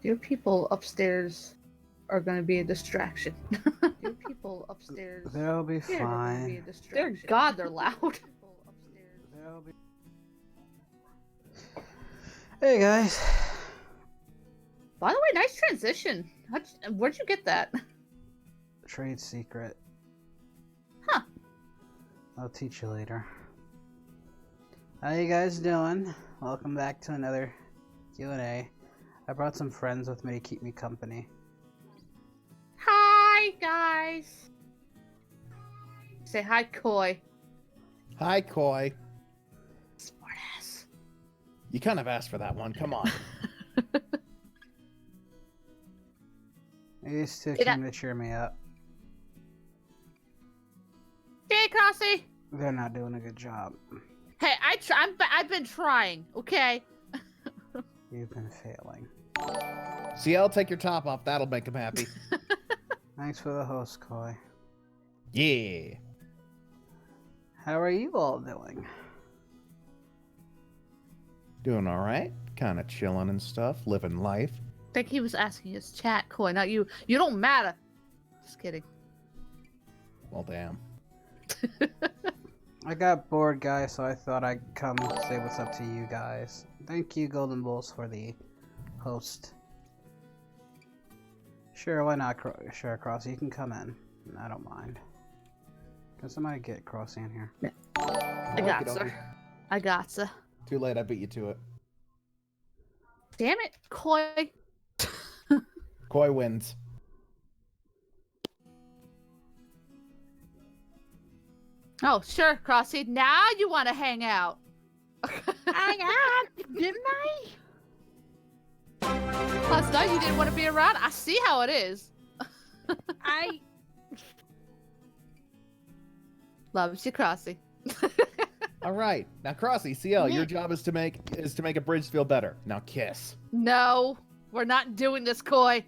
Your people upstairs are going to be a distraction. Your people upstairs. They'll be fine. Dear God, they're loud. Hey guys. By the way, nice transition. Where'd you get that? Trade secret. Huh. I'll teach you later. How you guys doing? Welcome back to another Q&A. I brought some friends with me to keep me company. Hi, guys. Say hi, Koi. Hi, Koi. Smartass. You kind of asked for that one. Come on. These two came to cheer me up. Hey, Crossy. They're not doing a good job. Hey, I've been trying, okay? You've been failing. See, I'll take your top off. That'll make him happy. Thanks for the host, Koi. Yeah. How are you all doing? Doing all right. Kind of chilling and stuff. Living life. I think he was asking his chat, Koi, not you. You don't matter. Just kidding. Well, damn. I got bored, guys, so I thought I'd come say what's up to you guys. Thank you, Golden Bulls, for the host. Sure, why not? Sure, Crossy, you can come in. I don't mind. Can somebody get Crossy in here? Yeah. I got sir. I got sir. Too late, I beat you to it. Damn it, Koi. Koi wins. Oh, sure, Crossy. Now you want to hang out. Didn't I? Last night you didn't want to be around. I see how it is. Loves you, Crossy. All right, now Crossy, CL, your job is to make a bridge feel better. Now kiss. No, we're not doing this, Koi.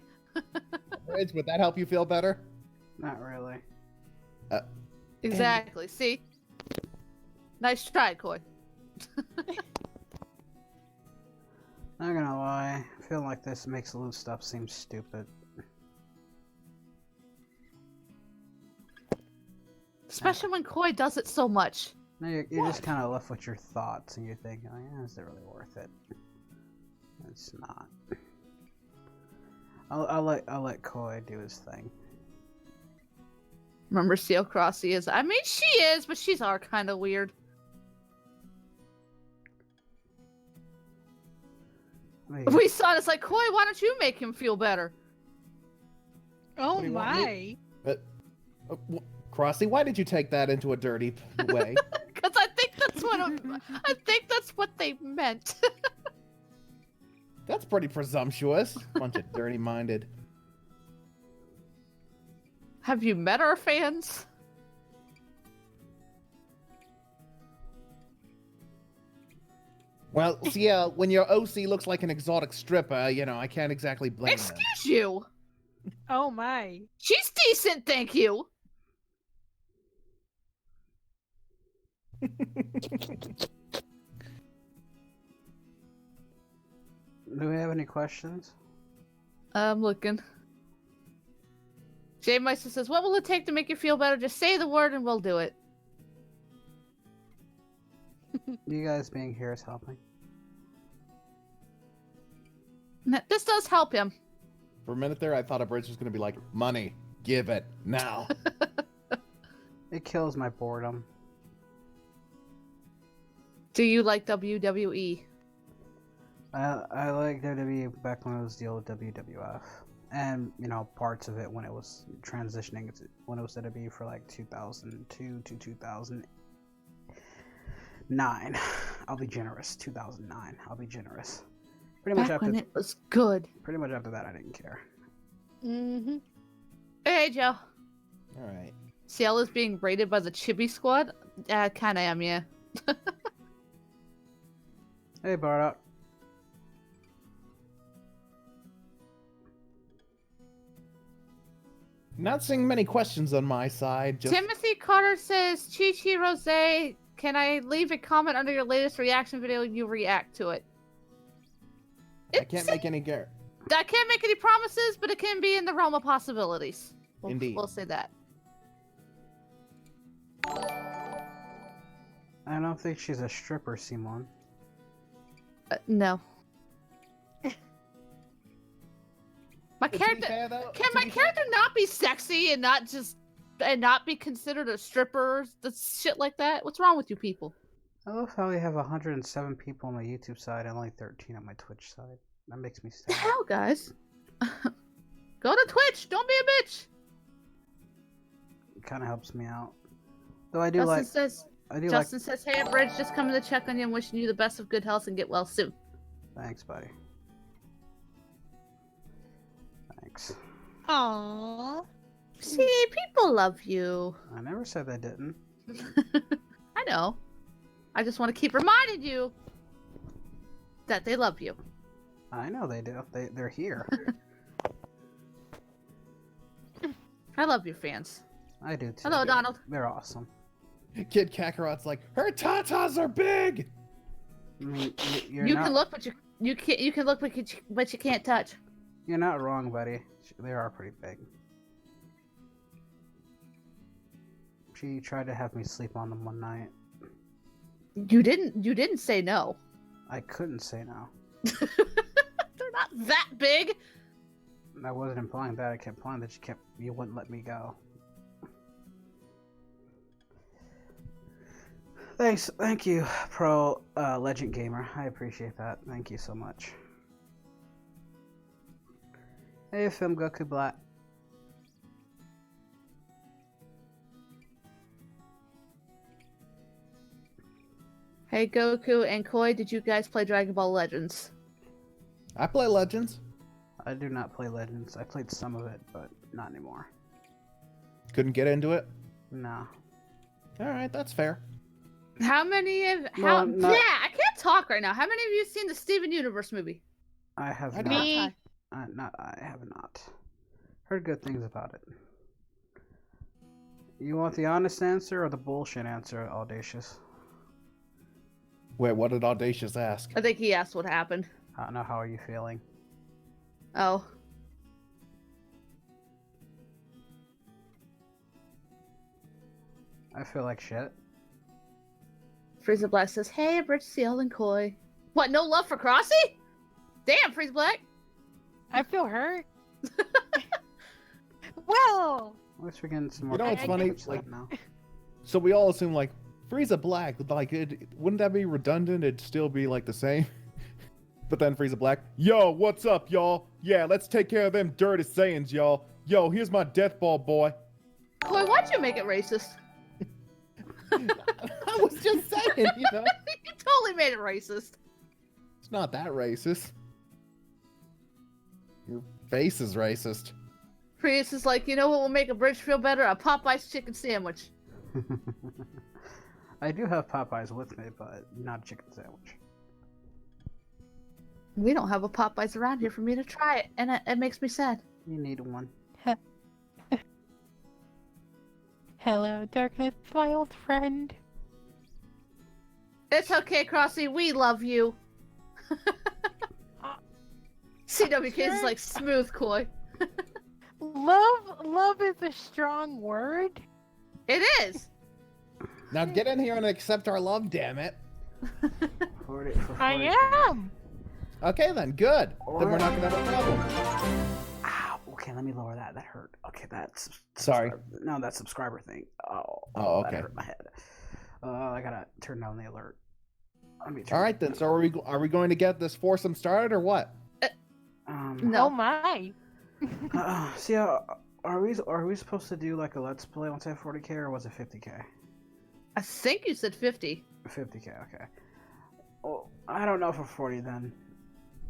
Bridge, would that help you feel better? Not really. Exactly. See? Nice try, Koi. Not gonna lie, I feel like this makes loot stuff seem stupid. Especially when Koi does it so much. No, you're just kind of left with your thoughts, and you're thinking, like, is it really worth it? It's not. I'll let Koi do his thing. Remember, CL Crossy is. I mean, she is, but she's our kind of weird. We saw it. It's like, Koi, why don't you make him feel better? Oh my! Crossy, why did you take that into a dirty way? Because I think that's what they meant. That's pretty presumptuous. Bunch of dirty-minded. Have you met our fans? Well, see, when your OC looks like an exotic stripper, you know, I can't exactly blame them. Excuse you. Oh my! She's decent, thank you. Do we have any questions? I'm looking. Jay Meister says, what will it take to make you feel better? Just say the word and we'll do it. You guys being here is helping. This does help him. For a minute there, I thought a bridge was going to be like, money, give it, now. It kills my boredom. Do you like WWE? I like WWE back when it was the old WWF. And, you know, parts of it when it was transitioning, when it was WWE for like 2002 to 2009. I'll be generous. 2009. I'll be generous. Pretty much back after when it was good. Pretty much after that, I didn't care. Mm-hmm. Hey, Joe. All right. CL is being raided by the Chibi Squad? Kinda am, yeah. Hey, Bardock. Not seeing many questions on my side. Just... Timothy Carter says, Chi Chi Rose, can I leave a comment under your latest reaction video? You react to it. I can't make any I can't make any promises, but it can be in the realm of possibilities. Indeed. We'll say that. I don't think she's a stripper, Simon. No. My To be character fair, though, can to my be fair- character not be sexy and not be considered a stripper? The shit like that. What's wrong with you people? I love how we have 107 people on my YouTube side and only 13 on my Twitch side. That makes me The sad. hell, guys? Go to Twitch. Don't be a bitch. It kind of helps me out. Though I do Justin like. says. I do Justin says, "Hey, Bridge, just coming to check on you and wishing you the best of good health and get well soon." like. Thanks, buddy. Thanks. Aww. See, people love you. I never said they didn't. I know. I just want to keep reminding you that they love you. I know they do. They're here. I love your fans. I do too. Hello, Donald. They're awesome. Kid Kakarot's like, her tatas are big. I mean, you're You not, can look, but you can't. You can look, but you can't touch. You're not wrong, buddy. They are pretty big. She tried to have me sleep on them one night. You didn't say no. I couldn't say no. They're not that big. I wasn't implying that. I kept implying that you wouldn't let me go. Thank you, Pro Legend Gamer. I appreciate that. Thank you so much. Hey, Film Goku Black. Hey, Goku and Koi, did you guys play Dragon Ball Legends? I play Legends. I do not play Legends. I played some of it, but not anymore. Couldn't get into it. No. All right, that's fair. How many of Well, not- Yeah, I can't talk right now. How many of you seen the Steven Universe movie? I have I not. Me. I have not. Heard good things about it. You want the honest answer or the bullshit answer, Audacious? Wait, what did Audacious ask? I think he asked what happened. I don't know. How are you feeling? Oh. I feel like shit. Frieza Black says, "Hey, Bridge Seal and Koi." What? No love for Crossy? Damn, Frieza Black. I feel hurt. Well, At least we're getting some more. You know what's people funny? on Twitch Like- now. So we all assume like Frieza Black, like wouldn't that be redundant? It'd still be like the same. But then Frieza Black, yo, what's up, y'all? Yeah, let's take care of them dirty Saiyans, y'all. Yo, here's my death ball boy. Koi, why'd you make it racist? I was just saying, you know. You totally made it racist. It's not that racist. Your face is racist. Prius is like, you know what will make a bridge feel better? A Popeye's chicken sandwich. I do have Popeyes with me, but not a chicken sandwich. We don't have a Popeye's around here for me to try it, and it makes me sad. You need one. hello, darkness, my old friend. It's okay, Crossy. We love you. CWK is Sure. like smooth, Koi. Love is a strong word. It is. Now get in here and accept our love, damn it. 40 for 40. I am. Okay then, good. Then we're not gonna have a problem. Ow. Okay, let me lower that. That hurt. Okay, that's. Sorry. No, that subscriber thing. Oh, That okay. hurt my head. I gotta turn down the alert. Let me turn All right then. So are we going to get this foursome started or what? No. Oh my. See, are we supposed to do like a let's play once I have 40k, or was it 50k? I think you said 50. 50k. Okay. Well, I don't know for 40 then.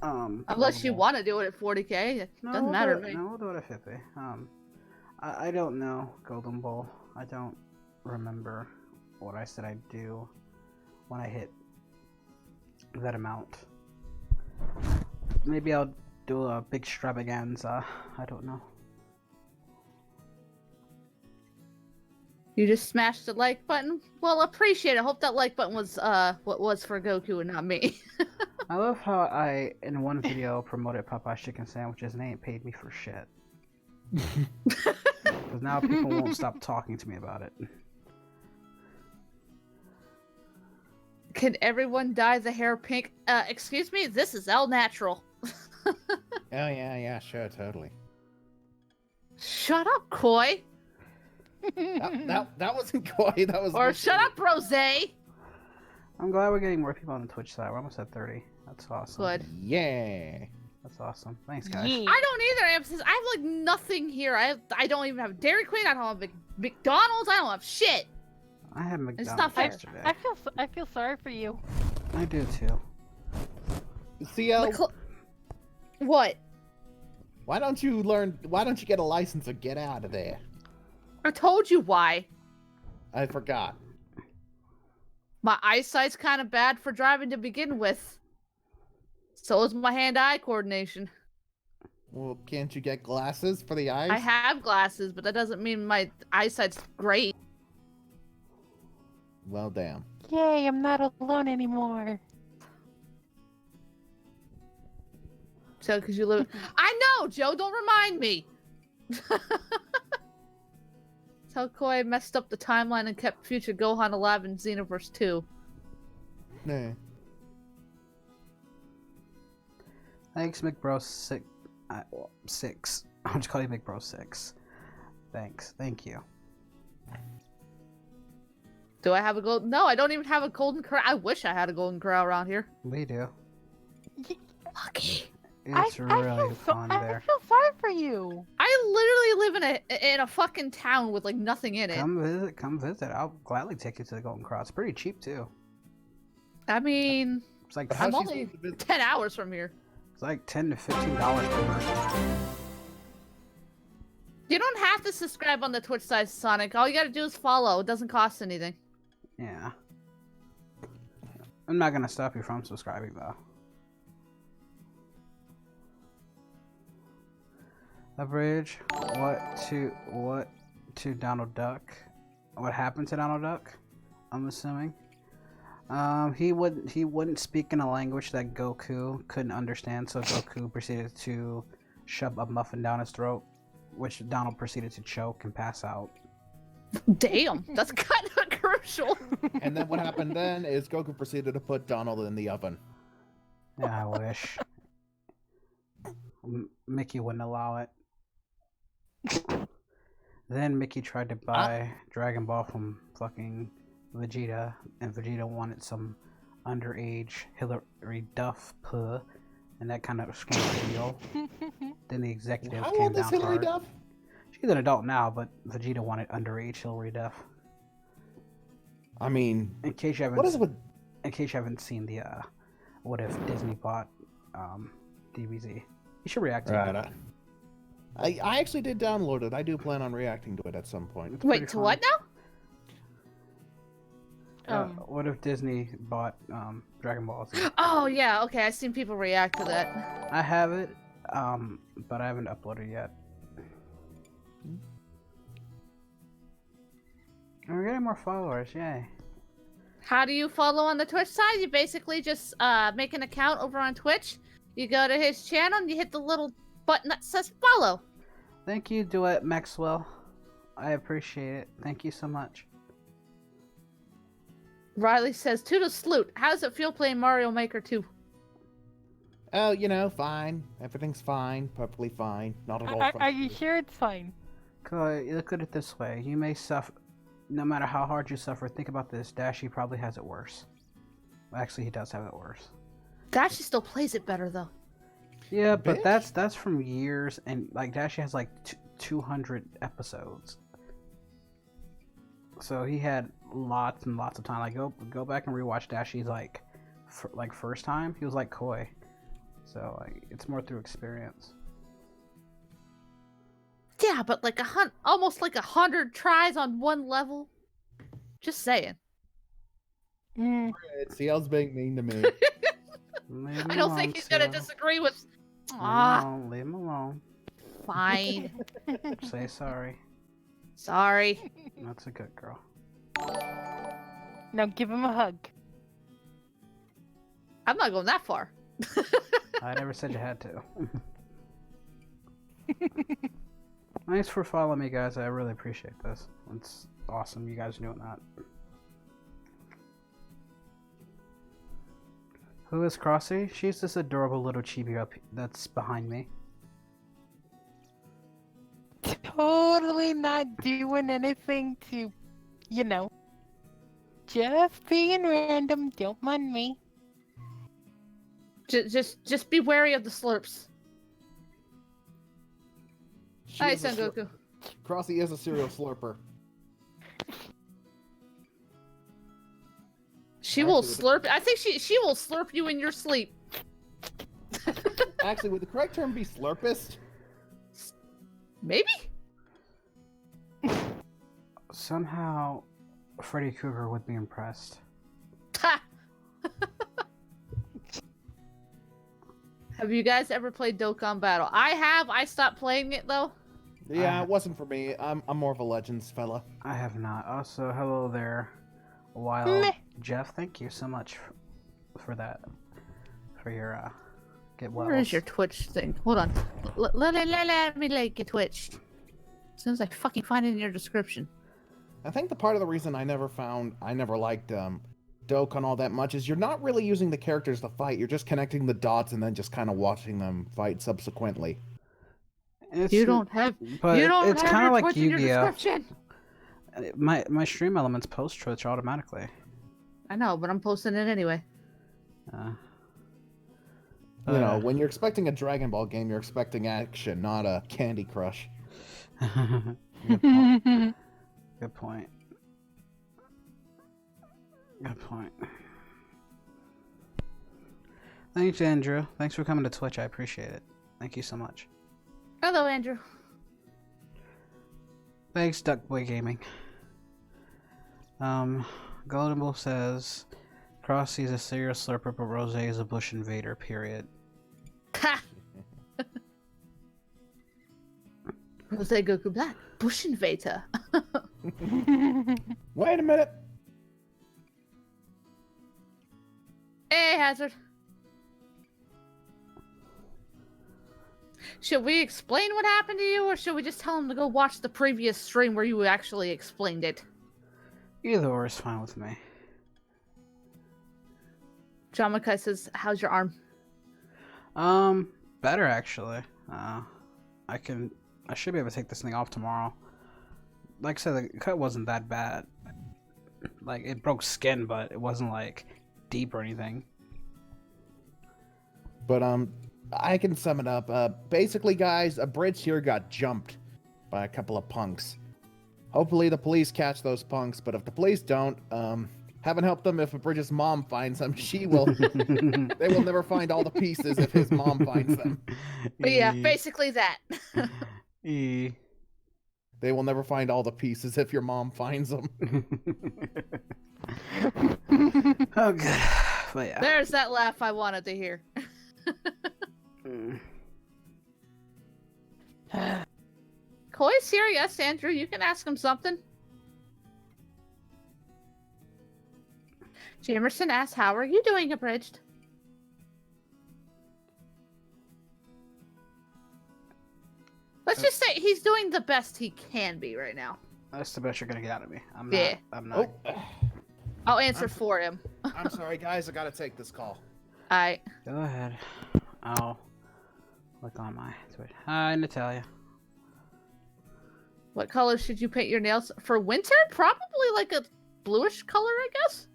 Unless you we'll- want to do it at 40k. It No, doesn't we'll matter do to it- me. No, we'll do it at 50. I don't know Golden Bull. I don't remember what I said I'd do when I hit that amount. Maybe I'll do a big extravaganza. I don't know. You just smashed the like button? Well, appreciate it. Hope that like button was what was for Goku and not me. I love how I, in one video, promoted Popeye's chicken sandwiches and they ain't paid me for shit. Because now people won't stop talking to me about it. Can everyone dye the hair pink? Excuse me, this is all natural. Oh, yeah, sure, totally. Shut up, Koi. That wasn't coy, that was... Or shut up, Rose. I'm glad we're getting more people on the Twitch side. We're almost at 30. That's awesome. Good. Yeah. That's awesome. Thanks, guys. Yeah. I don't either, Amphis. I have like nothing here. I don't even have Dairy Queen. I don't have McDonald's. I don't have shit. I had not McDonald's fair. yesterday. I feel sorry for you. I do too. CL, What? why don't you get a license or get out of there? I told you why. I forgot. My eyesight's kind of bad for driving to begin with. So is my hand-eye coordination. Well, can't you get glasses for the eyes? I have glasses, but that doesn't mean my eyesight's great. Well, damn. Yay, I'm not alone anymore. So, because you live... I know, Joe, don't remind me! That's how Koi messed up the timeline and kept future Gohan alive in Xenoverse 2. Nah. Thanks, McBro 6. I'll just call you McBro 6. Thanks. Thank you. Do I have a gold? No, I don't even have a golden corral. I wish I had a golden corral around here. We do. Lucky. It's really fun I there. feel sorry for you. I literally live in a fucking town with like nothing in it. Come visit. I'll gladly take you to the Golden Cross. It's pretty cheap too. I mean, It's like I'm only 10 hours from here. it's like $10 to $15 per person. You don't have to subscribe on the Twitch side, Sonic. All you gotta do is follow. It doesn't cost anything. Yeah. I'm not gonna stop you from subscribing though. Average. What to Donald Duck? What happened to Donald Duck? I'm assuming. He wouldn't speak in a language that Goku couldn't understand, so Goku proceeded to shove a muffin down his throat, which Donald proceeded to choke and pass out. Damn, that's kind of crucial. And then what happened then is Goku proceeded to put Donald in the oven. Yeah, I wish. Mickey wouldn't allow it. Then Mickey tried to buy Dragon Ball from fucking Vegeta, and Vegeta wanted some underage Hilary Duff puh, and that kind of screwed the deal. Then the executive How came old is down Hilary hard. Duff? She's an adult now, but Vegeta wanted underage Hilary Duff. I mean, In case you haven't, what is it with... in case you haven't seen the what if Disney bought DBZ, you should react to it. Right, I actually did download it. I do plan on reacting to it at some point. It's Wait, pretty to fun. what now? What if Disney bought Dragon Ball Z? Oh yeah, okay. I've seen people react to that. I have it, but I haven't uploaded yet. And we're getting more followers, yay. How do you follow on the Twitch side? You basically just make an account over on Twitch. You go to his channel and you hit the little button that says follow. Thank you, Duet Maxwell. I appreciate it. Thank you so much. Riley says, to the salute. How does it feel playing Mario Maker 2? Oh, you know, fine. Everything's fine. Perfectly fine. Not at all Are you sure it's fine? Look at it this way. You may suffer, no matter how hard you suffer. Think about this. Dashi probably has it worse. Actually, he does have it worse. Dashi still plays it better though. Yeah, but Bitch. that's from years, and like Dashi has like 200 episodes. So he had lots and lots of time. Like go back and rewatch Dashi's like first time. He was like Koi. So like it's more through experience. Yeah, but like almost like 100 tries on one level. Just saying. Mm. CL's being mean to me. Leave him I don't alone, think he's gonna Sil. disagree with. Leave him Ah, alone. Leave him alone. fine. Say sorry. Sorry. That's a good girl. Now give him a hug. I'm not going that far. I never said you had to. Thanks for following me, guys. I really appreciate this. It's awesome you guys doing that. Who is Crossy? She's this adorable little chibi up that's behind me. Totally not doing anything to, you know, just being random. Don't mind me. Just be wary of the slurps. She Hi, is a Son Goku. Crossy is a serial slurper. She will Actually, slurp. I think she will slurp you in your sleep. Actually, would the correct term be slurpist? Maybe. Somehow, Freddy Krueger would be impressed. Ha! Have you guys ever played Dokkan Battle? I have. I stopped playing it though. Yeah, it wasn't for me. I'm more of a Legends fella. I have not. Also, hello there, Wild Meh. Jeff. Thank you so much for that. For your get well. Where is your Twitch thing? Hold on. Let me like your Twitch. As soon as I fucking find it in your description. I think the part of the reason I never liked Dokkan all that much is you're not really using the characters to fight. You're just connecting the dots and then just kind of watching them fight subsequently. You don't have. But You don't it's have kind of your like Twitch in your Yugioh. description. My stream elements post Twitch automatically. I know, but I'm posting it anyway. You know, when you're expecting a Dragon Ball game, you're expecting action, not a Candy Crush. Good point. Good point. Good point. Thanks, Andrew. Thanks for coming to Twitch. I appreciate it. Thank you so much. Hello, Andrew. Thanks, Duckboy Gaming. Golden Bull says, Crossy is a serial slurper, but Rose is a bush invader, period. Ha! Rose Goku Black. Bush Invader. Wait a minute. Hey, Hazard. Should we explain what happened to you, or should we just tell him to go watch the previous stream where you actually explained it? Either or is fine with me. Jamakai says, how's your arm? Better actually. I should be able to take this thing off tomorrow. Like I said, the cut wasn't that bad. Like, it broke skin, but it wasn't, like, deep or anything. But, I can sum it up. Basically, guys, a bridge here got jumped by a couple of punks. Hopefully the police catch those punks, but if the police don't, haven't helped them. If a Bridge's mom finds them, she will. They will never find all the pieces if his mom finds them. But yeah, basically that. E. They will never find all the pieces if your mom finds them. Okay. But yeah. There's that laugh I wanted to hear. Koi's here, yes, Andrew. You can ask him something. Jamerson asks, how are you doing, Abridged? Let's just say he's doing the best he can be right now. That's the best you're gonna get out of me. I'm Yeah. not. I'll answer for him. I'm sorry, guys. I gotta take this call. Alright. Go ahead. I'll look on my Twitch. Hi, Natalia. What color should you paint your nails? For winter? Probably like a bluish color, I guess?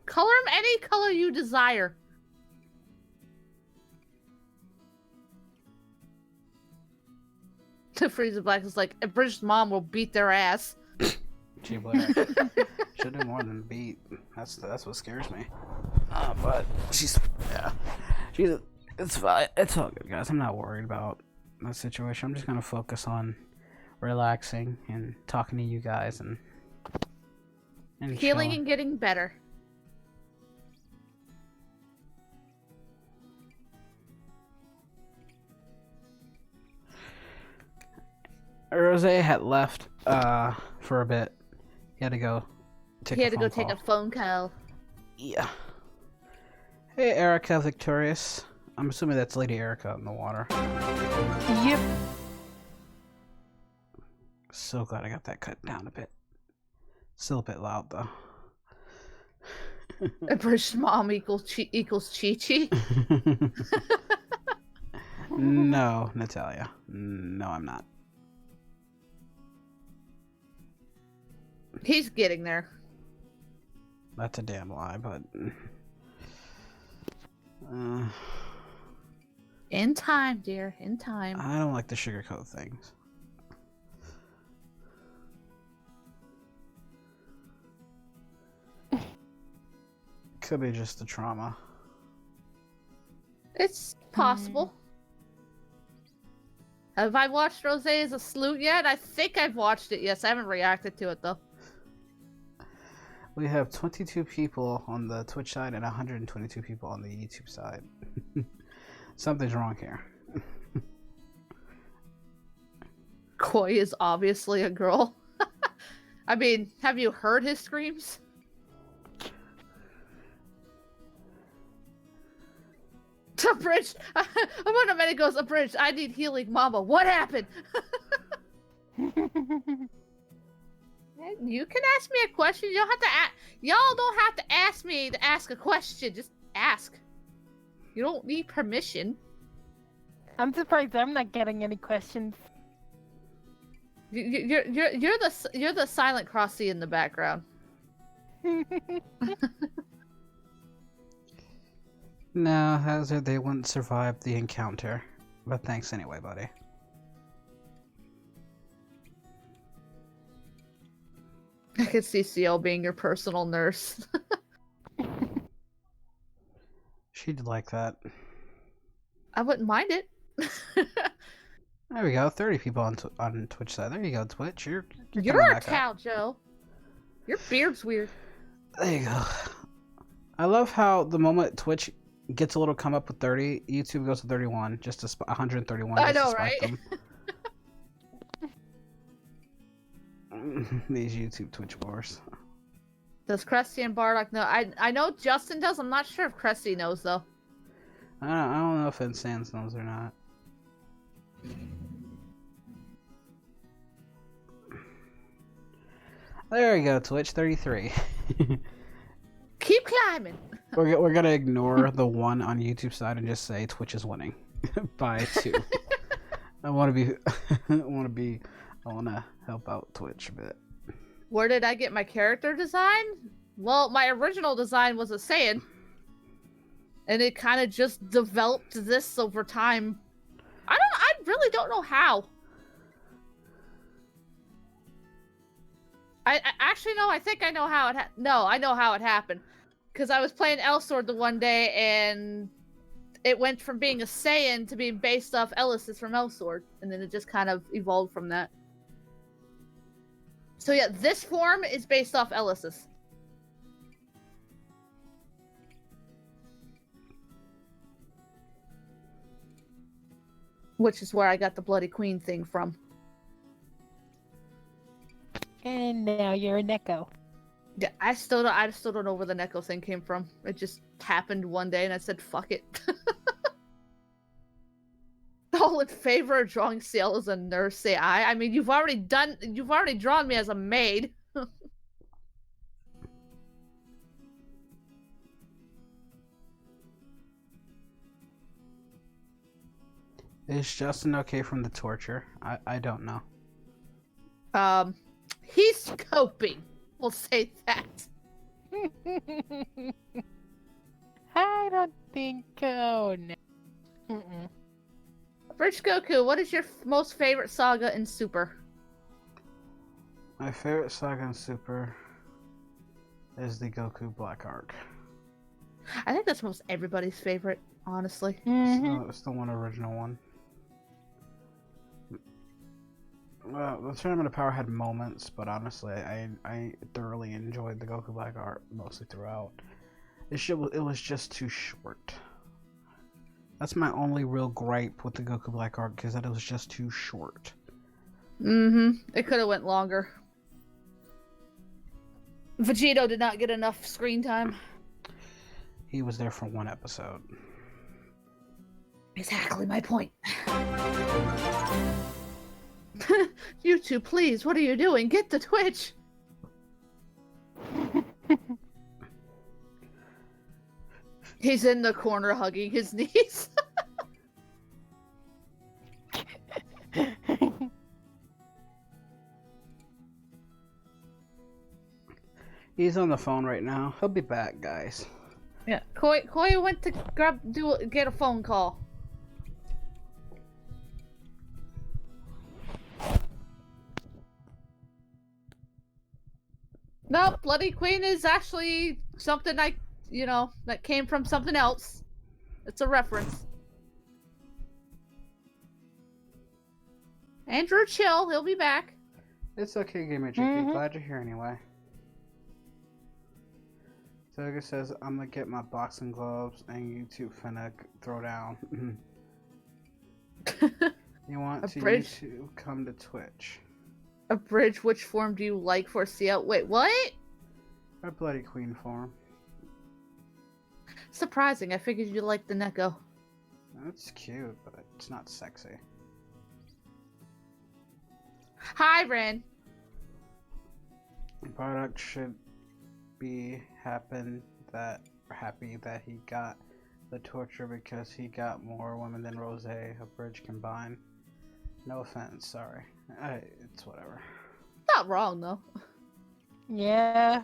Color them any color you desire. Frieza Black is like, a British mom will beat their ass. She would. Should do more than beat. That's what scares me. But it's fine. It's all good, guys. I'm not worried about that situation. I'm just gonna focus on relaxing and talking to you guys and Healing chilling. and getting better. Rose had left for a bit. He had to go take He had to a go phone take a call. phone call. Yeah. Hey, Erica Victorious. I'm assuming that's Lady Erica in the water. Yep. So glad I got that cut down a bit. Still a bit loud though. Abridged mom equals Chi-Chi. No, Natalia. No, I'm not. He's getting there. That's a damn lie, but... In time, dear. In time. I don't like the sugarcoat things. Could be just the trauma. It's possible. Have I watched Rose as a Salute yet? I think I've watched it, yes. I haven't reacted to it, though. We have 22 people on the Twitch side and 122 people on the YouTube side. Something's wrong here. Koi is obviously a girl. I mean, have you heard his screams? Abridged. I'm on a minute goes abridged. I need healing, mama. What happened? You can ask me a question. You don't have to y'all don't have to ask me to ask a question. Just ask. You don't need permission. I'm surprised I'm not getting any questions. You're the silent crossy in the background. No, Hazard, they wouldn't survive the encounter. But thanks anyway, buddy. I could see CL being your personal nurse. She'd like that. I wouldn't mind it. There we go. 30 people on Twitch side. There you go, Twitch. You're You're coming a back cow, up. Joe. Your beard's weird. There you go. I love how the moment Twitch gets a little come up with 30, YouTube goes to 31, just to 131. I just to know, spite right? them. These YouTube Twitch wars. Does Krusty and Bardock know? I know Justin does. I'm not sure if Krusty knows, though. I don't know if Sans knows or not. There we go, Twitch 33. Keep climbing. We're gonna ignore the one on YouTube side and just say Twitch is winning by 2. I want to help out Twitch a bit. Where did I get my character design? Well, my original design was a Saiyan. And it kind of just developed this over time. I really don't know how. I actually no, I think I know how it I know how it happened. Because I was playing Alastor the one day and it went from being a Saiyan to being based off Ellis's from Alastor. And then it just kind of evolved from that. So yeah, this form is based off Ellis's. Which is where I got the Bloody Queen thing from. And now you're a Neko. Yeah, I still don't know where the Neko thing came from. It just happened one day and I said, fuck it. All in favor of drawing CL as a nurse, say I. I mean, you've already drawn me as a maid. Is Justin okay from the torture? I don't know. He's coping. We'll say that. I don't think so. No. Rich Goku, what is your most favorite saga in Super? My favorite saga in Super is the Goku Black Arc. I think that's most everybody's favorite, honestly. It's the one original one. Well, the Tournament of Power had moments, but honestly, I thoroughly enjoyed the Goku Black Arc mostly throughout. It was just too short. That's my only real gripe with the Goku Black Arc, because that it was just too short. It could have went longer. Vegito did not get enough screen time. He was there for one episode. Exactly my point. You two, please, what are you doing? Get to Twitch! He's in the corner hugging his knees. He's on the phone right now. He'll be back, guys. Yeah, Koi went to get a phone call. No, Bloody Queen is actually something that came from something else. It's a reference. Andrew, chill. He'll be back. It's okay, Gamer Jicky. Glad you're here anyway. Saga says, I'm gonna get my boxing gloves and you two finna throw down. You want to YouTube, come to Twitch. A bridge, which form do you like for CL? Wait, what? A Bloody Queen form. Surprising, I figured you liked the Neko. That's cute, but it's not sexy. Hi, Ren. Product should be happy that he got the torture because he got more women than Rose, a bridge combined. No offense, sorry. It's whatever. Not wrong though. Yeah.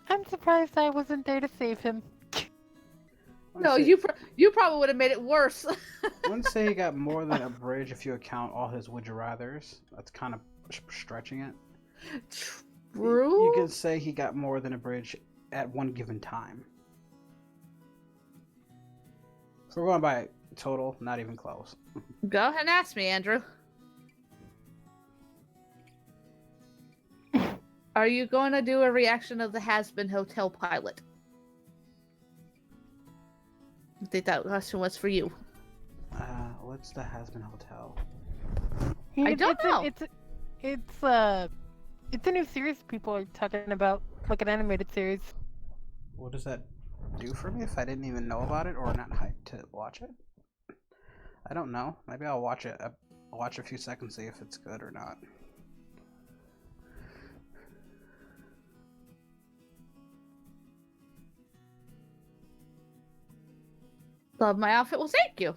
I'm surprised I wasn't there to save him. No, you probably would have made it worse. I wouldn't say he got more than a bridge if you account all his would you rathers. That's kind of stretching it. True. You could say he got more than a bridge at one given time. So we're going by total, not even close. Go ahead and ask me, Andrew. Are you going to do a reaction of the Hazbin Hotel pilot? I think that question was for you. What's the Hazbin Hotel? I don't know. It's a new series people are talking about, like an animated series. What does that do for me if I didn't even know about it or not hyped to watch it? I don't know. Maybe I'll watch it. I'll watch a few seconds, see if it's good or not. Love my outfit. Well, thank you.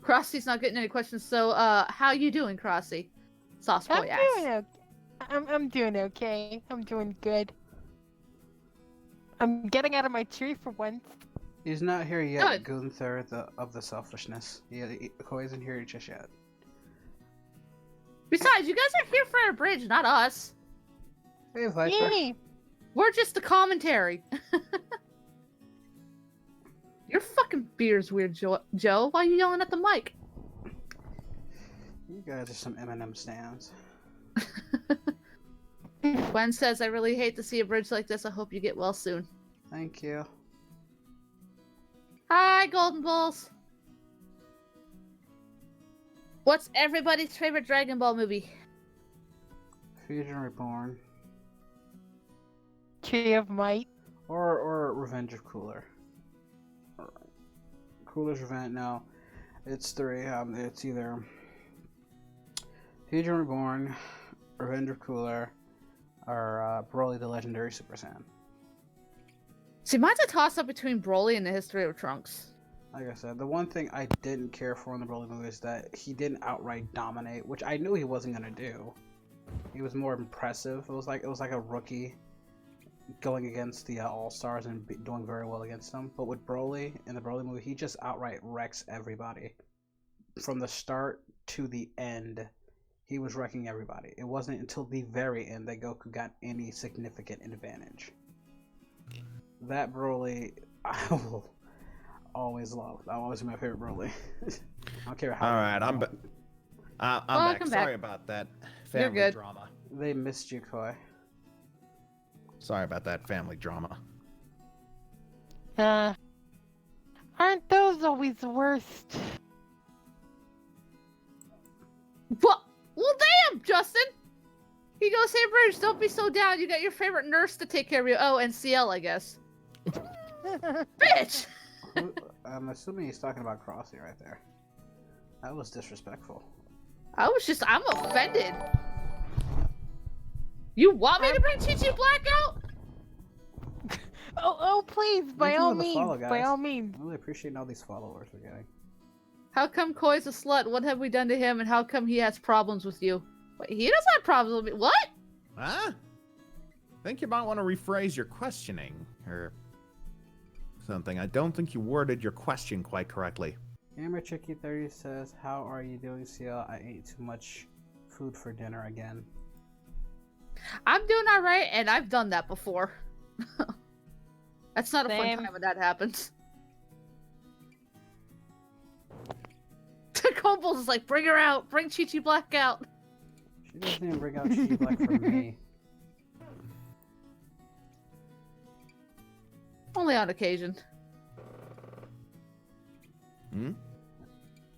Crossy's not getting any questions, so how you doing, Crossy? Sauce boy asks. I'm doing okay. I'm doing good. I'm getting out of my tree for once. He's not here yet, Good. Gunther of the selfishness. Koi isn't here just yet. Besides, you guys are here for a bridge, not us. Hey, Viper. Yay! We're just the commentary. Your fucking beer's weird, Joe. Why are you yelling at the mic? You guys are some M&M stands. Gwen says, I really hate to see a bridge like this. I hope you get well soon. Thank you. Hi, Golden Balls. What's everybody's favorite Dragon Ball movie? Fusion Reborn. Tree of Might. Or Revenge of Cooler. Cooler's Revenge, no. It's three. It's either Fusion Reborn, Revenge of Cooler, or Broly the Legendary Super Saiyan. See, mine's a toss-up between Broly and the History of Trunks. Like I said, the one thing I didn't care for in the Broly movie is that he didn't outright dominate, which I knew he wasn't gonna do. He was more impressive. It was like a rookie going against the All-Stars and doing very well against them. But with Broly, in the Broly movie, he just outright wrecks everybody. From the start to the end, he was wrecking everybody. It wasn't until the very end that Goku got any significant advantage. That Broly, I will always love. That will always be my favorite Broly. I don't care how. Alright, I'm back. Welcome back. Sorry about that You're family good. drama. They missed you, Koi. Sorry about that family drama. Aren't those always the worst? What? Well, damn, Justin! He goes, hey, Bridge, don't be so down. You got your favorite nurse to take care of you. Oh, and CL, I guess. Bitch! I'm assuming he's talking about Crossy right there. That was disrespectful. I'm offended. You want me to bring Chi-Chi Black out? Oh, please, by Thank you all for the means, follow, by guys. all means. I really appreciate all these followers we're getting. How come Koi's a slut? What have we done to him, and how come he has problems with you? Wait, he doesn't have problems with me. What? Huh? I think you might want to rephrase your questioning, or something. I don't think you worded your question quite correctly. Gamer Chicky 30 says, "How are you doing, CL? I ate too much food for dinner again." I'm doing all right, and I've done that before. That's not a fun Same. time when that happens. Combos is like, bring her out. Bring Chi-Chi Black out. She doesn't even bring out Chi Black for me. Only on occasion. Hmm?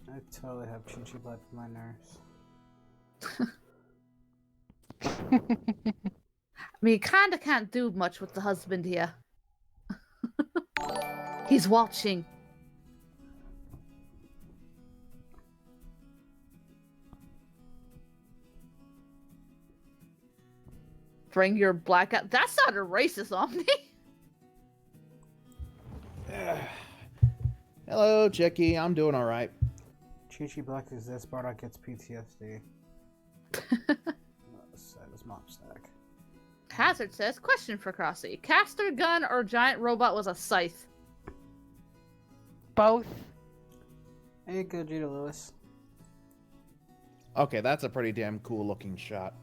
I totally have Chi Black for my nurse. I mean, kinda can't do much with the husband here. He's watching. Bring your black out. That sounded racist on me. Hello, Chicky. I'm doing all right. Chi Black exists, Bardock gets PTSD. Sad as mom stack. Hazard says, question for Crossy. Caster gun or giant robot was a scythe? Both. Hey, Gogeta Lewis. Okay, that's a pretty damn cool looking shot.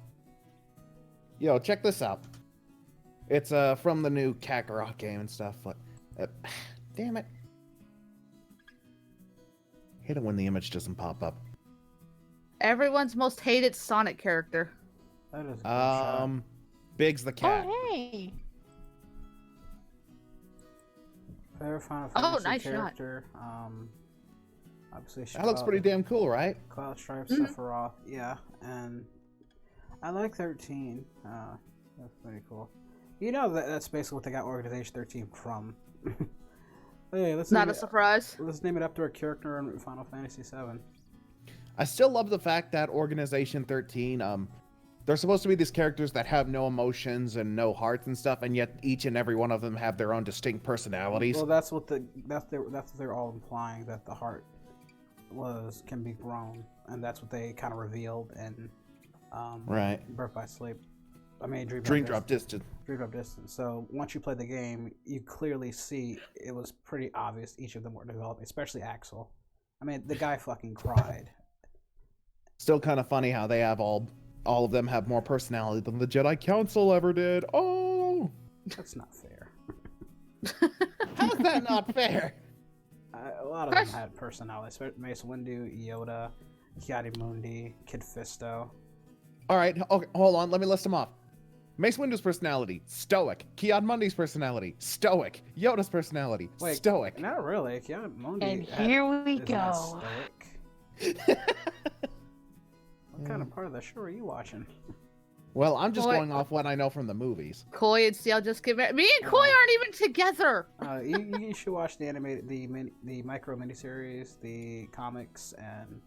Yo, check this out. It's from the new Kakarot game and stuff. But damn it. Hate it when the image doesn't pop up. Everyone's most hated Sonic character. That is a good shot. Biggs the cat. Oh, hey. Favorite Final Oh, Fantasy nice shot. character. Obviously, That looks pretty damn cool, right? Cloud Stripe, Mhm. Sephiroth, yeah, and I like 13. That's pretty cool. You know that's basically what they got Organization 13 from. Hey, let's Not name a surprise. Let's name it after a character in Final Fantasy 7. I still love the fact that Organization 13, they're supposed to be these characters that have no emotions and no hearts and stuff, and yet each and every one of them have their own distinct personalities. Well, that's what they're all implying, that the heart can be grown, and that's what they kind of revealed in Right. Birth by Sleep. I mean, Dream Drop Distance. Dream Drop Distance. So once you play the game, you clearly see it was pretty obvious each of them were developing, especially Axel. I mean, the guy fucking cried. Still kind of funny how they have all of them have more personality than the Jedi Council ever did. Oh, That's not fair. how is that not fair? A lot of them had personality. Mace Windu, Yoda, Kiadi-Mundi, Kid Fisto. All right, okay, hold on. Let me list them off. Mace Windu's personality, stoic. Kiad-Mundi's personality, stoic. Yoda's personality, Wait, stoic. Not really. Kiadi-Mundi And here we is not go. stoic. What kind of part of the show are you watching? Well, I'm just Boy. going off what I know from the movies. Koi and CL just get married. Me and Koi aren't even together. You should watch the animated, the micro miniseries, the comics, and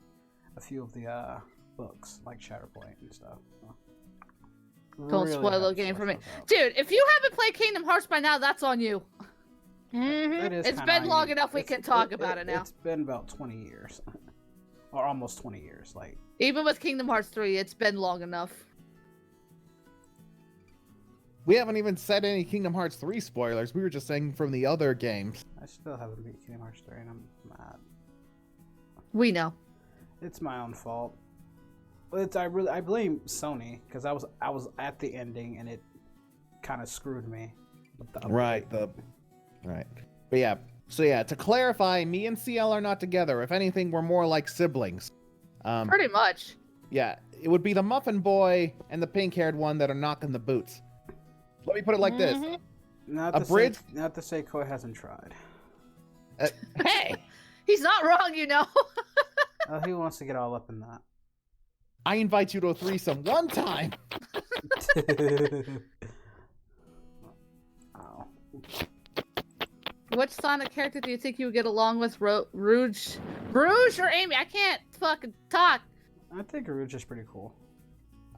a few of the books like Shatterpoint and stuff. Don't Really spoil the helps game for me. flesh those out. Dude, if you haven't played Kingdom Hearts by now, that's on you. Mhm. That is It's kinda been on long you. enough we can talk about it now. It's been about 20 years. Or almost 20 years. Like, Even with Kingdom Hearts 3, it's been long enough. We haven't even said any Kingdom Hearts 3 spoilers. We were just saying from the other games. I still haven't beat Kingdom Hearts 3 and I'm mad. We know. It's my own fault. But I blame Sony because I was at the ending and it kind of screwed me. with the Right, update. Right. But yeah. So yeah, to clarify, me and CL are not together. If anything, we're more like siblings. Pretty much. Yeah, it would be the Muffin Boy and the pink-haired one that are knocking the boots. Let me put it like this. Mhm. Not A to bridge- say, not to say Koi hasn't tried. Hey! He's not wrong, you know. He wants to get all up in that. I invite you to a threesome one time. Oh. Which Sonic character do you think you would get along with? Rouge or Amy? I can't fucking talk. I think Rouge is pretty cool.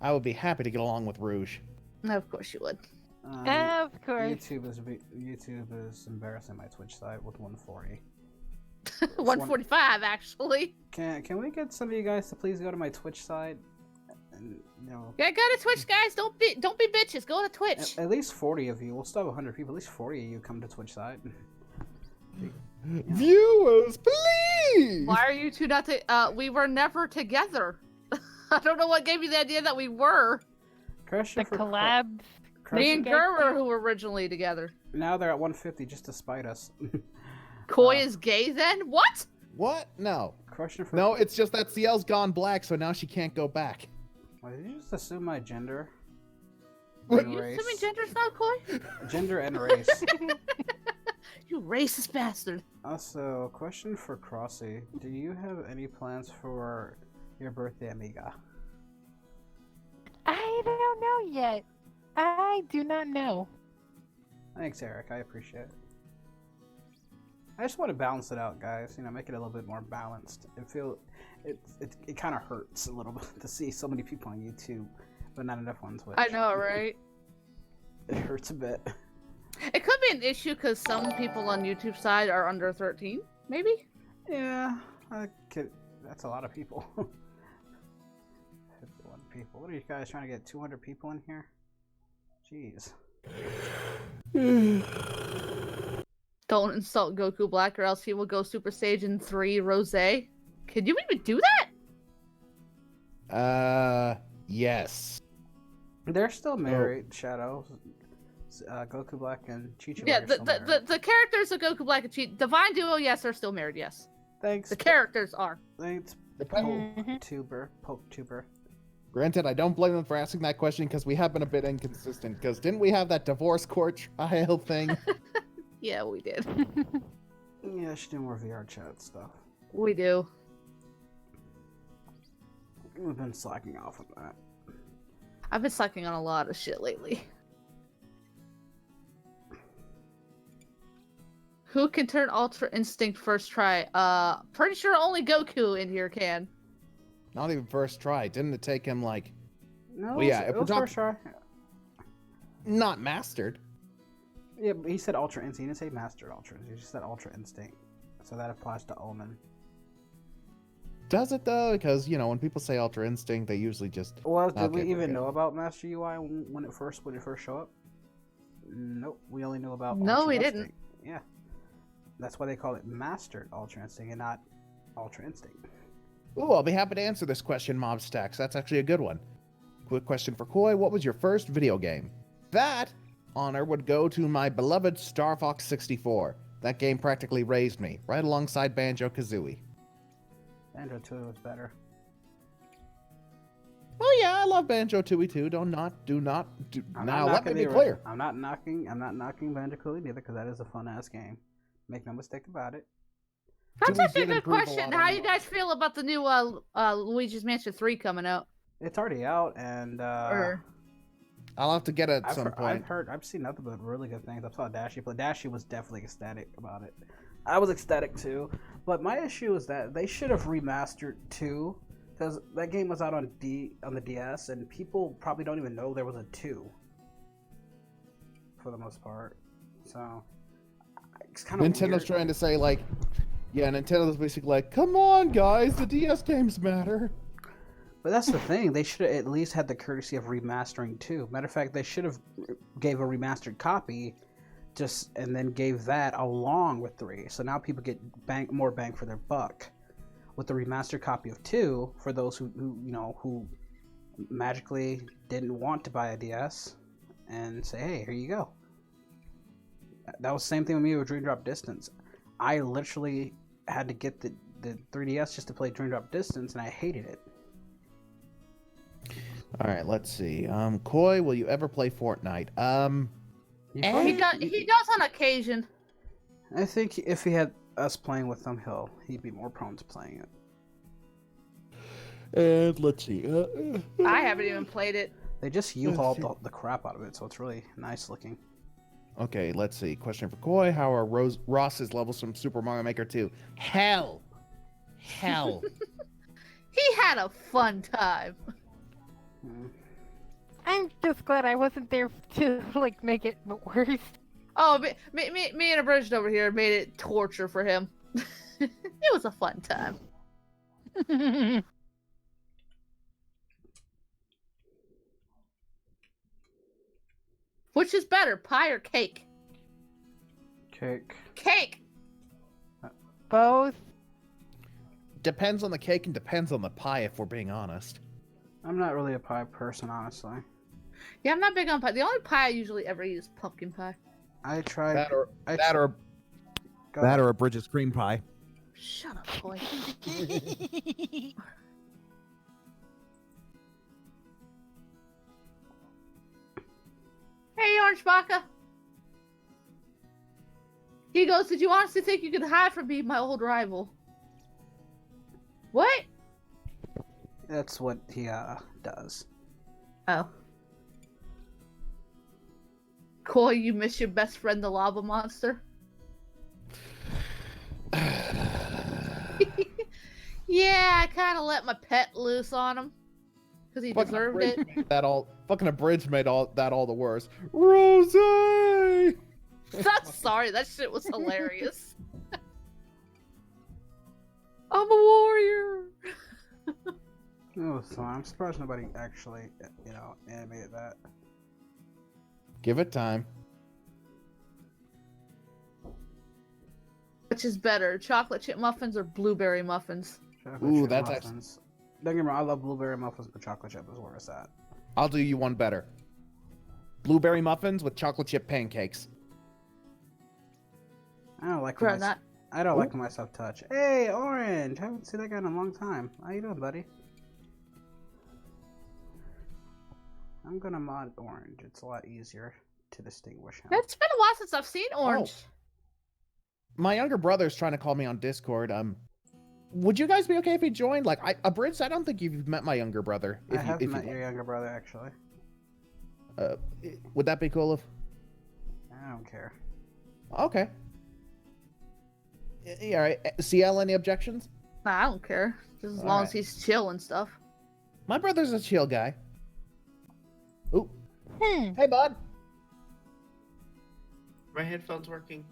I would be happy to get along with Rouge. No, of course you would. Of course. YouTube is embarrassing my Twitch site with 140. 145 actually. Can we get some of you guys to please go to my Twitch site? And, Yeah, go to Twitch, guys. Don't be bitches. Go to Twitch. at least 40 of you. We'll still have 100 people. At least 40 of you come to Twitch site. Viewers, please. Why are you two not? We were never together. I don't know what gave you the idea that we were. The collab. Me and Gurr who were originally together. Now they're at 150 just to spite us. Koi is gay then? What? What? No. Question for No, it's just that CL's gone black, so now she can't go back. Wait, did you just assume my gender? Are And you race? assuming gender's not Koi? Gender and race. You racist bastard. Also, question for Crossy. Do you have any plans for your birthday, amiga? I don't know yet. I do not know. Thanks, Eric. I appreciate it. I just want to balance it out, guys. You know, make it a little bit more balanced. It kind of hurts a little bit to see so many people on YouTube, but not enough on Twitch. I know, right? It hurts a bit. It could be an issue because some people on YouTube side are under 13, maybe? Yeah, that's a lot of people. 51 people. What are you guys trying to get? 200 people in here? Jeez. Don't insult Goku Black or else he will go Super Saiyan 3 Rose. Could you even do that? Yes. They're still married, Shadow. Goku Black and Chi-Chi Yeah, are still married. the characters of Goku Black and Chi, Divine Duo, yes, are still married, yes. Thanks. The characters are. Thanks, Mhm. Poke-tuber. Granted, I don't blame them for asking that question because we have been a bit inconsistent. Because didn't we have that divorce court trial thing? Yeah, we did. Yeah, I should do more VR chat stuff. We do. We've been slacking off on that. I've been sucking on a lot of shit lately. Who can turn Ultra Instinct first try? Pretty sure only Goku in here can. Not even first try. Didn't it take him like No, Well, yeah, it if we're was talking- first try. not mastered? Yeah, but he said Ultra Instinct. He didn't say Mastered Ultra. He just said Ultra Instinct. So that applies to Omen. Does it though? Because you know when people say Ultra Instinct, they usually just Well, did Okay, we even okay. know about Master UI when it first show up? Nope, we only knew about. No, Ultra we didn't. Instinct. Yeah, that's why they call it Mastered Ultra Instinct and not Ultra Instinct. Ooh, I'll be happy to answer this question, Mob Stacks. That's actually a good one. Quick question for Koi. What was your first video game? That honor would go to my beloved Star Fox 64. That game practically raised me, right alongside Banjo-Kazooie. Banjo-Tooie was better. Oh yeah, I love Banjo-Tooie too. Do not. I'm Now not let me knocking be the- clear. I'm not knocking Banjo-Kazooie neither because that is a fun ass game. Make no mistake about it. That's Tooie actually a did good improve a question. lot How on you guys feel about the new Luigi's Mansion 3 coming out? It's already out, and I'll have to get it at some point. I've seen nothing but really good things. I saw Dashi play. Dashi was definitely ecstatic about it. I was ecstatic too, but my issue is that they should have remastered 2, because that game was out on the DS, and people probably don't even know there was a 2. For the most part, so it's kind of Nintendo's trying to say like, yeah, Nintendo's basically like, come on guys, the DS games matter. But that's the thing. They should have at least had the courtesy of remastering 2. Matter of fact, they should have gave a remastered copy, and then gave that along with 3. So now people get more bang for their buck with the remastered copy of 2 for those who magically didn't want to buy a DS and say, hey, here you go. That was the same thing with me with Dream Drop Distance. I literally had to get the 3DS just to play Dream Drop Distance, and I hated it. All right, let's see. Koi, will you ever play Fortnite? You Eh? probably- He does on occasion. I think if he had us playing with him, he'd be more prone to playing it. And let's see. I haven't even played it. They just U-hauled the crap out of it, so it's really nice looking. Okay, let's see. Question for Koi. How are Ross's levels from Super Mario Maker 2? Hell. Hell. He had a fun time. I'm just glad I wasn't there to like make it worse. Oh, me and Abridged over here made it torture for him. It was a fun time. Which is better, pie or cake? Cake. Cake! Both. Depends on the cake and depends on the pie, if we're being honest. I'm not really a pie person, honestly. Yeah, I'm not big on pie. The only pie I usually ever eat is pumpkin pie. I tried... That or a Bridges cream pie. Shut up, boy. Hey, Orange Baka. He goes, did you honestly think you could hide from me, my old rival? What? That's what he does. Oh. Koi, you miss your best friend, the lava monster? Yeah, I kind of let my pet loose on him. Because he deserved it. Fucking Abridged made that all the worse. Rosé! I'm sorry, that shit was hilarious. I'm a warrior! It was fun. I'm surprised nobody actually, animated that. Give it time. Which is better, chocolate chip muffins or blueberry muffins? Chocolate chip muffins. Don't get me wrong, I love blueberry muffins, but chocolate chip is where it's at. I'll do you one better. Blueberry muffins with chocolate chip pancakes. I don't like like myself touch. Hey, Orange! Haven't seen that guy in a long time. How you doing, buddy? I'm gonna mod Orange. It's a lot easier to distinguish him. It's been a while since I've seen Orange. Oh. My younger brother's trying to call me on Discord. Would you guys be okay if he joined? Like, Abridged, I don't think you've met my younger brother. I have met your younger brother, actually. Would that be cool if... I don't care. Okay. Yeah, all right. CL, any objections? Nah, I don't care. Just as long as he's chill and stuff. My brother's a chill guy. Ooh. Hmm. Hey, bud. My headphones working?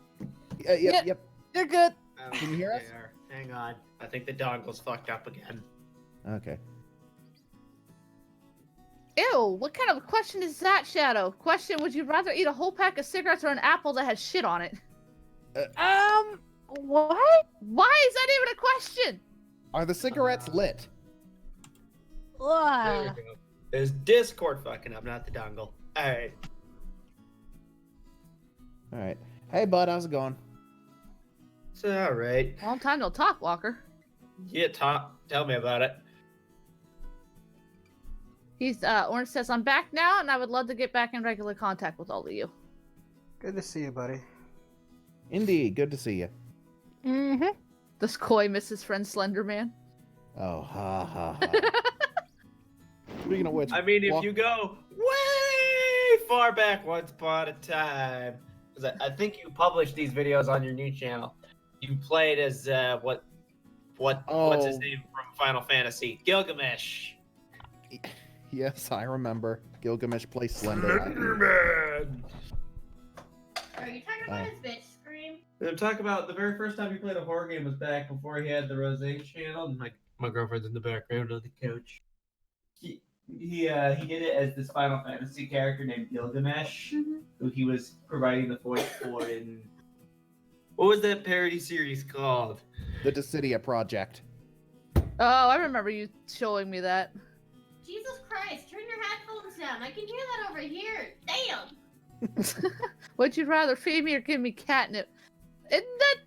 Yep. You're good. Oh, Can you hear us? they are. Hang on. I think the dongle's fucked up again. Okay. Ew, what kind of a question is that, Shadow? Question, would you rather eat a whole pack of cigarettes or an apple that has shit on it? What? Why is that even a question? Are the cigarettes lit? There Ugh. we go. There's Discord fucking up, not the dongle. Alright. All right. Hey, bud, how's it going? It's alright. Long time no talk, Walker. Yeah, tell me about it. Orange says, I'm back now, and I would love to get back in regular contact with all of you. Good to see you, buddy. Indeed, good to see you. Mm-hmm. Does Koi miss his friend Slenderman? Oh, ha. Speaking of which, I mean, if you go way far back once upon a time, because I think you published these videos on your new channel. You played as, what's his name from Final Fantasy? Gilgamesh. Yes, I remember. Gilgamesh plays Slender. Slenderman! Are you talking about his bitch scream? I'm talking about the very first time he played a horror game was back before he had the Rose channel. And my girlfriend's in the background on the couch. He did it as this Final Fantasy character named Gilgamesh, who he was providing the voice for in... What was that parody series called? The Dissidia Project. Oh, I remember you showing me that. Jesus Christ, turn your headphones down. I can hear that over here. Damn! Would you rather feed me or give me catnip? Isn't that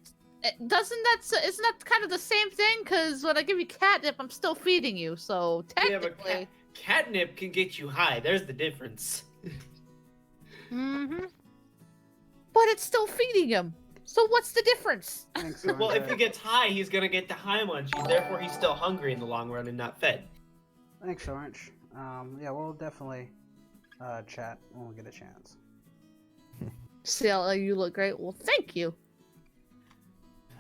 kind of the same thing? Because when I give you catnip, I'm still feeding you, so technically... Yeah, but catnip can get you high. There's the difference. Mm-hmm. But it's still feeding him. So what's the difference? Thanks, Well, Orange. if he gets high, he's gonna get the high munchies. Therefore, he's still hungry in the long run and not fed. Thanks, Orange. Yeah, we'll definitely chat when we get a chance. Ciela, you look great. Well, thank you.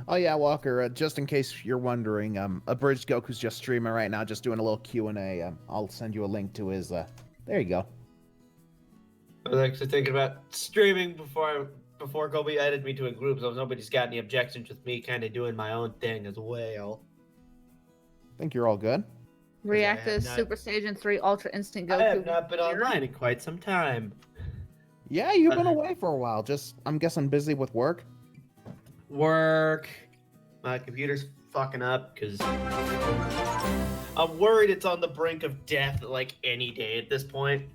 Oh yeah, Walker. Just in case you're wondering, Abridged Goku's just streaming right now, just doing a little Q&A. I'll send you a link to his. There you go. I was actually thinking about streaming before Kobe added me to a group, so nobody's got any objections with me kind of doing my own thing as well. Think you're all good. React I have as not- Super Saiyan 3 Ultra Instant Goku. I have not been online in quite some time. Yeah, you've been away for a while. Just, I'm guessing, busy with work. Work. My computer's fucking up because I'm worried it's on the brink of death like any day at this point.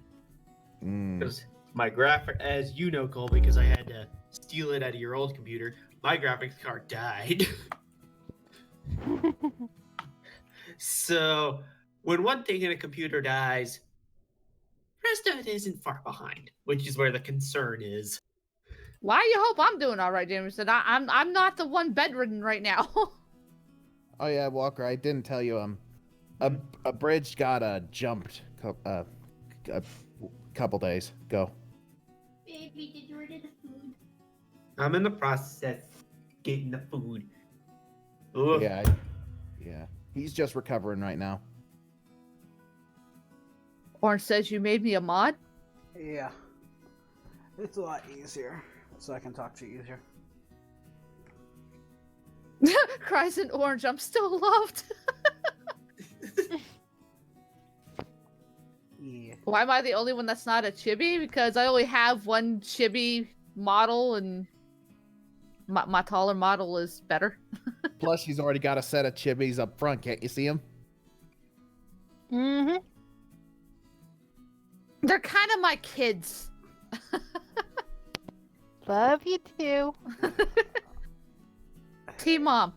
Because my graphic, as you know, Cole, because I had to steal it out of your old computer, my graphics card died. So, when one thing in a computer dies, the rest of it isn't far behind, which is where the concern is. Why you hope I'm doing all right, Jameson? I'm not the one bedridden right now. Oh yeah, Walker. I didn't tell you. Abridged got jumped a couple days ago. Baby, did you order the food? I'm in the process of getting the food. Ugh. Yeah. He's just recovering right now. Orange says you made me a mod. Yeah. It's a lot easier, so I can talk to you easier. Cries in Orange, I'm still loved. Yeah. Why am I the only one that's not a chibi? Because I only have one chibi model, and my taller model is better. Plus, he's already got a set of chibis up front. Can't you see him? Mm-hmm. They're kind of my kids. Love you too. Team mom.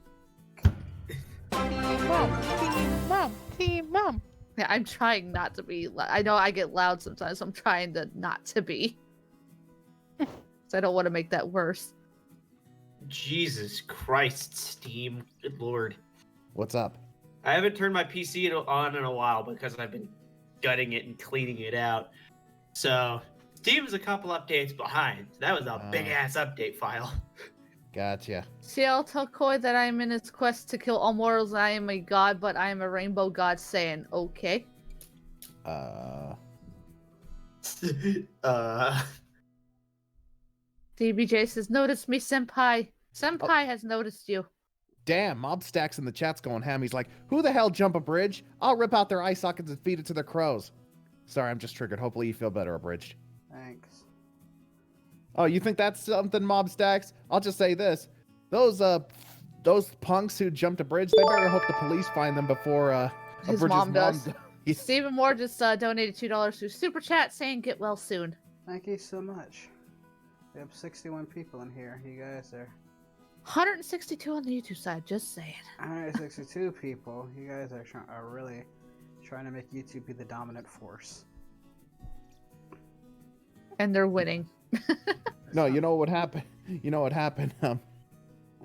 Team mom. Team mom. Team mom. Yeah, I'm trying not to be. I know I get loud sometimes, so I'm trying to not to be. So I don't want to make that worse. Jesus Christ, Steam. Good lord. What's up? I haven't turned my PC on in a while because I've been gutting it and cleaning it out. So, Steam's a couple updates behind. That was a big-ass update file. Gotcha. CL tell Koi that I am in his quest to kill all mortals. I am a god, but I am a rainbow god saying, okay. DBJ says, notice me, senpai. Senpai has noticed you. Damn, Mobstack's in the chat's going ham. He's like, who the hell jump a bridge? I'll rip out their eye sockets and feed it to their crows. Sorry, I'm just triggered. Hopefully you feel better, Abridged. Thanks. Oh, you think that's something, Mobstacks? I'll just say this. Those punks who jumped a bridge, they better hope the police find them before His Abridge's mom does. He's- Stephen Moore just donated $2 through Super Chat saying get well soon. Thank you so much. We have 61 people in here. You guys are 162 on the YouTube side, just saying. 162 people. You guys are really trying to make YouTube be the dominant force. And they're winning. No, you know what happened? You know what happened?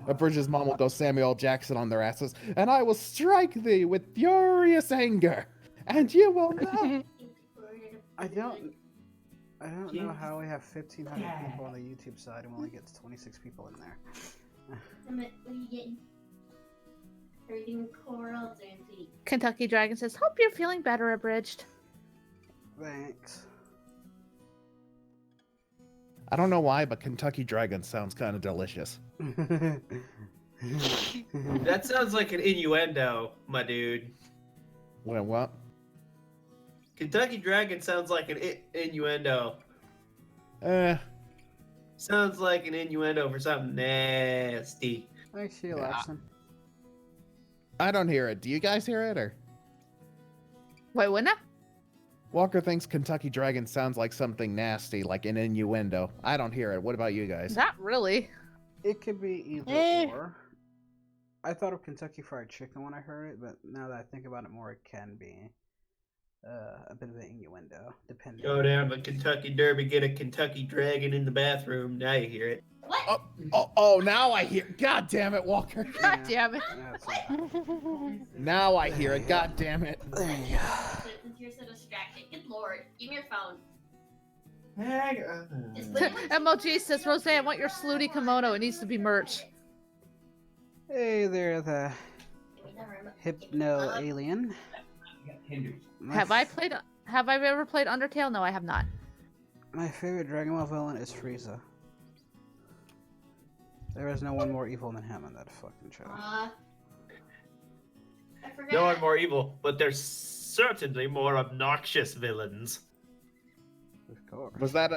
Abridge's mom will go Samuel L. Jackson on their asses, and I will strike thee with furious anger, and you will know. I don't know how we have 1,500 people on the YouTube side and we only get 26 people in there. What are you getting? Are you doing corals or anything? Kentucky Dragon says, hope you're feeling better, Abridged. Thanks. I don't know why, but Kentucky Dragon sounds kind of delicious. That sounds like an innuendo, my dude. Wait, what? Kentucky Dragon sounds like an innuendo. Sounds like an innuendo for something nasty. Thanks, Sheila Larson. I don't hear it. Do you guys hear it, or? Wait, what now? Walker thinks Kentucky Dragon sounds like something nasty, like an innuendo. I don't hear it. What about you guys? Not really. It could be either or. I thought of Kentucky Fried Chicken when I heard it, but now that I think about it more, it can be a bit of an innuendo, depending. Go down to Kentucky Derby, get a Kentucky Dragon in the bathroom. Now you hear it. What? Oh, now I hear. God damn it, Walker. God damn it. That's Now I hear it. God damn it. There you go. distracted. Good lord. Give me your phone. Hang on. Just put it with you. MLG says, Rose, I want your Slooty kimono. It needs to be merch. Hey there, the Give me the remote. hypno alien. I got hindered. Have I ever played Undertale? No, I have not. My favorite Dragon Ball villain is Frieza. There is no one more evil than him in that fucking show. I forgot. No one more evil, but there's certainly more obnoxious villains. Of course. Was that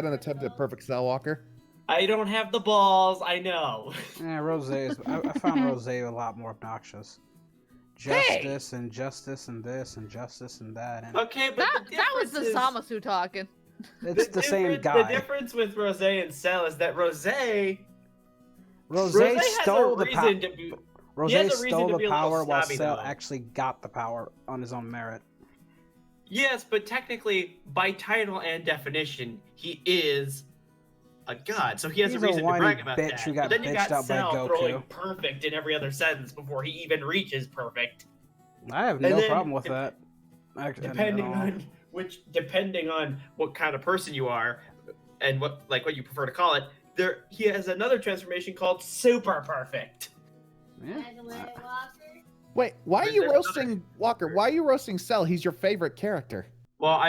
an attempt at Perfect Cell, Walker? I don't have the balls, I know. Yeah, I found Rose a lot more obnoxious. Justice and justice and this and justice and that. And Okay, but That was the Zamasu talking. it's the same The guy. difference with Rose and Cell is that Rose Rose has stole a the reason power. to be. Rose he has a reason stole to the be a little power while snobby, Cell though. actually got the power on his own merit. Yes, but technically, by title and definition, he is a god, so he has He's a a reason to whiny brag about bitch that. who got But then you bitched got out by Cell Goku. throwing perfect in every other sentence before he even reaches perfect. I have And no then problem with if- that. Actually, Depending on what kind of person you are, and what you prefer to call it, he has another transformation called Super Perfect. Yeah. By the way, Walker. Wait, why are There's you another- roasting Walker? Why are you roasting Cell? He's your favorite character. Well,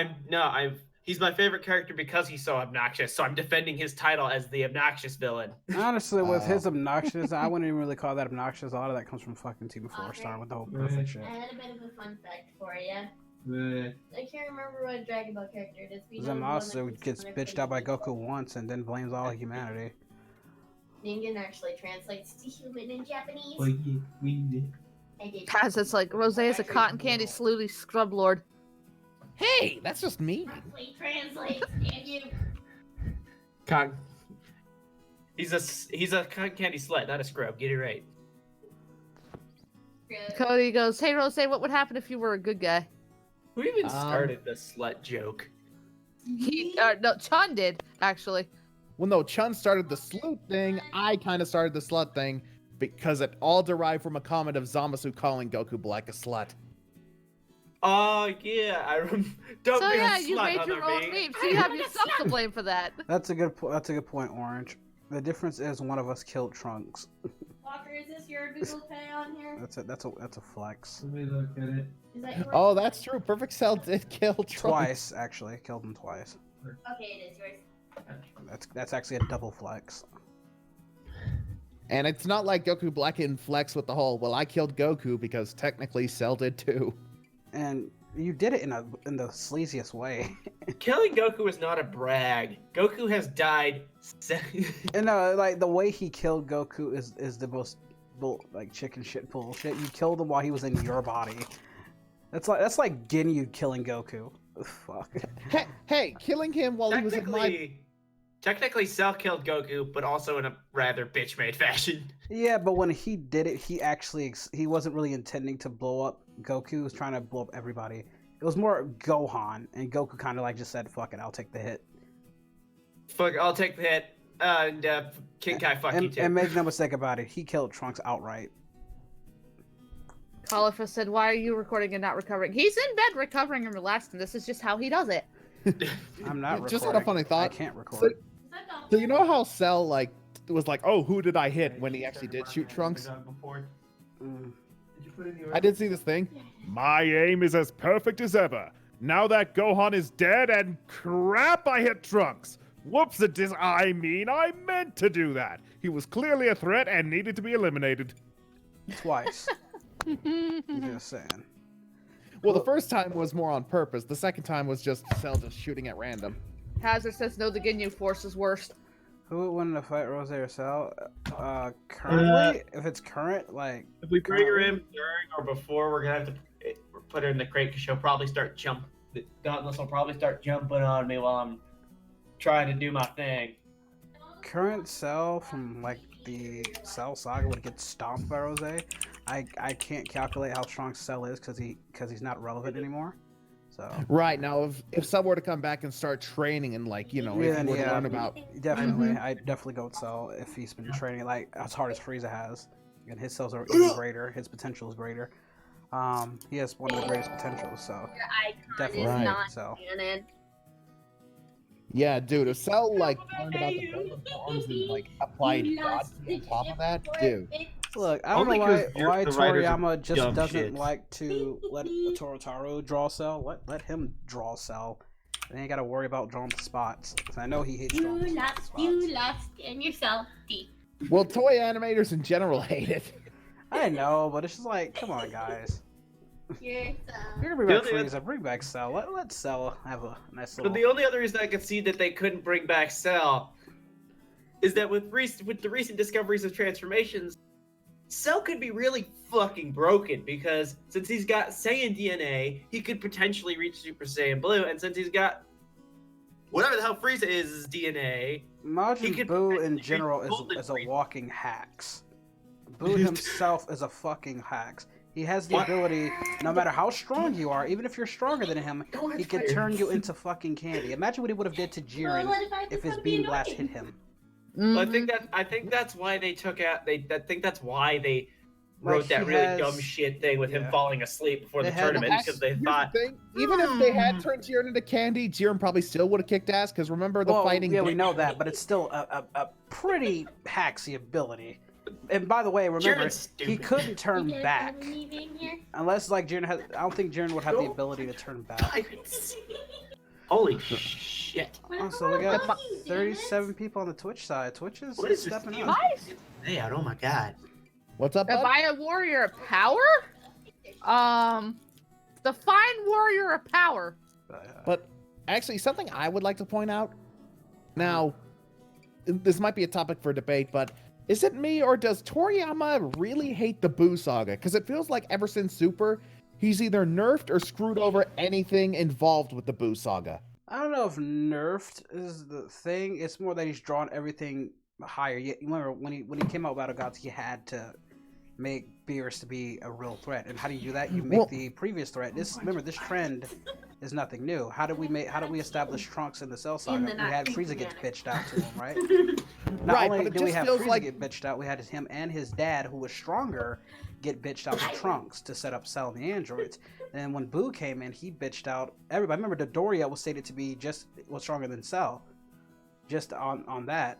he's my favorite character because he's so obnoxious. So I'm defending his title as the obnoxious villain. Honestly, with Oh. his obnoxious, I wouldn't even really call that obnoxious. A lot of that comes from fucking Team 4-Star with the whole perfect shit. I had a bit of a fun fact for you. Uh, I can't remember what Dragon Ball character it is. But you know the one that Zamasu keeps gets on bitched out by everything Goku once and then blames all humanity. Ningen actually translates to human in Japanese. well, yeah, we did. I did. Guys, it's like Rose is a cotton candy Slooty scrub lord. Hey, that's just me. Actually translates, damn you. He's a cotton candy slut, not a scrub. Get it right. Cody goes, hey Rose, what would happen if you were a good guy? Who even started the slut joke? No, Chun did, actually. Well, no, Chun started the slut thing. I kind of started the slut thing because it all derived from a comment of Zamasu calling Goku Black a slut. Oh yeah, don't So be yeah, a you slut, made your other own me. meme, so you have yourself to blame for that. That's a good point, Orange. The difference is one of us killed Trunks. Walker, is this your Google Pay on here? That's a flex. Let me look at it. Is that yours? Oh, that's true. Perfect Cell did kill Trunks. Twice, actually. Killed him twice. Okay, it is yours. That's actually a double flex. And it's not like Goku Black can flex with the whole, well, I killed Goku because technically Cell did too. And you did it in the sleaziest way. Killing Goku is not a brag. Goku has died. And no, like the way he killed Goku is the most chicken shit bullshit. You killed him while he was in your body. That's like Ginyu killing Goku. Fuck. Hey, killing him while he was in my... Technically, Cell killed Goku, but also in a rather bitch-made fashion. Yeah, but when he did it, he wasn't really intending to blow up Goku. He was trying to blow up everybody. It was more Gohan, and Goku kind of just said, "Fuck it, I'll take the hit." Fuck, I'll take the hit. And King Kai, fuck you too. And make no mistake about it, he killed Trunks outright. Califa said, why are you recording and not recovering? He's in bed recovering and relaxing. This is just how he does it. I'm not recording. Just had a funny thought. I can't record. So you know how Cell was like, oh, who did I hit when he actually did shoot Trunks? Mm. I did see this thing. My aim is as perfect as ever. Now that Gohan is dead and crap, I hit Trunks. Whoops, I meant to do that. He was clearly a threat and needed to be eliminated. Twice. Just saying. Well, the first time was more on purpose. The second time was just Cell just shooting at random. Hazard says, no, the Ginyu Force is worst. Who would win in a fight, Rose or Cell? Currently, if it's current, If we bring her in during or before, we're gonna have to put her in the crate because she'll probably start the Dauntless will probably start jumping on me while I'm trying to do my thing. current Cell from the Cell Saga would get stomped by Rose. I can't calculate how strong Cell is because he's not relevant anymore. So Right, now if Cell were to come back and start training and if he were to learn about... definitely, I'd definitely go with Cell if he's been training as hard as Frieza has, and his cells are even greater. His potential is greater. He has one of the greatest potentials, so Your icon definitely is Right. not Cell. canon. Yeah, dude, if Cell like learned about the golden forms and like applied God on top of that, dude. Look, I don't Only know 'cause why the writers are Toriyama just dumb doesn't shit. like to let Torotaro draw Cell. Let him draw Cell. They ain't gotta worry about drawing the spots. 'Cause I know he hates drawing the spots. You lost, and yourself deep. Well, toy animators in general hate it. I know, but it's just like, come on, guys. Yourself. You're gonna bring back The only Frieza, bring back Cell. Let Cell have a nice But little. the only other reason I could see that they couldn't bring back Cell is that with the recent discoveries of transformations, Cell could be really fucking broken because since he's got Saiyan DNA, he could potentially reach Super Saiyan Blue, and since he's got whatever the hell Frieza is his DNA, he Majin could Buu in potentially general reach Golden is a Frieza. walking hacks. Buu himself is a fucking hacks. He has the What? ability, no matter how strong you are, even if you're stronger than him, he can turn you into fucking candy. Imagine what he would have did to Jiren if his beam blast hit him. I think that's why they took out. I think that's why they wrote Like, that he really has- dumb shit thing with him yeah. falling asleep before They the had- tournament That's- because they here's the thought thing, even if they had turned Jiren into candy, Jiren probably still would have kicked ass. Because remember the Well, fighting. yeah, we know that, but it's still a pretty hacksy ability. And by the way, remember, Jiren's he stupid. couldn't turn You guys back. have me being here? Unless, like, Jiren has... I don't think Jiren would have the Nope. ability to turn back. Holy shit! Oh, so we got What you, 37 people on the Twitch side. Twitch is What is this stepping thing? up. Hey, oh my god! What's up, If bud? I a warrior of power? Define warrior of power. But actually, something I would like to point out. Now, this might be a topic for debate, but is it me or does Toriyama really hate the Buu Saga? Because it feels like ever since Super, he's either nerfed or screwed over anything involved with the Buu Saga. I don't know if nerfed is the thing. It's more that he's drawn everything higher. You remember when he came out with Battle Gods, he had to make Beerus to be a real threat. And how do you do that? You make Well- the previous threat. Remember, this trend is nothing new. How did we establish Trunks in the Cell Saga? We had Frieza get bitched out to him, right? Not Right, only but it did we just have feels Frieza like- get bitched out, we had him and his dad, who was stronger, get bitched out to Trunks to set up Cell and the androids. And when Buu came in, he bitched out everybody. Remember, Dodoria was stated to be was stronger than Cell, just on that.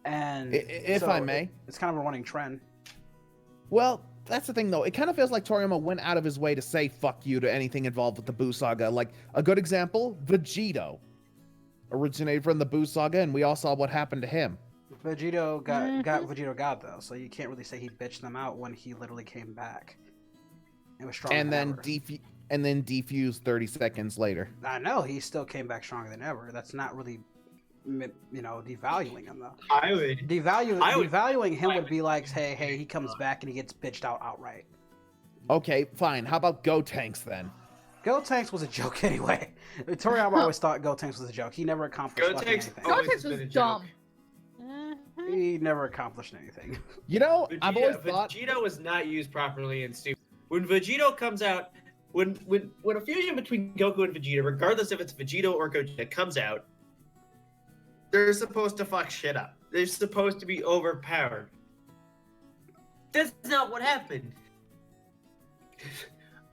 And If I may. it's kind of a running trend. Well, that's the thing, though. It kind of feels like Toriyama went out of his way to say fuck you to anything involved with the Buu Saga. Like, a good example, Vegito. Originated from the Buu Saga, and we all saw what happened to him. Vegito got Vegito God though, so you can't really say he bitched them out when he literally came back. It was stronger And than then ever. defused 30 seconds later. I know he still came back stronger than ever. That's not really, devaluing him though. I would. Devaluing him would be like, hey, he comes back and he gets bitched out outright. Okay, fine. How about Gotenks then? Gotenks was a joke anyway. Toriyama always thought Gotenks was a joke. He never accomplished fucking Gotenks anything. always Gotenks has been was a joke. dumb. He never accomplished anything. You know, I've always thought. Vegito was not used properly in Super. When Vegito comes out, when a fusion between Goku and Vegeta, regardless if it's Vegito or Gogeta, comes out, they're supposed to fuck shit up. They're supposed to be overpowered. That's not what happened.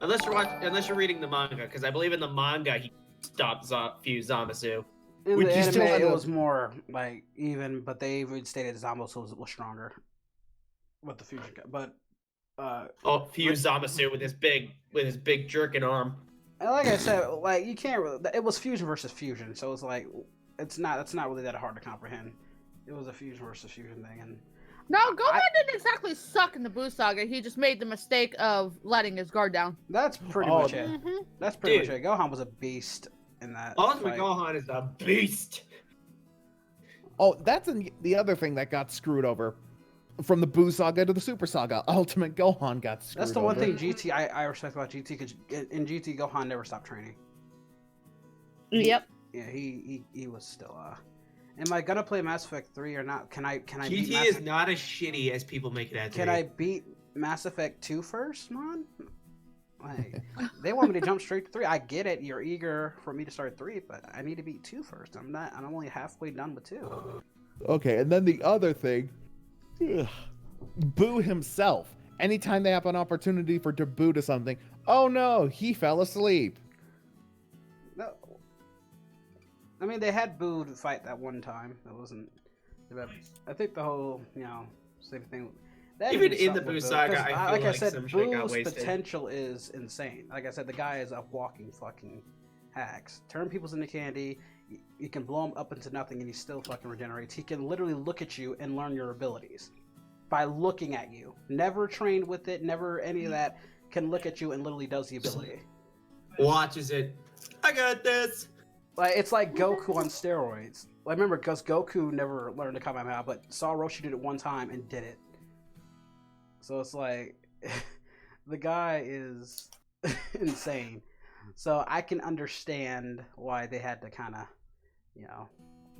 Unless you're reading the manga, because I believe in the manga he stopped Fuse Zamasu. In Would the you still anime, have it a- was more like even, but they even stated Zamasu was stronger with the fusion. But Fuse Zamasu with his big jerking arm. and like I said, like you can't really. It was fusion versus fusion, so it's like that's not really that hard to comprehend. It was a fusion versus fusion thing, and No, Gohan didn't exactly suck in the Buu Saga. He just made the mistake of letting his guard down. that's pretty Oh, much it. That's pretty Dude. much it. Gohan was a beast in that. Ultimate fight. Gohan is a beast. Oh, that's the other thing that got screwed over. From the Buu Saga to the Super Saga, Ultimate Gohan got screwed That's the one over. thing GT I respect about GT because in GT Gohan never stopped training. Yep. Yeah, he was still. Am I gonna play Mass Effect 3 or not? Can I beat GT Mass is not as shitty as people make it out to Can be. I beat Mass Effect 2 first, man? Like, they want me to jump straight to 3. I get it. You're eager for me to start 3, but I need to beat 2 first. I'm only halfway done with 2. Okay, and then the other thing, Buu himself. anytime they have an opportunity for Buu to something, oh no, he fell asleep. No. I mean, they had Boo to fight that one time. It wasn't. I think the whole, same thing. That Even didn't in the suck with Buu Saga, I feel like I like said, some shit got Boo's wasted. potential is insane. Like I said, the guy is a walking fucking hacks. Turn people into candy. You can blow him up into nothing, and he still fucking regenerates. He can literally look at you and learn your abilities by looking at you. Never trained with it. Never any of that. Can look at you and literally does the ability. Watches it. I got this. Like it's like Goku on steroids. I remember because Goku never learned to Kamehameha, but saw Roshi did it one time and did it. So it's like the guy is insane. So I can understand why they had to kind of,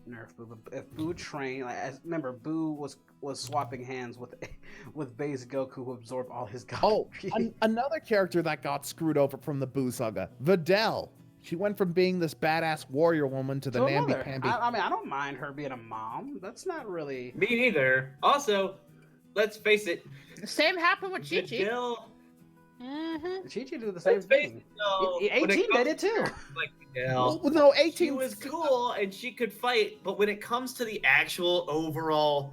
nerf Buu. But if Buu trained, remember Buu was swapping hands with base Goku, who absorbed all his God. Oh, another character that got screwed over from the Buu Saga, Videl. She went from being this badass warrior woman to the namby-pamby. I mean, I don't mind her being a mom. That's not really... Me neither. Also, let's face it. The same happened with Chi-Chi. Videl, Chi-Chi did the same thing. 18 did it too. Like Videl, Well, no, 18 she was cool and she could fight, but when it comes to the actual overall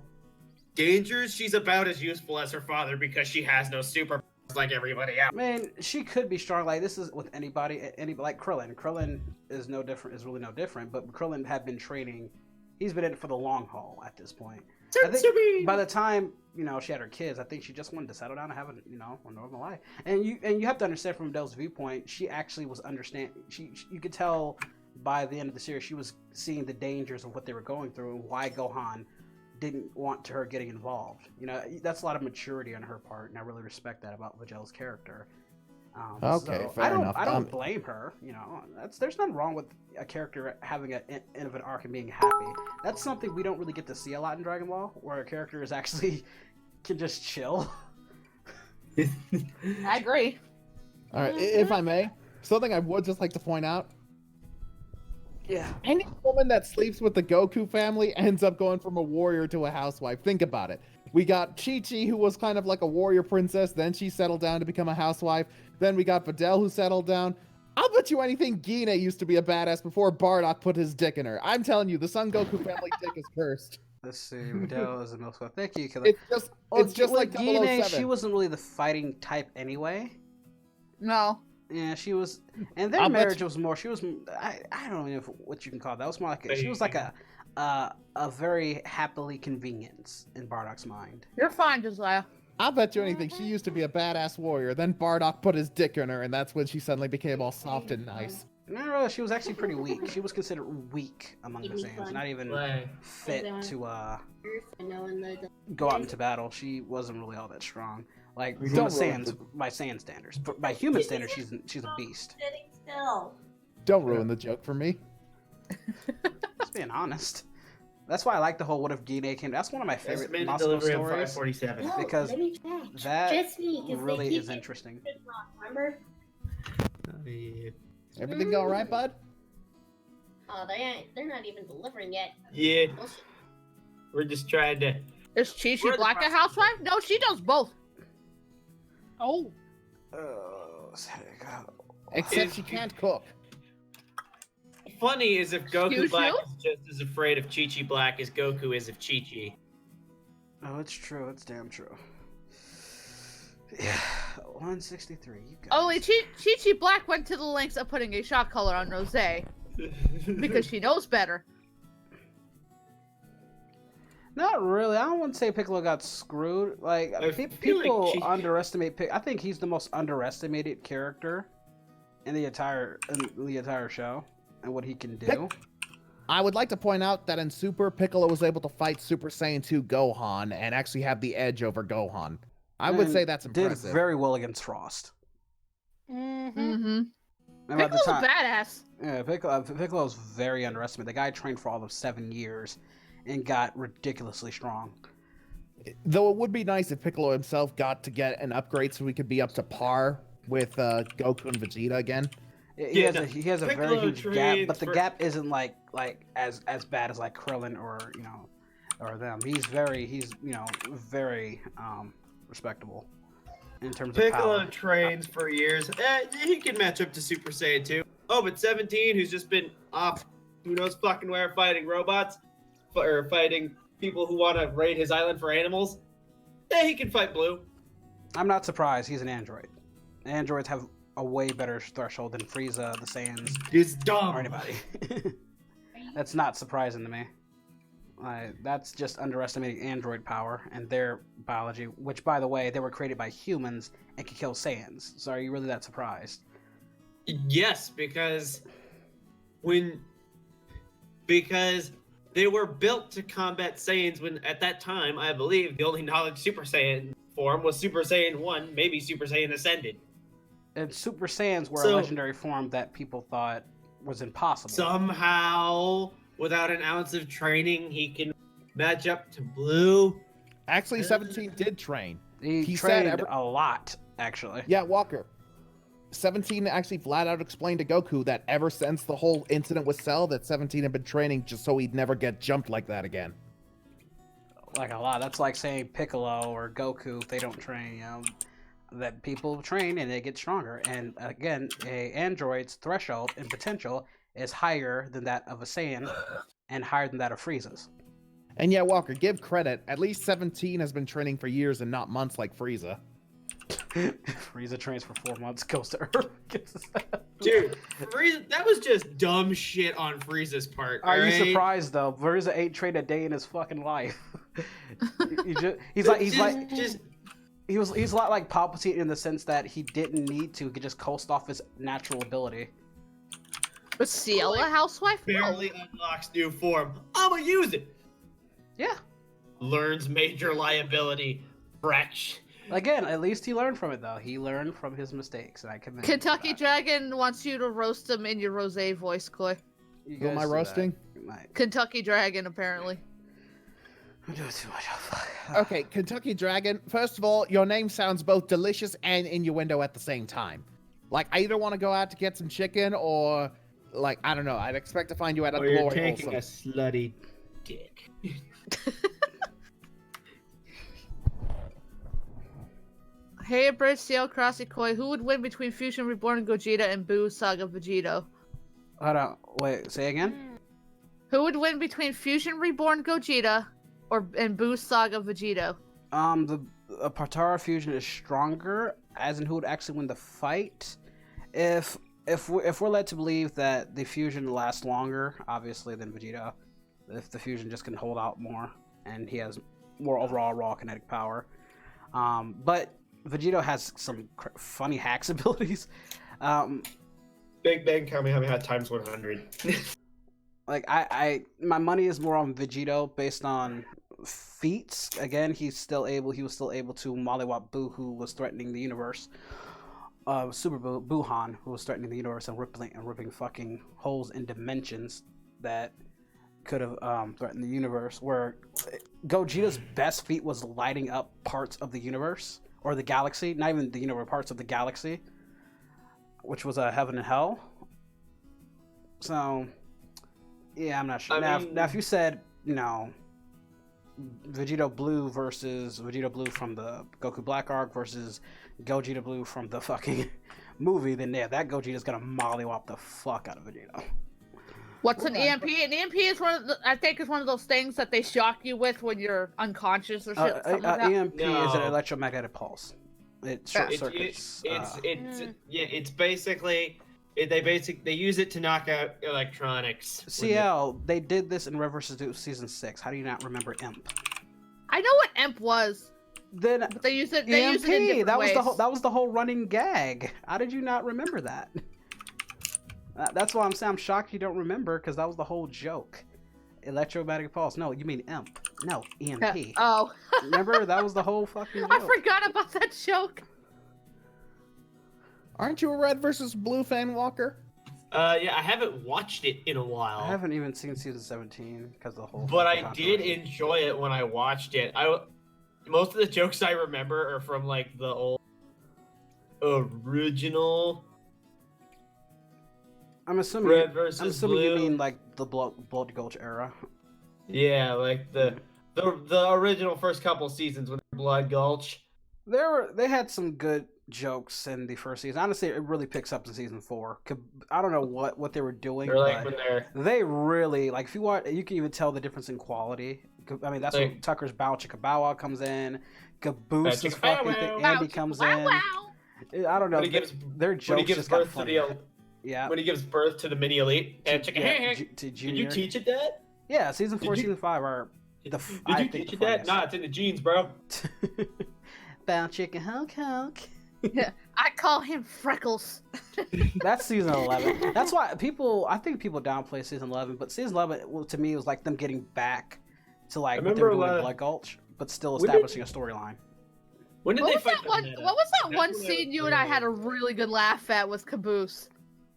dangers, she's about as useful as her father because she has no superpowers like everybody else. I mean, she could be strong. Like this is with anybody like Krillin. Krillin is no different. Is really no different. But Krillin had been training. He's been in it for the long haul at this point. I think by the time she had her kids, I think she just wanted to settle down and have a normal life. And you have to understand from Dell's viewpoint, she actually was understanding. You could tell by the end of the series, she was seeing the dangers of what they were going through and why Gohan didn't want her getting involved. That's a lot of maturity on her part, and I really respect that about Videl's character. Okay, fair enough. I don't blame her. There's nothing wrong with a character having an end of an arc and being happy. That's something we don't really get to see a lot in Dragon Ball, where a character is actually can just chill. I agree. All right, if I may, something I would just like to point out. Yeah. Any woman that sleeps with the Goku family ends up going from a warrior to a housewife. Think about it. We got Chi-Chi, who was kind of like a warrior princess. Then she settled down to become a housewife. Then we got Videl, who settled down. I'll bet you anything Gine used to be a badass before Bardock put his dick in her. I'm telling you, the Son Goku family dick is cursed. Let's see. Videl is the most. Thank you, Killer. It's just like Gine, 007. she wasn't really the fighting type anyway. No. Yeah, she was, and their marriage was more. She was. I don't know what you can call it. That was more like she was like a very happily convenience in Bardock's mind. You're fine, Josiah. I'll bet you anything. She used to be a badass warrior. Then Bardock put his dick in her, and that's when she suddenly became all soft and nice. No, she was actually pretty weak. She was considered weak among the Saiyans, not even fit to go out into battle. She wasn't really all that strong. Like by Saiyan standards, but by human standards, she's a beast. Don't ruin the joke for me. Just being honest. That's why I like the whole "What if Gine came?" That's one of my favorite Estimated Moscow delivery of stories 547. because that really is interesting. Remember? Everything all right, bud? Oh, they're not even delivering yet. Yeah. We're just trying to. Is Chi-Chi Black a housewife? No, she does both. Oh. Except she can't cook. Funny is if Goku Excuse Black you? is just as afraid of Chi-Chi Black as Goku is of Chi-Chi. Oh, it's true. It's damn true. Yeah, 163. You guys. Only Chi-Chi Black went to the lengths of putting a shot color on Rose because she knows better. Not really. I don't want to say Piccolo got screwed. Like people underestimate. I think he's the most underestimated character in the entire show and what he can do. I would like to point out that in Super, Piccolo was able to fight Super Saiyan 2 Gohan and actually have the edge over Gohan. I would say that's impressive. Did very well against Frost. Mm-hmm. Piccolo's a badass. Yeah, Piccolo's very underestimated. The guy trained for all of 7 years and got ridiculously strong. Though it would be nice if Piccolo himself got to get an upgrade so we could be up to par with Goku and Vegeta again. He has a very huge gap, but the gap isn't like as bad as like Krillin or or them. He's very respectable. in terms of Piccolo power. trains for years. He can match up to Super Saiyan 2. Oh, but 17, who's just been off who knows fucking where fighting robots, or fighting people who want to raid his island for animals, he can fight Blue. I'm not surprised. He's an android. Androids have a way better threshold than Frieza, the Saiyans, He's dumb. or anybody. That's not surprising to me. That's just underestimating android power and their biology, which, by the way, they were created by humans and can kill Saiyans. So are you really that surprised? Yes, because they were built to combat Saiyans when, at that time, I believe, the only knowledge Super Saiyan form was Super Saiyan 1, maybe Super Saiyan Ascended. And Super Saiyans were a legendary form that people thought was impossible. Somehow, without an ounce of training, he can match up to Blue. Actually, 17 did train. He said trained a lot, actually. Yeah, Walker. 17 actually flat out explained to Goku that ever since the whole incident with Cell, that 17 had been training just so he'd never get jumped like that again. Like a lot. That's like saying Piccolo or Goku, if they don't train, you know, that people train and they get stronger. And again, a android's threshold and potential is higher than that of a Saiyan and higher than that of Frieza's. And yeah, Walker, give credit. At least 17 has been training for years and not months like Frieza. Frieza trains for 4 months, goes to Earth. Dude, Frieza, that was just dumb shit on Frieza's part. Are you right? surprised though? Frieza ain't trained a day in his fucking life. He's a lot like Palpatine in the sense that he didn't need to. He could just coast off his natural ability. But Ciela, housewife? Barely unlocks new form. I'ma use it. Yeah. Learns major liability. Wretch. Again, at least he learned from it though. He learned from his mistakes, and I commend him for Kentucky that. Dragon wants you to roast him in your rosé voice, Coy. You Who am guys I do roasting? that. Kentucky Dragon, apparently. I'm doing too much. Oh, fuck. Okay, Kentucky Dragon, first of all, your name sounds both delicious and innuendo at the same time. Like, I either want to go out to get some chicken or, like, I don't know, I'd expect to find you at a Or you're glory hole taking a slutty dick. Hey, Bridge, Ciel, Crossy, Koi, who would win between Fusion Reborn Gogeta and Buu Saga Vegito? Hold on. Wait, say again? Who would win between Fusion Reborn Gogeta and Buu Saga Vegito? The Partara fusion is stronger, as in who would actually win the fight. If we're led to believe that the fusion lasts longer, obviously, than Vegito, if the fusion just can hold out more, and he has more overall raw kinetic power. But Vegito has some funny hacks abilities. Big Bang Kamehameha times 100. Like my money is more on Vegito based on feats. Again, he was still able to mollywop Buu, who was threatening the universe. Super Buhan, who was threatening the universe and ripping fucking holes in dimensions that could have threatened the universe. Where Gogeta's best feat was lighting up parts of the universe or the galaxy, not even the universe, parts of the galaxy, which was heaven and hell. So, yeah, I'm not sure. Now, if you said, you know, Vegito Blue versus Vegito Blue from the Goku Black arc versus Gogeta Blue from the fucking movie, then yeah, that Gogeta's gonna mollywop the fuck out of Vegito. What's an EMP? An EMP is I think is one of those things that they shock you with when you're unconscious or shit. Something like that. EMP is an No. electromagnetic pulse. It short It's circuits. basically they use it to knock out electronics. CL, they did this in Reverse Season 6. How do you not remember EMP? I know what EMP was, Then but they use it. They use it in EMP, different ways. that was the whole running gag. How did you not remember that? That's why I'm saying I'm shocked you don't remember, because that was the whole joke. Electromagnetic pulse. No, you mean EMP. No, EMP. Oh. Remember, that was the whole fucking joke. I forgot about that joke. Aren't you a Red versus Blue fan, Walker? Yeah, I haven't watched it in a while. I haven't even seen season 17 because the whole. But I fucking did controversy. enjoy it when I watched it. Most of the jokes I remember are from like the old original I'm assuming. Red versus you Blue. mean like the Blood Gulch era. Yeah, like the original first couple seasons with Blood Gulch. They had some good jokes in the first season. Honestly, it really picks up in season 4. I don't know what they were doing. They're like but when they're they really like. If you watch, you can even tell the difference in quality. I mean, that's when Tucker's Bow Chicka Bow Wow comes in. Cabooses fucking thing. Andy comes in. I don't know. Their jokes when he gives just got birth to funny. the when he gives birth to the mini elite and to Did Junior. you teach it that? Yeah, season 4, season 5 are Did you teach it that? Nah, it's in the genes, bro. Bow Chicka Hulk. Yeah, I call him Freckles. That's season 11. That's why I think people downplay season 11, but season 11 to me was like them getting back to like what they were doing in Blood Gulch, but still establishing a storyline. When did they fight? What was that one scene you and I had a really good laugh at with Caboose?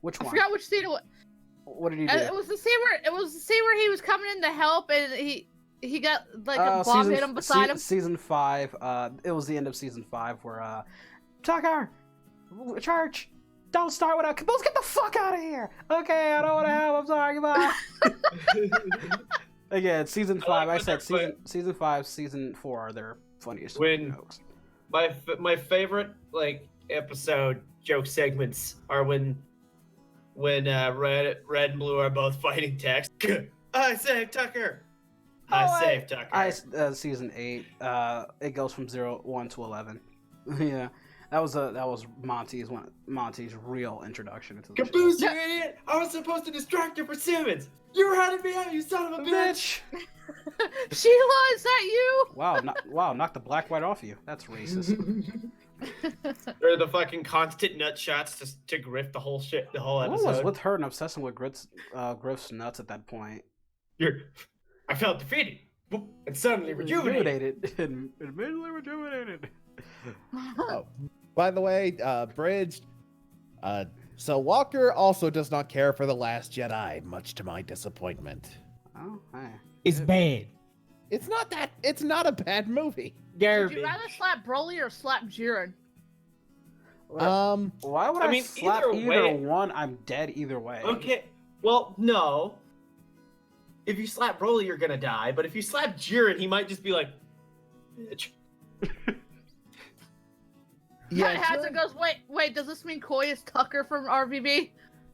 Which one? I forgot which scene it was. What did he do? It was the scene where he was coming in to help and he got like a bomb hit him beside him. Season 5. It was the end of season 5 where Tucker, church, don't start with a Caboose. Get the fuck out of here. Okay, I don't want to help. I'm sorry. Goodbye. Again, season 5. I said season 5, season 4 are their funniest jokes. My favorite like episode joke segments are when Red and Blue are both fighting Tex. I saved Tucker. I saved Tucker. Season 8. It goes from 1 to 11. Yeah, that was Monty's real introduction into the Caboose, you idiot! I was supposed to distract you for Simmons. You were hunting me out, you son of a bitch. Sheila, is that you? Wow, knock the black white off you. That's racist. Or the fucking constant nut shots to Griff the whole episode. What was with her and obsessing with Griff's nuts at that point? I felt defeated and suddenly rejuvenated. and immediately rejuvenated. Oh, by the way, Bridged. So Walker also does not care for The Last Jedi, much to my disappointment. Oh, hey. It's bad. It's not a bad movie. Would you rather slap Broly or slap Jiren? Why would I slap either one? I'm dead either way. Okay, well, no. If you slap Broly, you're gonna die. But if you slap Jiren, he might just be like, bitch. Yeah, Hazard goes, wait, does this mean Koi is Tucker from RVB?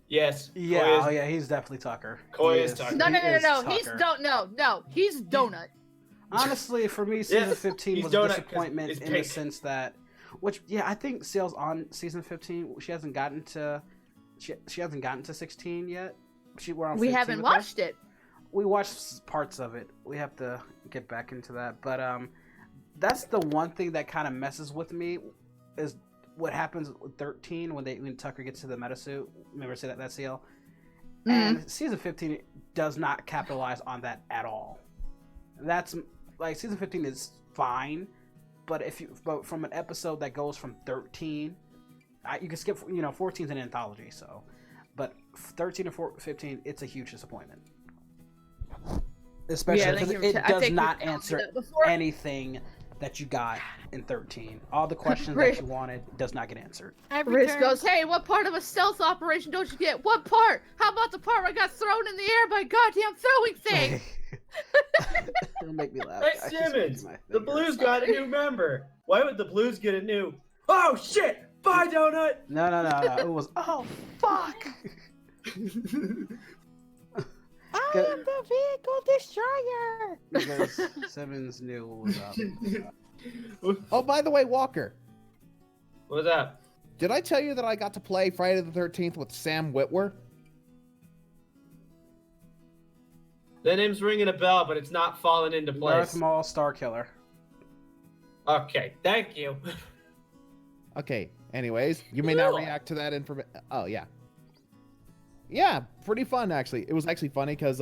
Yes. Yeah, he's definitely Tucker. Koi is Tucker. No, he's Donut. Honestly, for me, season 15 was a disappointment in the sense that, I think Sale's on season 15. She hasn't gotten to 16 yet. We're on 15 we haven't watched it. We watched parts of it. We have to get back into that. But that's the one thing that kind of messes with me is what happens with 13 when Tucker gets to the meta suit. Remember I said that CL? Mm-hmm. And season 15 does not capitalize on that at all. That's like season 15 is fine, but but from an episode that goes from 13, you can skip. 14 is an anthology, so, but 13 and 15, it's a huge disappointment. Especially because it does not answer anything that you got in 13. All the questions that you wanted does not get answered. Riz goes, hey, what part of a stealth operation don't you get? What part? How about the part where I got thrown in the air by a goddamn throwing thing? It'll make me laugh. Hey, Simmons, the Blues got a new member. Why would the Blues get a new... Oh, shit! Bye, Donut! No. It was, oh, fuck! I am the vehicle destroyer! Because Simmons knew what was up. Oh, by the way, Walker. What's up? Did I tell you that I got to play Friday the 13th with Sam Witwer? That name's ringing a bell, but it's not falling into place. Darth Maul, Star Killer. Okay, thank you. Okay, anyways, you may not react to that information. Oh, yeah. Yeah, pretty fun, actually. It was actually funny because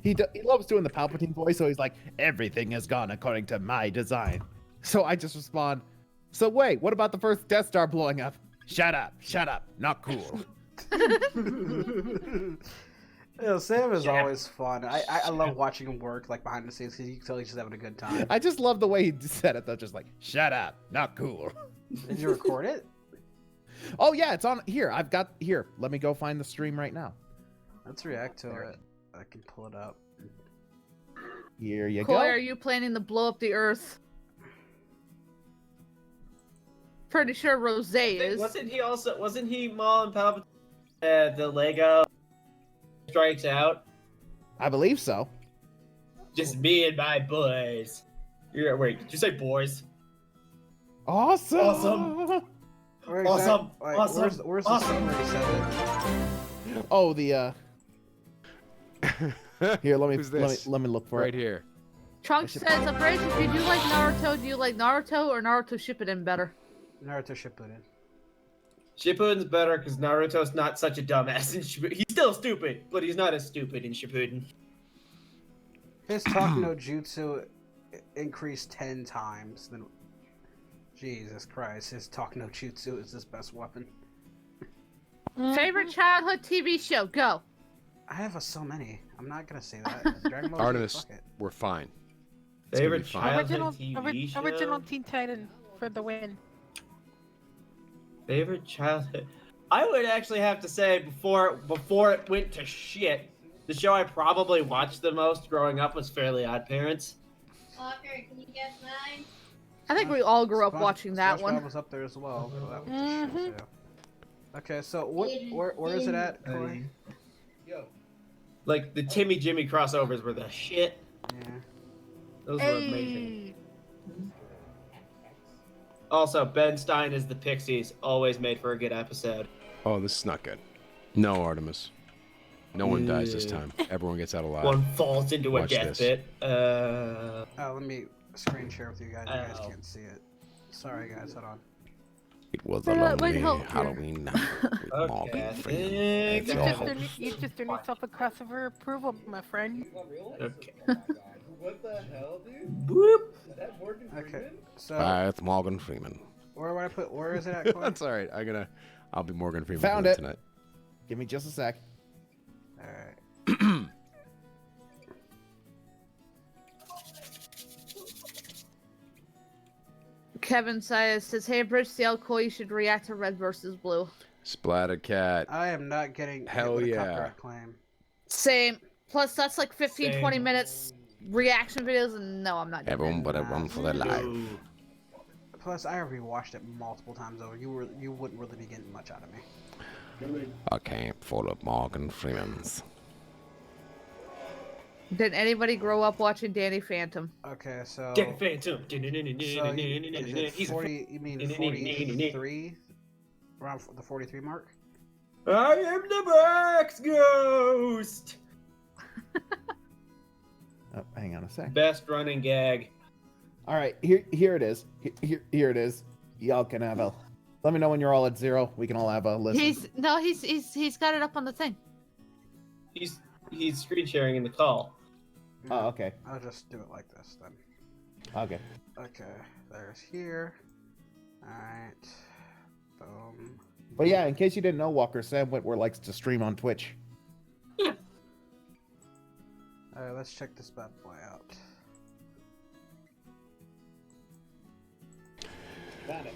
he loves doing the Palpatine voice, so he's like, everything has gone according to my design. So I just respond, so wait, what about the first Death Star blowing up? Shut up, not cool. Sam is always fun. I love watching him work like behind the scenes because you can tell he's just having a good time. I just love the way he said it though, just like, shut up, not cool. Did you record it? Oh yeah, it's on here. Let me go find the stream right now. Let's react to it. I can pull it up. Here you Koi, go. are you planning to blow up the Earth? pretty sure Rose is. Wasn't he Maul and Palpatine the Lego strikes out? I believe so. Just me and my boys. Wait, did you say boys? Awesome. Where's Awesome. That, wait, Awesome. Where's the Awesome. scene where he said it? Oh, the Here, let Who's this? me look for Right it. here. Trunks says, Abrasive, if you do like Naruto, do you like Naruto or Naruto Shippuden better? Naruto Shippuden. Shippuden's better because Naruto's not such a dumbass in Shippuden. He's still stupid, but he's not as stupid in Shippuden. His talk no jutsu increased 10 times. Then, Jesus Christ, his talk no jutsu is his best weapon. Favorite childhood TV show? Go. I have so many. I'm not gonna say that. Dragon Ball Z, Artemis, fuck it. we're fine. It's gonna be Favorite fine. childhood TV show? Original Teen Titan for the win. Favorite childhood. I would actually have to say before it went to shit, the show I probably watched the most growing up was Fairly Odd Parents. Walker, can you guess mine? I think we all grew up watching that SpongeBob one. was up there as well. So that was the shit, too. Okay, so where is it at, Corey? Like the Timmy Jimmy crossovers were the shit. Yeah. Those were amazing. Also, Ben Stein is the Pixies. Always made for a good episode. Oh, this is not good. No, Artemis. No one dies this time. Everyone gets out alive. One falls into a Watch death this. pit. Oh, let me screen share with you guys. You guys Ow. can't see it. Sorry, guys. Hold on. It was a Wait, lonely hold- Halloween night with Morgan Okay. Freeman. You That's just all. You just earned yourself a crossover approval, my friend. Okay. What the hell, dude? Boop. Is that Morgan Okay, so With Morgan Freeman. where would I put? Where is it at, Corey? That's all right. I'll be Morgan Freeman Found for it. tonight. Give me just a sec. All right. Kevin says, hey, Bridge, see how cool you should react to Red versus Blue. Splatter Cat. I am not getting Hell hit with a yeah. copyright claim. Same. Plus, that's like 15, Same. 20 minutes reaction videos, and no, I'm not doing Everyone but a run for their life. Plus, I rewatched it multiple times over. You wouldn't really be getting much out of me. A camp full of Morgan Freemans. Did anybody grow up watching Danny Phantom? Okay, so. Danny Phantom. So is it He's 40? You mean 43? Around the 43 mark? I am the Box Ghost. Oh, hang on a sec. Best running gag. All right, here it is. Here it is. Y'all can have a. Let me know when you're all at 0. We can all have a listen. He's got it up on the thing. He's screen sharing in the call. Oh, okay. I'll just do it like this then. Okay. Okay, there's here. Alright. Boom. But yeah, in case you didn't know, Walker, Sam Whitwer likes to stream on Twitch. Alright, let's check this bad boy out. Got it.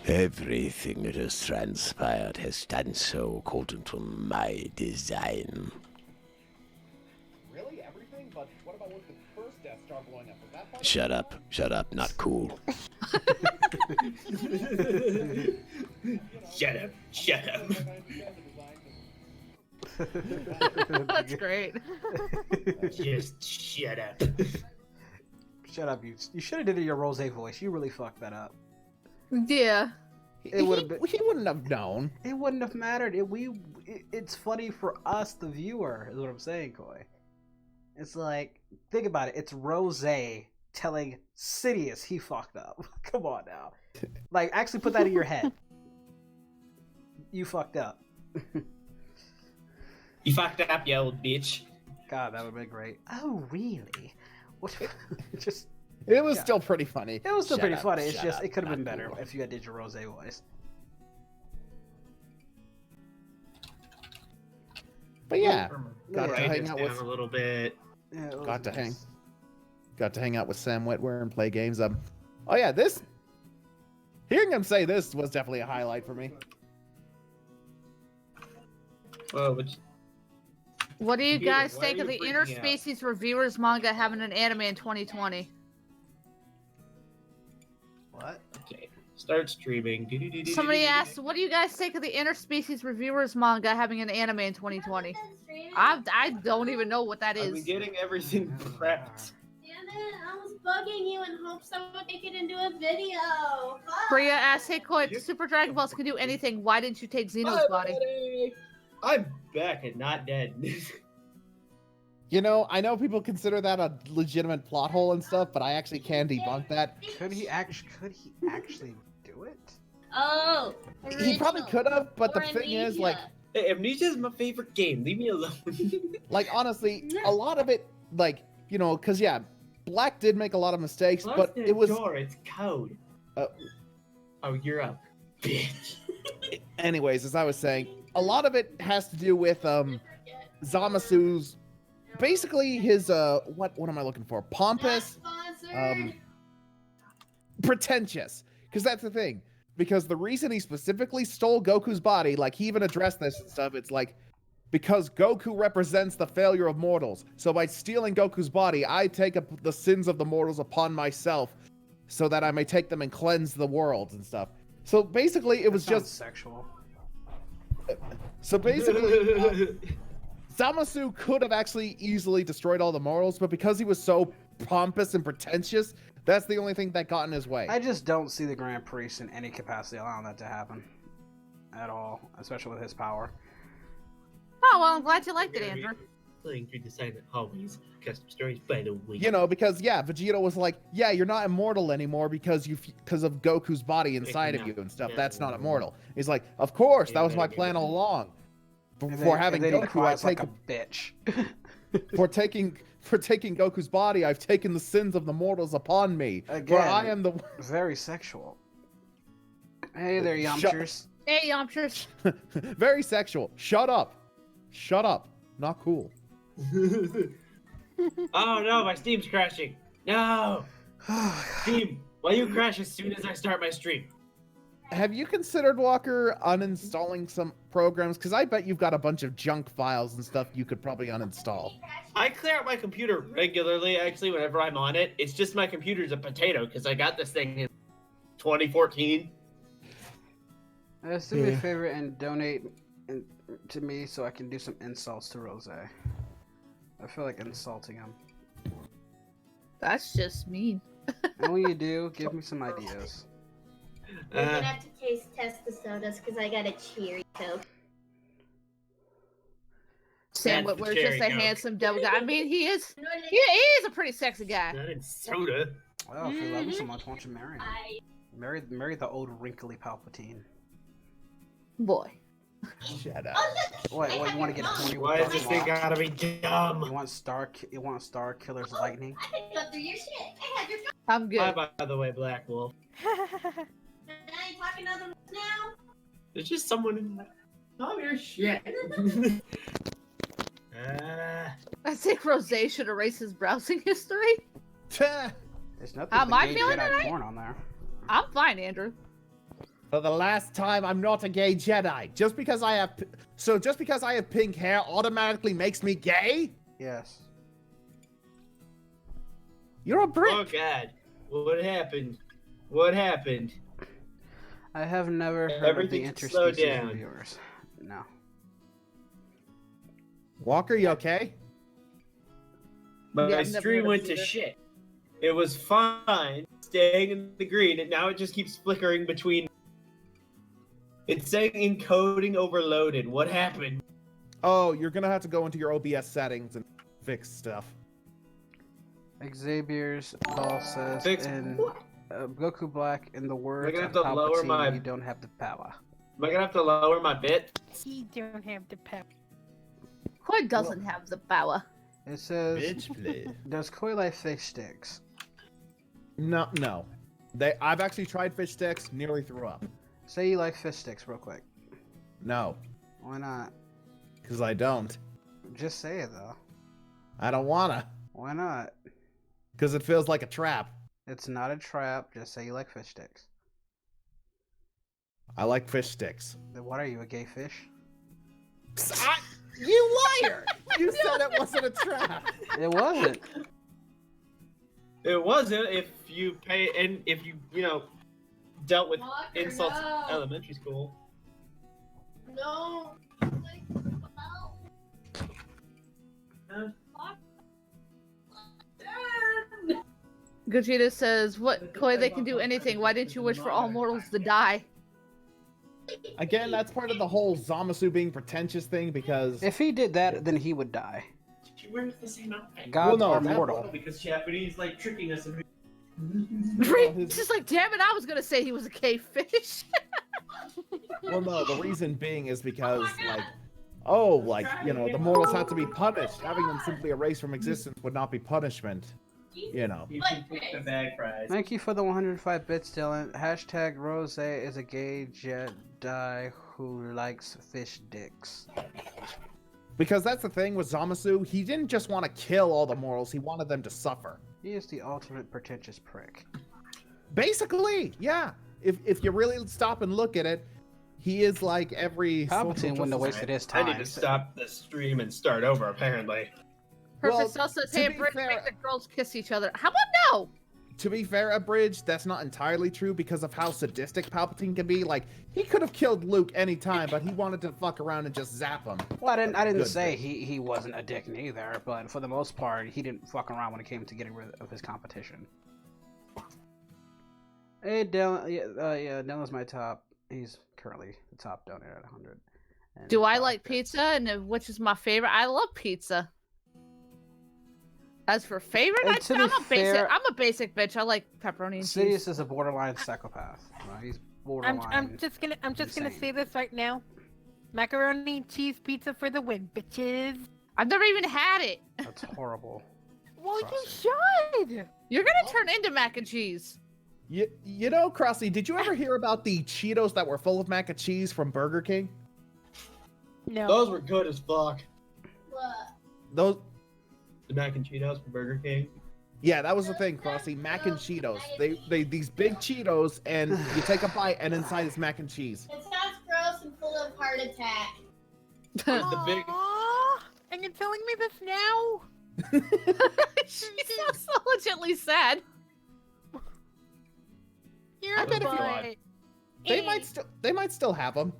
Everything that has transpired has done so according to my design. Really? Everything? But what about with the first Death Star blowing up? Was that part Shut up, not cool. Shut up. That's great. Just shut up. Shut up, you should have did it in your Rose voice. You really fucked that up. Yeah. It would've been- He wouldn't have known. It wouldn't have mattered. It's funny for us, the viewer, is what I'm saying, Koi. It's like, think about it. It's Rose telling Sidious he fucked up. Come on now. Like, actually put that in your head. You fucked up. You fucked up, you old bitch. God, that would have been great. Oh, really? What? Just. It was Yeah. still pretty funny. It was still Shut pretty up, funny. It's shut just up, it could have been not better cool. if you had did your Rose voice. But yeah, Got got to to hang hang Down out with a little bit. Yeah, it was got to nice. hang out with Sam Whitwer and play games. Oh yeah, hearing him say this was definitely a highlight for me. Well, which What do you Computer, guys why think are of you the freaking out? Interspecies Reviewers manga having an anime in 2020? What? okay. Start streaming. Somebody asked, what do you guys think of the Interspecies Reviewers manga having an anime in 2020? I don't even know what that I've is. been getting everything prepped. Damn it, I was bugging you in hopes I would make it into a video. Fuck. Bria asked, hey Koi, if Super Dragon Balls can do anything, why didn't you take Xeno's Hi, body? buddy. I'm back and not dead. You know, I know people consider that a legitimate plot hole and stuff, but I actually can debunk that. Could he actually do it? Oh, He probably original. could have, but the Or thing is, Amnesia. like, Hey, Amnesia is my favorite game. Leave me alone. like honestly, a lot of it, like, you know, because yeah, Black did make a lot of mistakes, Close but the it was. door. It's code. Oh, you're up, bitch. Anyways, as I was saying, a lot of it has to do with Zamasu's, basically his what am I looking for? Pompous, pretentious. Because that's the thing. Because the reason he specifically stole Goku's body, like he even addressed this and stuff, it's like because Goku represents the failure of mortals. So by stealing Goku's body, I take up the sins of the mortals upon myself, so that I may take them and cleanse the world and stuff. So basically, it was just sexual. So basically, Zamasu could have actually easily destroyed all the mortals, but because he was so pompous and pretentious, that's the only thing that got in his way. I just don't see the Grand Priest in any capacity allowing that to happen. At all. Especially with his power. Oh, well, I'm glad you liked it, Andrew. Playing through the silent hallways, custom stories by the way. You know, because yeah, Vegito was like, yeah, you're not immortal anymore because of Goku's body inside of you and stuff. That's not immortal. He's like, of course, that was my plan all along. Before having Goku, I take like a bitch. for taking Goku's body, I've taken the sins of the mortals upon me. Again, for I am the very sexual. Hey there, Yamchers. Hey, Yamchers. very sexual. Shut up. Shut up. Not cool. Oh no, my Steam's crashing. No! Steam, why you crash as soon as I start my stream? Have you considered, Walker, uninstalling some programs? Because I bet you've got a bunch of junk files and stuff you could probably uninstall. I clear out my computer regularly, actually, whenever I'm on it. It's just my computer's a potato, because I got this thing in 2014. Do me a favor and donate to me so I can do some insults to Rose. I feel like insulting him. That's just mean. And when you do, give me some ideas. We're gonna have to taste test the sodas because I got a cherry Coke. Sam That's Whitler's the just a cherry Coke. handsome devil guy. I mean, he is a pretty sexy guy. Not in soda. Well, if you love him so much, why don't you marry him? Marry the old wrinkly Palpatine. Boy. Shut up. What, you want to get horny with Why does Darth this thing Maul? gotta be dumb? You want Star Killer's lightning? I can go through your shit. I have your phone. I'm good. Bye, by the way, Black Wolf. And I ain't talking to other ones now. There's just someone in that. Oh, your shit. I think Rose should erase his browsing history. There's nothing Am I but gay feeling Jedi alright? porn on there. I'm fine, Andrew. For the last time, I'm not a gay Jedi. Just because I have pink hair automatically makes me gay? Yes. You're a brick. Oh, God. What happened? What happened? I have never heard Everything of the slowed interspecies down. reviewers. No. Walker, you okay? My Yeah, I've never stream heard of went to either. shit. It was fine staying in the green, and now it just keeps flickering between. It's saying encoding overloaded. What happened? Oh, you're gonna have to go into your OBS settings and fix stuff. Xavier's Ball says Fix in what? Goku Black, in the words gonna of have to lower Palpatine, my- you don't have the power. Am I gonna have to lower my bit? He don't have the power. Koi doesn't have the power. It says, Bitch, please. does Koi like fish sticks? No. I've actually tried fish sticks, nearly threw up. Say you like fish sticks real quick. No, Why not? because I don't. Just say it though. I don't wanna, Why not? because it feels like a trap. It's not a trap. Just say you like fish sticks. I like fish sticks. Then what are you, a gay fish? You liar! You said it wasn't a trap. It wasn't. It wasn't if you pay and if you dealt with Walker, insults no. in elementary school. No. Gogeta says, "What, Koi? They can do anything. Why didn't you wish for all mortals to die?" Again, that's part of the whole Zamasu being pretentious thing because If he did that, then he would die. She wears the same outfit. Gods no, are that- mortal. Because Japanese like tricking us. And... It's just like, damn it! I was gonna say he was a cave fish. well, no, the reason being is because like, oh, like you know, the mortals have to be punished. Having them simply erased from existence would not be punishment. You know. You can take the bag prize. Thank you for the 105 bits, Dylan. Hashtag Rose is a gay Jedi who likes fish dicks. Because that's the thing with Zamasu, he didn't just want to kill all the mortals, he wanted them to suffer. He is the ultimate pretentious prick. Basically, yeah. If you really stop and look at it, he is like every Palpatine wouldn't have wasted his I time. need to stop the stream and start over, apparently. Perfect Well, Cell says, to "Hey, be Bridge, fair- make the girls kiss each other." How about no? To be fair, Abridged, that's not entirely true because of how sadistic Palpatine can be. Like, he could have killed Luke anytime, but he wanted to fuck around and just zap him. Well, I didn't Good say bit. he wasn't a dick neither, but for the most part, he didn't fuck around when it came to getting rid of his competition. Hey, Dylan, yeah, Dylan's my top. He's currently the top donor at 100. And Do I 5 like bits. pizza? And which is my favorite? I love pizza. As for favorite, And I'd to say be I'm a basic. fair- I'm a basic bitch. I like pepperoni and cheese. Sidious is a borderline psychopath. He's borderline. I'm just gonna insane. say this right now. Macaroni and cheese pizza for the win, bitches. I've never even had it. That's horrible. Well, Crossy. you should. You're gonna turn into mac and cheese. You know, Crossy, did you ever hear about the Cheetos that were full of mac and cheese from Burger King? No. Those were good as fuck. What? Those, The mac and Cheetos from Burger King. yeah, that was the thing, Crossy. Mac and Cheetos. They these big Cheetos, and you take a bite, and inside is mac and cheese. It sounds gross and full of heart attack. The big. Aw, and you're telling me this now? She sounds so legitly sad. You're I bet if you but- want. They might still have them.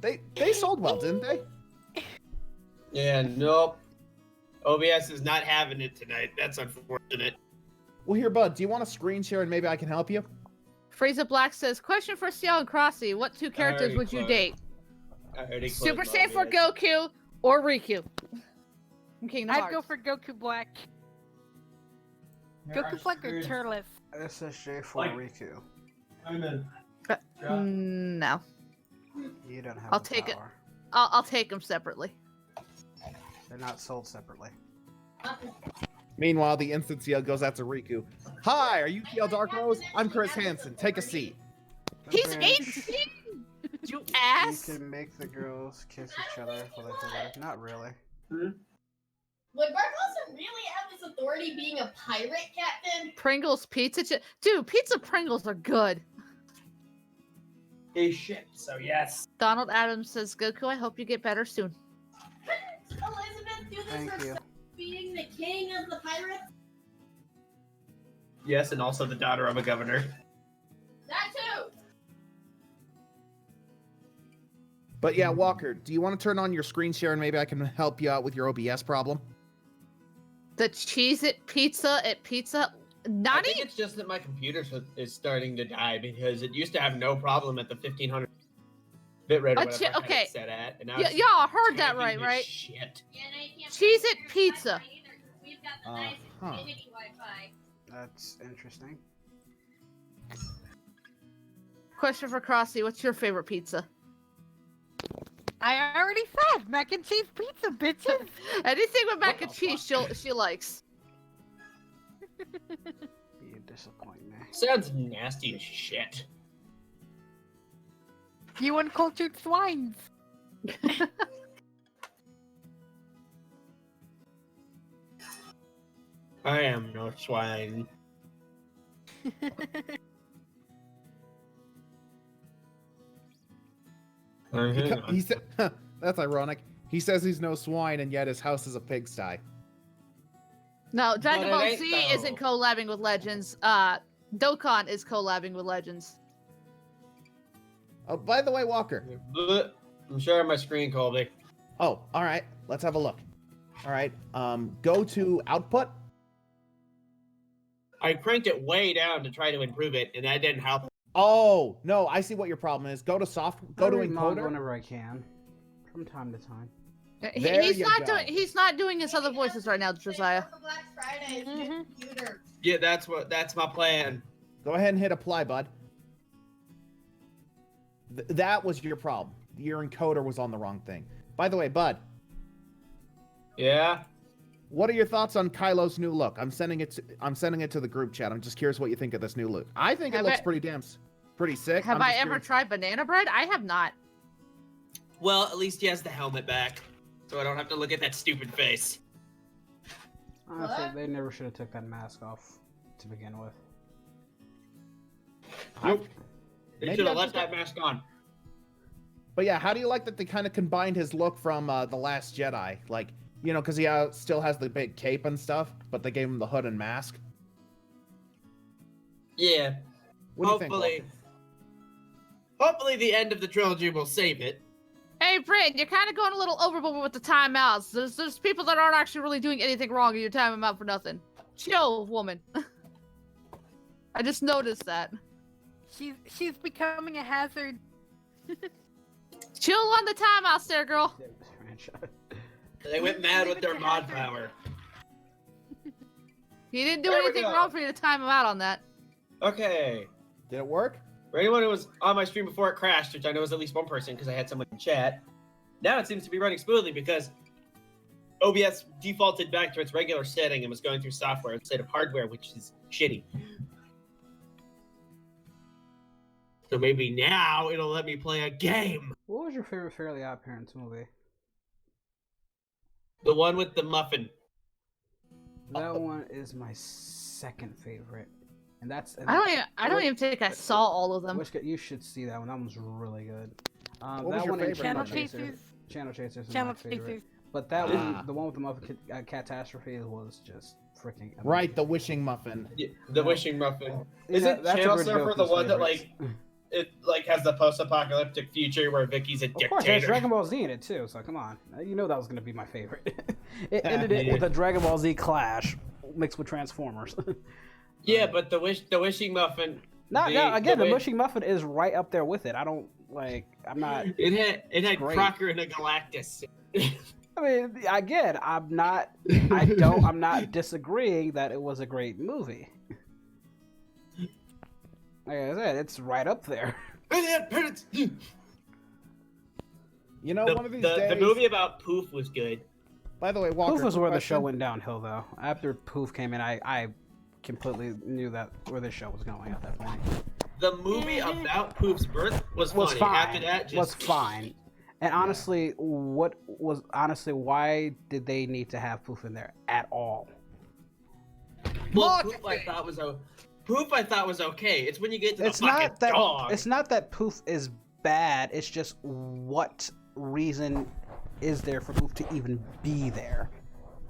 They sold well, didn't they? Yeah, nope. OBS is not having it tonight. That's unfortunate. Well, here, Bud, do you want a screen share and maybe I can help you? Frieza Black says, "Question for Ciel and Crossy: What two characters already would you closed. date? I already Super closed Saiyan for OBS. Goku or Riku?" From Kingdom I'd Hearts. go for Goku Black. Goku Black or Turles? SSJ for Like- Riku. I'm in. No, You don't have I'll the take it. power. I'll take them separately. They're not sold separately. Meanwhile, the instant CL goes out to Riku. Hi, are you TL Dark Rose? I'm Chris Hansen. Take a seat. He's Bridge. 18. You You ass. can make the girls kiss each other for the together. Not really. Would Barbosa really have this authority being a pirate captain? Pringles pizza chip. Dude, pizza Pringles are good. A ship, so yes. Donald Adams says, "Goku, I hope you get better soon." Couldn't Elizabeth do this Thank you. herself, being the king of the pirates? Yes, and also the daughter of a governor. That too. But yeah, Walker, do you want to turn on your screen share and maybe I can help you out with your OBS problem? The Cheez-It pizza at Pizza. I Not think even. it's just that my computer is starting to die because it used to have no problem at the 1500 bit rate or whatever I had okay. it set at, and now Y- it's y'all heard that tagging right, to right? Shit. Yeah, no, you can't Cheez-It put your pizza. Wi-Fi either, 'cause we've got the nice huh. Infinity Wi-Fi. That's interesting. Question for Crossy: What's your favorite pizza? I already said mac and cheese pizza, bitches. Anything with mac and cheese, she likes. You disappoint me. Sounds nasty as shit. You uncultured swines. I am no swine. He said, that's ironic. He says he's no swine and yet his house is a pigsty. No, Dragon But it Ball ain't, Z though. isn't collabing with Legends. Dokkan is collabing with Legends. Oh, by the way, Walker. I'm sharing my screen, Colby. Oh, all right. Let's have a look. All right. Go to output. I cranked it way down to try to improve it, and that didn't help. Oh no, I see what your problem is. Go to I read manga encoder. whenever I can, from time to time. There He's you not go. doing. He's not doing his other voices right now, Josiah. Black Friday is a new computer. Yeah, that's my plan. Go ahead and hit apply, bud. That was your problem. Your encoder was on the wrong thing. By the way, bud, Yeah. what are your thoughts on Kylo's new look? I'm sending it to the group chat. I'm just curious what you think of this new look. I think it looks pretty sick. Have I ever tried banana bread? I have not. Well, at least he has the helmet back, so I don't have to look at that stupid face. Honestly, they never should have took that mask off to begin with. Nope. They Maybe should have I'm left that mask on. But yeah, how do you like that they kind of combined his look from The Last Jedi? Like, you know, because he still has the big cape and stuff, but they gave him the hood and mask. Yeah. What do you think, Hopefully. Hopefully the end of the trilogy will save it. Hey, Bryn, you're kind of going a little overboard with the timeouts. There's people that aren't actually really doing anything wrong, and you're timing them out for nothing. Chill, woman. I just noticed that. She's becoming a hazard. Chill on the timeouts there, girl. They went mad with their mod power. He didn't do There we anything go. wrong for you to time him out on that. Okay. Did it work? For anyone who was on my stream before it crashed, which I know was at least one person because I had someone in chat, now it seems to be running smoothly because OBS defaulted back to its regular setting and was going through software instead of hardware, which is shitty. So maybe now it'll let me play a game. What was your favorite Fairly Odd Parents movie? The one with the muffin. That one is my second favorite, and that's. I don't even think I saw all of them. You should see that one. That one's really good. What was that your one and favorite Channel Muppet? Chasers. Channel Chasers is Channel my favorite. Chasers. But that one, the one with the Muppet catastrophe, was just freaking amazing. Right, the wishing muffin. Yeah, the wishing muffin. Yeah, Isn't that's a Channel good Surfer joke, the his one that favorites. it has the post-apocalyptic future where Vicky's a Of course, dictator? there's Dragon Ball Z in it too, so come on. You know that was gonna be my favorite. It ended it with a Dragon Ball Z clash mixed with Transformers. Yeah, but the wishing muffin. The Mushing Muffin is right up there with it. I'm not. It had great. Crocker and a Galactus. I mean, again, I'm not disagreeing that it was a great movie. Like I said, it's right up there. You know, one of these the days. movie about Poof was good. By the way, Walker. Poof was quick where the question. show went downhill, though. After Poof came in, I completely knew that where the show was going at that point. The movie about Poof's birth was funny. Fine. After that, just was fine. And honestly, why did they need to have Poof in there at all? Well, Poof I thought was okay. It's when you get to the fucking dog. It's not that Poof is bad. It's just what reason is there for Poof to even be there?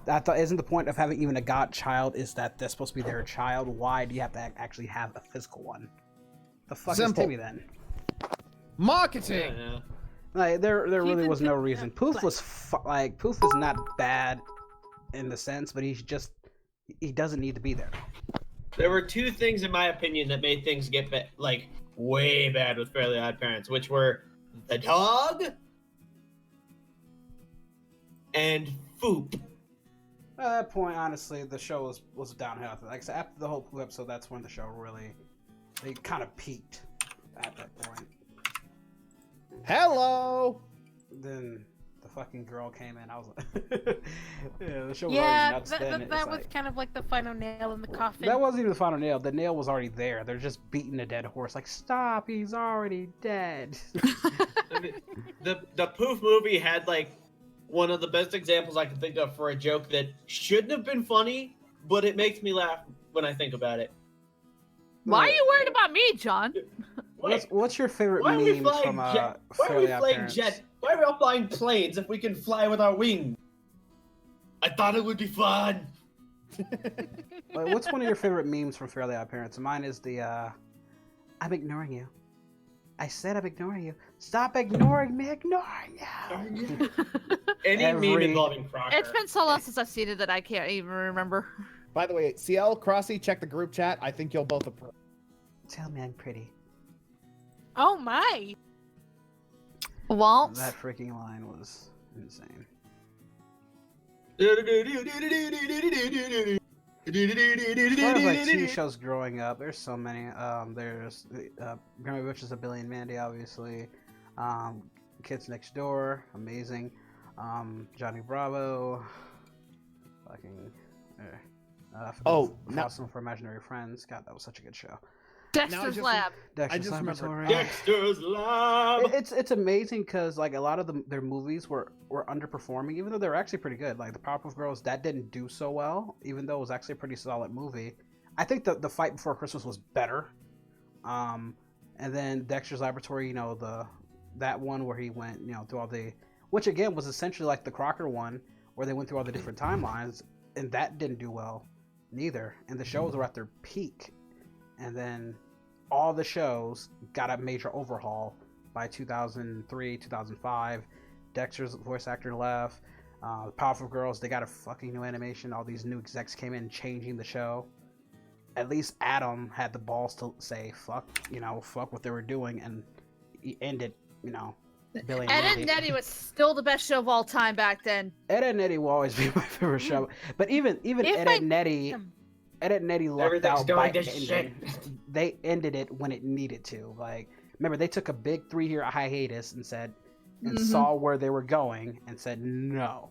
I thought, isn't the point of having even a godchild is that they're supposed to be their child? Why do you have to actually have a physical one? The fuck Simple. is Timmy then? Marketing. Yeah. Like there really was no Even reason. Poof was Poof is not bad in the sense, but he doesn't need to be there. There were two things, in my opinion, that made things get way bad with Fairly Odd Parents, which were the dog and Foop. At that point, honestly, the show was downhill. Like I said, after the whole Pooh episode, that's when the show they kind of peaked at that point. Hello. Then the fucking girl came in. I was like, yeah, the show was already Yeah, nuts then. that was kind of like the final nail in the coffin. That wasn't even the final nail. The nail was already there. They're just beating a dead horse. Like, stop, he's already dead. I mean, the Poof movie had like one of the best examples I can think of for a joke that shouldn't have been funny, but it makes me laugh when I think about it. Why are you worried about me, John? What's your favorite Why are we meme flying from jet? Why are we Fairly Odd flying Parents? jet? Why are we all flying planes if we can fly with our wings? I thought it would be fun. What's one of your favorite memes from Fairly Odd Parents? Mine is the I'm ignoring you. I said I'm ignoring you. Stop ignoring me. Ignoring you. Any meme involving Crocker. It's been so long since I've seen it that I can't even remember. By the way, CL, Crossy, check the group chat. I think you'll both approve. Tell me I'm pretty. Oh my! Walt. That freaking line was insane. As far as like TV shows growing up, there's so many. There's Grammy Bush is a Billion Mandy, obviously. Kids Next Door, amazing. Johnny Bravo, fucking. Awesome for Imaginary Friends. God, that was such a good show. Dexter's Lab. Dexter's Laboratory. Dexter's Lab. It's amazing because like a lot of their movies were underperforming, even though they were actually pretty good. Like the Powerpuff Girls, that didn't do so well, even though it was actually a pretty solid movie. I think the Fight Before Christmas was better. And then Dexter's Laboratory, you know, that one where he went, you know, through all the, which again was essentially like the Crocker one, where they went through all the different timelines, and that didn't do well, neither. And the shows were at their peak. And then all the shows got a major overhaul by 2003, 2005. Dexter's voice actor left. The Powerpuff Girls, they got a fucking new animation. All these new execs came in changing the show. At least Adam had the balls to say, fuck what they were doing, and he ended, you know, Billy and Ed and Nettie was still the best show of all time back then. Ed and Nettie will always be my favorite show. But even Ed and Nettie... Ed and Nettie lucked out by ending. They ended it when it needed to. Like, remember, they took a big 3-year hiatus and saw where they were going and said no.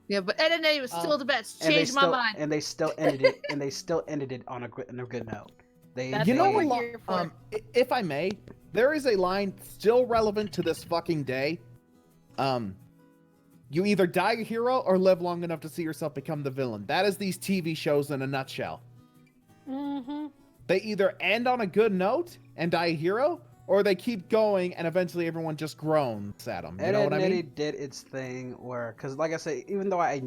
Yeah, but Ed and Nettie was still the best. Changed my mind. And they still ended it. And they still ended it on a good note. You know what? If I may, there is a line still relevant to this fucking day. You either die a hero or live long enough to see yourself become the villain. That is these TV shows in a nutshell. Mm-hmm. They either end on a good note and die a hero, or they keep going and eventually everyone just groans at them. You know what I mean? Nettie did its thing where, because like I said, even though I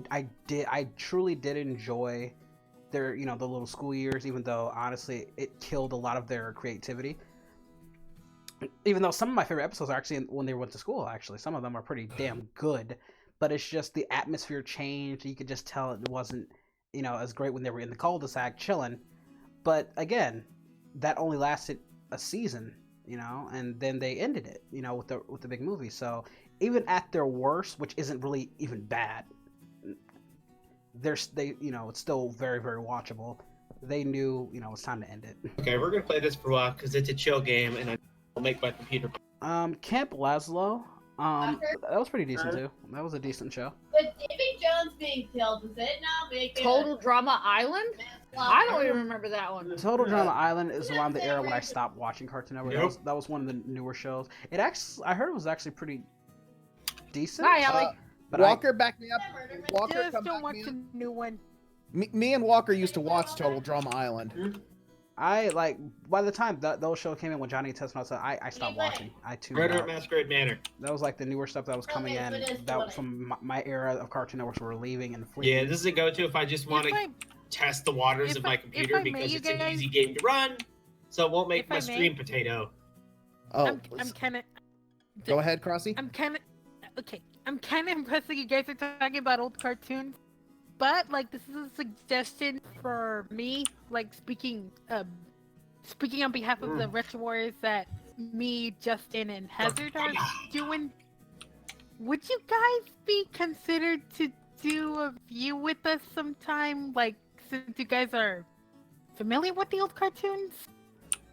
truly did enjoy their, you know, the little school years, even though honestly it killed a lot of their creativity. Even though some of my favorite episodes are actually when they went to school, actually. Some of them are pretty damn good. But it's just the atmosphere changed. You could just tell it wasn't, you know, as great when they were in the cul-de-sac chilling. But again, that only lasted a season, you know, and then they ended it, you know, with the big movie. So even at their worst, which isn't really even bad, you know, it's still very, very watchable. They knew, you know, it's time to end it. Okay, we're gonna play this for a while because it's a chill game, and I'll make my computer. Camp Laszlo. That was pretty decent too. That was a decent show. But Davy Jones being killed, does it now make it Total Drama Island? I don't even remember that one. Total Drama Island is around the era when I stopped watching Cartoon Network. Yep. That was one of the newer shows. I heard it was actually pretty decent. Hi, Ellie. But Walker, back me up. Walker, Just don't watch the new one. Me and Walker used to watch Total Drama Island. I like by the time those shows came in when Johnny Test and all that, I stopped watching. I tuned Red out. Heart Masquerade Manor. That was like the newer stuff that was coming in. That from my era of Cartoon Networks were leaving and fleeing. Yeah, this is a go-to if I just want to test the waters of my computer because it's an easy game to run, so it won't make my stream potato. Oh, I'm kind of. Go ahead, Crossy. I'm kind of impressed that you guys are talking about old cartoons. But like, this is a suggestion for me. Like speaking on behalf of the Retro Warriors that me, Justin, and Hazard are doing. Would you guys be considered to do a view with us sometime? Like, since you guys are familiar with the old cartoons.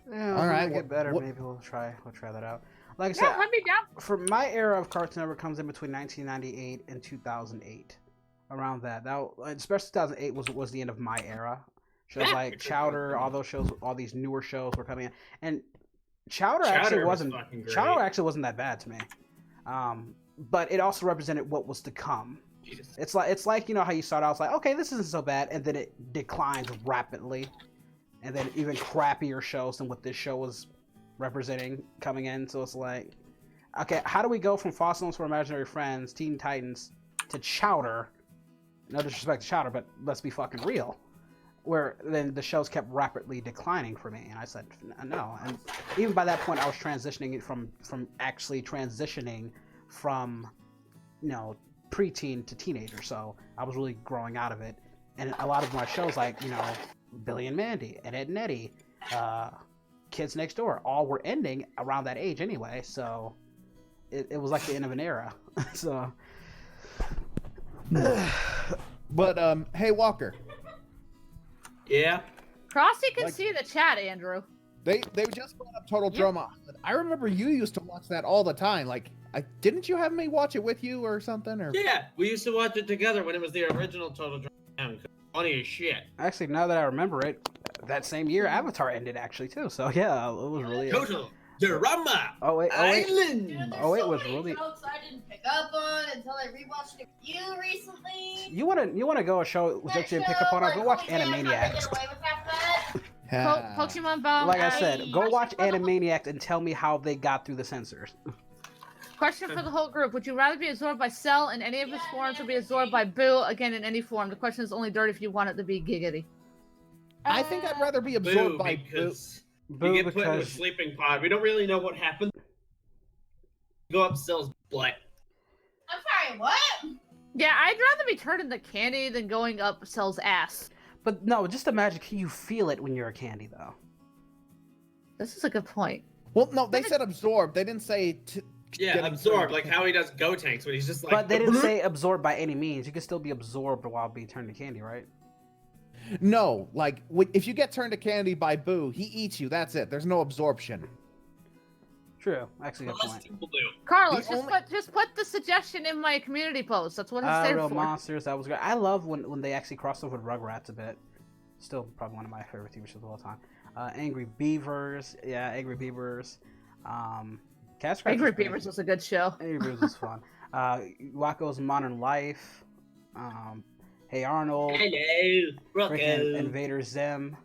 Yeah, all right, get better. Maybe we'll try that out. Like I said, let me down. For my era of Cartoon Network comes in between 1998 and 2008. Around that, especially 2008 was the end of my era. Shows like Chowder, all those shows, all these newer shows were coming in, and Chowder actually wasn't that bad to me. But it also represented what was to come. Jesus. It's like you know how you start out, it's like, okay, this isn't so bad, and then it declines rapidly, and then even crappier shows than what this show was representing coming in. So it's like, okay, how do we go from Fossils for Imaginary Friends, Teen Titans, to Chowder? No disrespect to Chowder, but let's be fucking real. where then the shows kept rapidly declining for me, and I said no. And even by that point, I was transitioning from actually transitioning from, you know, preteen to teenager. So I was really growing out of it. And a lot of my shows, like, you know, Billy and Mandy and Ed and Eddie, Kids Next Door, all were ending around that age anyway. So it was like the end of an era. So. But hey, Walker. Yeah. Frosty can Like- see the chat, Andrew. They just brought up Total Drama. I remember you used to watch that all the time. Like, didn't you have me watch it with you or something? Or Yeah, we used to watch it together when it was the original Total Drama. Funny as shit. Actually, now that I remember it, that same year Avatar ended actually too. So yeah, it was really. Total Drama Oh wait, Island. Dude, there's Oh, it so was many really- jokes I didn't pick up on until I rewatched it with you recently. You wanna go a show that you didn't pick up on? Go watch Animaniacs. Pokemon Bomb. Like I said, go Question watch for the- Animaniacs and tell me how they got through the censors. Question for the whole group: would you rather be absorbed by Cell in any of his forms, or be absorbed by Boo again in any form? The question is only dirty if you want it to be giggity. I think I'd rather be absorbed Boo, by Boo. because Boo, you get put into a because sleeping pod. We don't really know what happened. Go up Cell's butt. I'm sorry, what? Yeah, I'd rather be turned into candy than going up Cell's ass. but no, just imagine, can you feel it when you're a candy though? This is a good point. Well, no, they said absorbed. They didn't say. Yeah, getting absorbed, turned like into how he does Go Tanks when he's just like. But they didn't say absorbed by any means. You can still be absorbed while being turned to candy, right? No, like if you get turned to candy by Boo, he eats you. That's it. There's no absorption. True, actually, good Unless point. people do. Carlos, The just put the suggestion in my community post. That's what it's there Real for. Monsters, that was great. I love when they actually crossed over with Rugrats a bit. Still probably one of my favorite TV shows of all time. Angry Beavers, yeah, Angry Beavers. Cat Scratch Angry was pretty- Beavers was a good show. Angry Beavers was fun. Waco's Modern Life. Hey Arnold. Hello, Rocco. Freaking Invader Zim.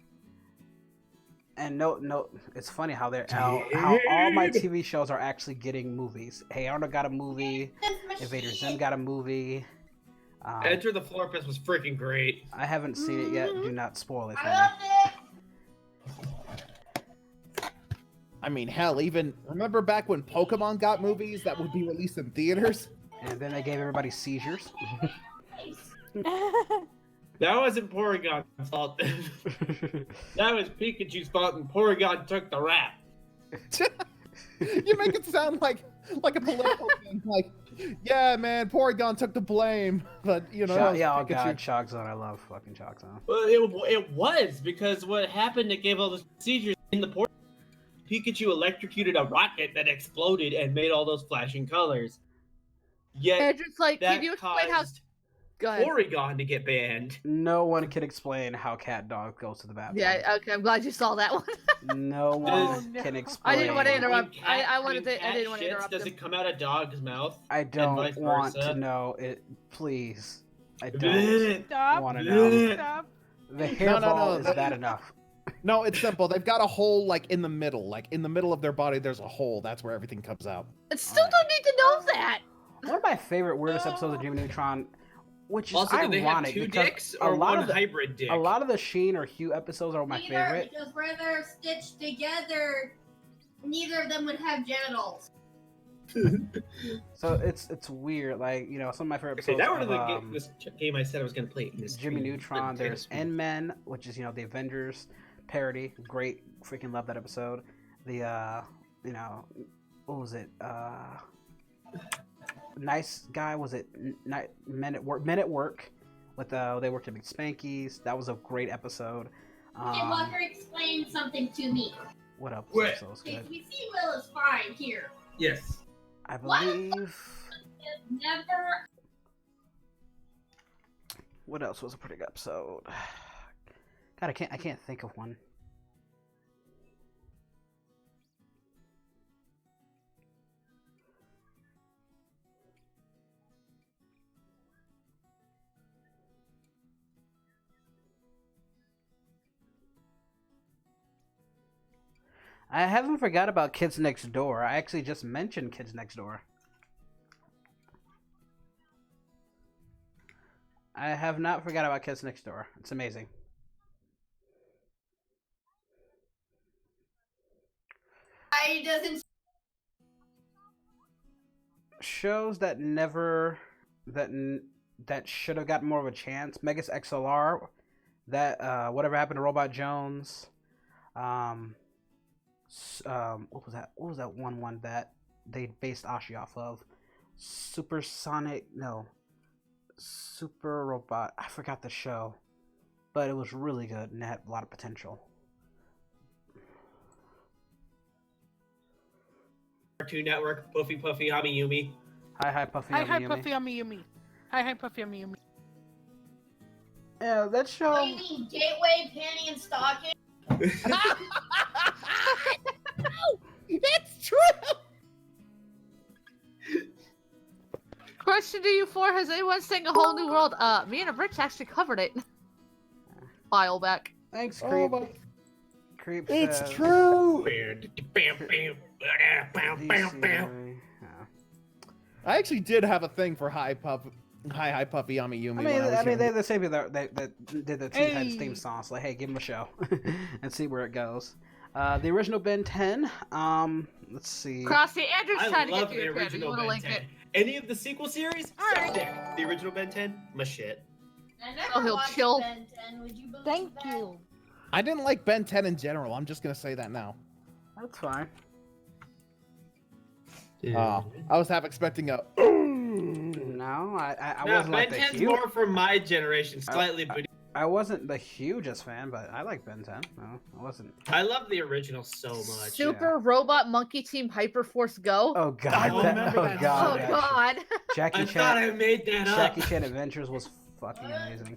And no, it's funny how how all my TV shows are actually getting movies. Hey Arnold got a movie. Invader Zim got a movie. Enter the Floor Pits was freaking great. I haven't seen it yet. Do not spoil it for I me. loved it. I mean, hell, even remember back when Pokemon got movies that would be released in theaters? And then they gave everybody seizures. That wasn't Porygon's fault. That was Pikachu's fault, and Porygon took the rap. You make it sound like a political thing. Like, yeah, man, Porygon took the blame, but you know, that was yeah, oh Pikachu. god, Shock Zone. I love fucking Shock Zone. Well, it was because what happened that gave all the seizures in the Pikachu electrocuted a rocket that exploded and made all those flashing colors. Yet Andrew's like, that can you explain how? caused Go ahead. Porygon to get banned. No one can explain how Cat Dog goes to the bathroom. Yeah, okay, I'm glad you saw that one. No one no. can explain. I didn't want to interrupt. When cat- I wanted when to. I cat didn't want to shits, interrupt Does him. it come out a dog's mouth? I don't vice want versa. to know it. Please, I don't Bleh. Stop. want to know. Stop. The hairball no, is bad enough. No, it's simple. They've got a hole like in the middle. Like in the middle of their body, there's a hole. That's where everything comes out. I still don't need to know that. One of my favorite weirdest episodes of Jimmy Neutron, which is Also, do they have ironic two because dicks a or lot one of the, hybrid dick? a lot of the Sheen or Hugh episodes are my Neither, favorite. because where they're stitched together, neither of them would have genitals. So it's weird. Like, you know, some of my favorite Okay, episodes that was of the this game I said I was going to play in this Jimmy stream. Neutron. There's Stream. N-Men, which is, you know, the Avengers parody. Great, freaking love that episode. The you know, what was it? Nice Guy, was it Men at Work? With they worked at McSpanky's. That was a great episode. Hey, Walker, explain something to me. What up? What? Episode was Okay, good. we see Will is fine here. Yes. I What? believe. Never. What else was a pretty good episode? God, I can't think of one. I haven't forgot about Kids Next Door. I actually just mentioned Kids Next Door. I have not forgot about Kids Next Door. It's amazing. Why doesn't Shows that never that should have gotten more of a chance. Megas XLR, that whatever happened to Robot Jones. What was that? What was that one that they based Ashi off of? Super Robot. I forgot the show, but it was really good and it had a lot of potential. Cartoon Network, Puffy Amiyumi. Hi Puffy Hi, Yumi Yumi. Puffy Amiyumi. Hi, Puffy Amiyumi. Yeah, that show. Oh, you mean Gateway, Panty, and Stocking? It's true. Question to you four: has anyone seen A Whole New World? Me and a Rich actually covered it a while back. Thanks, Oh Creep. my- Creep It's says- true. DC, I actually did have a thing for Hi Puffy Amiyumi. I mean, they're the same people that did the Teen Titans theme song. So, like, hey, give them a show and see where it goes. The original Ben 10. Let's see. Crossy, Andrew's I trying to love get to the your credit. You original want to Ben link 10. it? Any of the sequel series? Alright. There. The original Ben 10? My shit. I never Oh, he'll watched chill. Ben 10. Would you believe Thank that? you. I didn't like Ben 10 in general. I'm just gonna say that now. That's fine. I was half expecting a. No, I No, wasn't Ben like the 10's huge. more from my generation, slightly, but I wasn't the hugest fan, but I like Ben 10. No, I wasn't. I love the original so much. Super Robot Monkey Team Hyperforce Go. Oh god, I remember oh that god, Oh that God. shit. Jackie I Chan. thought I made that up. Jackie Chan Adventures was fucking amazing.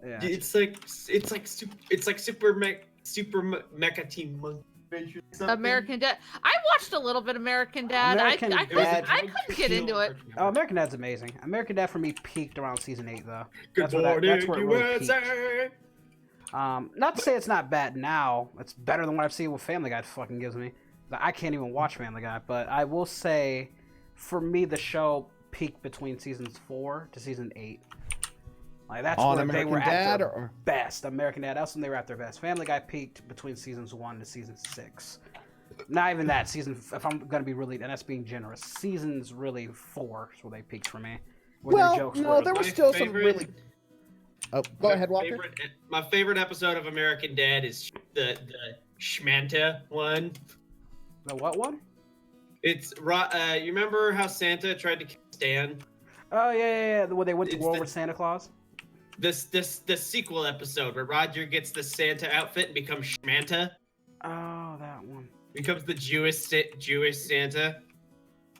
Yeah. It's like Super Mecha Team Monkey Adventure. something. American Dad. I watched a little bit American Dad. American I Dad- couldn't get into it. Oh, American Dad's amazing. American Dad for me peaked around season 8 though. Good That's where morning, that's where it really peaked. USA. Not to say it's not bad now. It's better than what I've seen with Family Guy fucking gives me. I can't even watch Family Guy, but I will say, for me, the show peaked between seasons 4 to season 8. Like that's On where American they were Dad at their or best. American Dad, that's when they were at their best. Family Guy peaked between seasons 1 to season 6. Not even that season. If I'm gonna be really, and that's being generous, seasons really 4 is where they peaked for me. Where well, their jokes no, were there My was still some favorite- really. Oh, go ahead, Walker. My favorite episode of American Dad is the Schmanta one. The what one? It's you remember how Santa tried to kill Stan? Oh yeah. When they went to It's war the- with Santa Claus. The sequel episode where Roger gets the Santa outfit and becomes Schmanta, Oh, that one. becomes the Jewish Santa,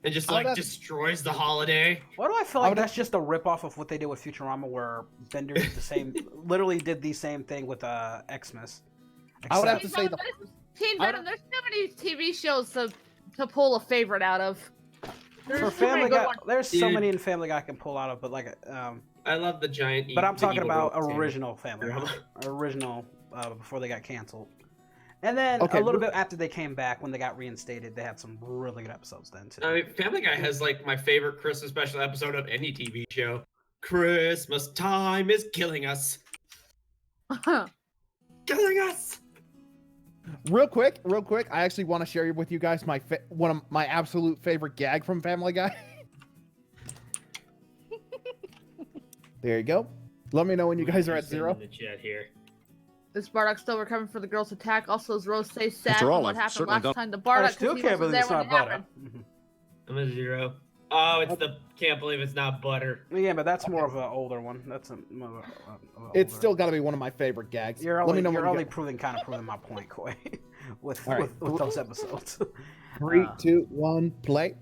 and just Oh, like that's- destroys the holiday. Why do I feel I like would- that's just a rip-off of what they did with Futurama, where Bender did the same, literally did the same thing with Xmas. I would have Except- to say the. Teen I Venom. There's so many TV shows to pull a favorite out of. There's for so many Family good Guy, ones. there's so Dude. many in Family Guy I can pull out of, but like, I love the giant. but I'm the talking evil about robot Santa. original Family Guy, Drama. original before they got canceled, and then Okay, a little bit after they came back when they got reinstated, they had some really good episodes then too. I mean, Family Guy has like my favorite Christmas special episode of any TV show. Christmas time is killing us. Killing us. Real quick. I actually want to share with you guys one of my absolute favorite gag from Family Guy. There you go. Let me know when you guys are at 0. In the chat here. Is Bardock still recovering from the girl's attack? Also, is Rose say sad After from all, what I've happened certainly last done- time to I Bardock? still 'cause he can't wasn't believe there it's when not it butter. happened. I'm a 0. Oh, it's the can't believe it's not butter. Yeah, but that's more of an older one. That's more of a It's older- still got to be one of my favorite gags. You're Let only, me know you're when only you proving my point, Koi, with, All right. with those episodes. 3, 2, 1, play.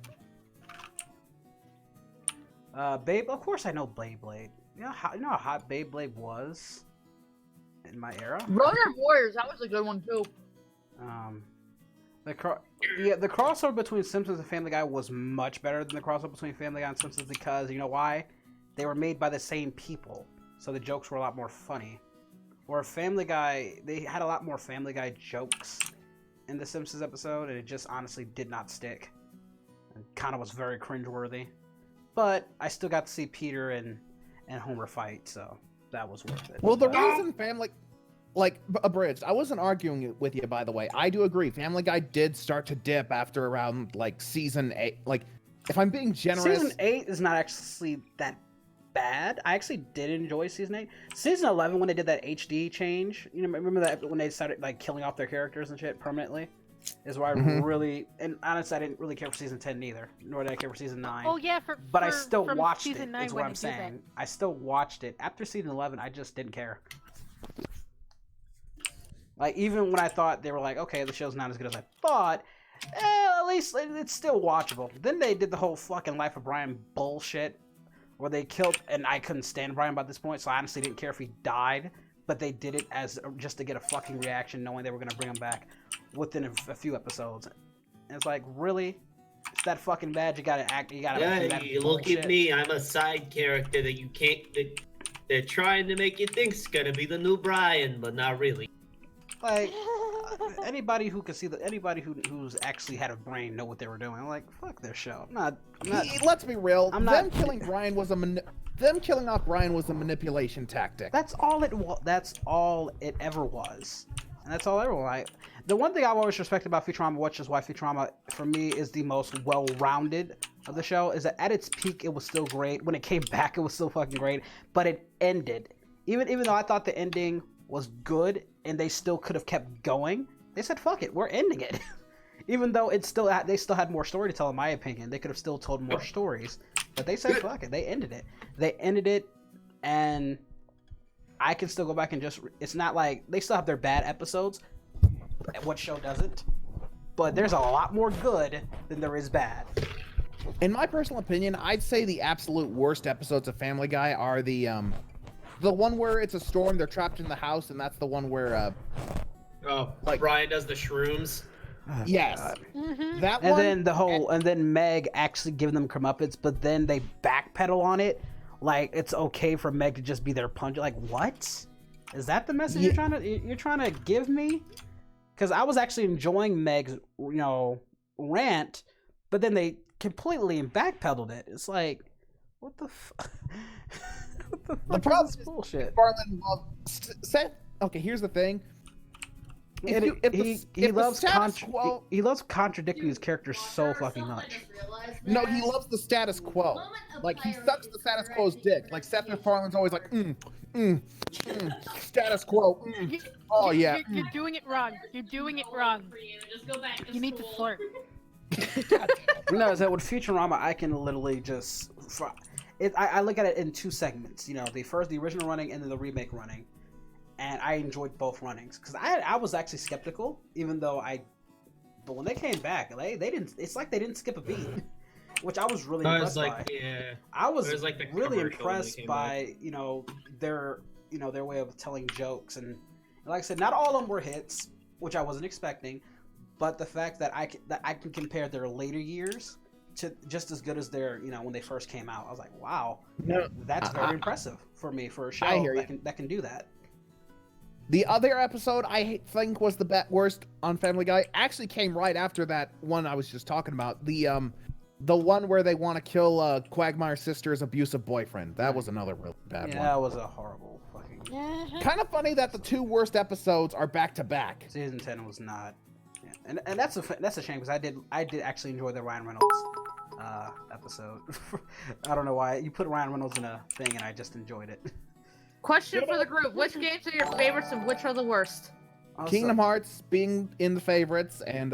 Babe, of course I know Beyblade. You know how hot Beyblade was in my era. Road Warriors, that was a good one too. The crossover between Simpsons and Family Guy was much better than the crossover between Family Guy and Simpsons because you know why? They were made by the same people, so the jokes were a lot more funny. Or Family Guy, they had a lot more Family Guy jokes in the Simpsons episode, and it just honestly did not stick. It kind of was very cringeworthy. But I still got to see Peter and Homer fight, so that was worth it. Well, the But- reason Family like abridged. I wasn't arguing with you, by the way. I do agree. Family Guy did start to dip after around like season 8. Like, if I'm being generous, Season 8 is not actually that bad. I actually did enjoy season 8. Season 11, when they did that HD change, you know, remember that when they started like killing off their characters and shit permanently, is where I really, and honestly, I didn't really care for season 10 neither, nor did I care for season 9. Oh yeah, but I still from watched season it. 9 Is when what I'm they did that. saying. I still watched it after season 11. I just didn't care. Like, even when I thought they were like, okay, the show's not as good as I thought, at least it's still watchable. Then they did the whole fucking Life of Brian bullshit, where they killed, and I couldn't stand Brian by this point, so I honestly didn't care if he died, but they did it as just to get a fucking reaction, knowing they were gonna bring him back within a few episodes. And it's like, really? It's that fucking bad? You gotta act, you gotta do that Yeah, look bullshit? at me. I'm a side character that you can't. They're trying to make you think it's gonna be the new Brian, but not really. Like, anybody who can see anybody who's actually had a brain know what they were doing. I'm like, fuck their show. I'm not. let's be real. I'm them not- killing Brian was them killing off Brian was a manipulation tactic. That's all it was. That's all it ever was, and that's all everyone like. The one thing I've always respected about Futurama, which is why Futurama for me is the most well-rounded of the show, is that at its peak it was still great. When it came back, it was still fucking great. But it ended. Even though I thought the ending was good and they still could have kept going, they said, fuck it, we're ending it. Even though they still had more story to tell, in my opinion. They could have still told more stories, but they said, fuck it, they ended it. And I can still go back and just, it's not like, they still have their bad episodes, what show doesn't, but there's a lot more good than there is bad. In my personal opinion, I'd say the absolute worst episodes of Family Guy are the one where it's a storm, they're trapped in the house, and that's the one where like Brian does the shrooms. yes, that And one. then then Meg actually giving them comeuppance, but then they backpedal on it, like it's okay for Meg to just be their punch. Like, what? Is that the message you're trying to give me? Because I was actually enjoying Meg's, rant, but then they completely backpedaled it. It's like, what the fuck? What the fuck problem is this bullshit? Barlin loves. Okay, here's the thing. He loves contradicting his character so fucking much. No, he loves the status quo. Like, he sucks the status quo's dick. Like, Seth MacFarlane's always like, status quo. Oh, yeah. You're doing it wrong. You're doing it wrong. You need to flirt. No, is that with Futurama, I can literally just. I look at it in two segments. The original running and then the remake running. And I enjoyed both runnings because I was actually skeptical, even though but when they came back, they didn't. It's like they didn't skip a beat, which I was really impressed by. Yeah. I was like the really commercial when they impressed came by their their way of telling jokes, and like I said, not all of them were hits, which I wasn't expecting, but the fact that I can compare their later years to just as good as their when they first came out, I was like, wow, that's very impressive for me for a show that can do that. The other episode I think was the worst on Family Guy actually came right after that one I was just talking about. The one where they want to kill Quagmire's sister's abusive boyfriend. That was another really bad one. Yeah, that was a horrible fucking. Kind of funny that the two worst episodes are back to back. Season 10 was not. Yeah. And that's a shame because I did actually enjoy the Ryan Reynolds episode. I don't know why you put Ryan Reynolds in a thing and I just enjoyed it. Question for the group: which games are your favorites and which are the worst? Also, Kingdom Hearts being in the favorites and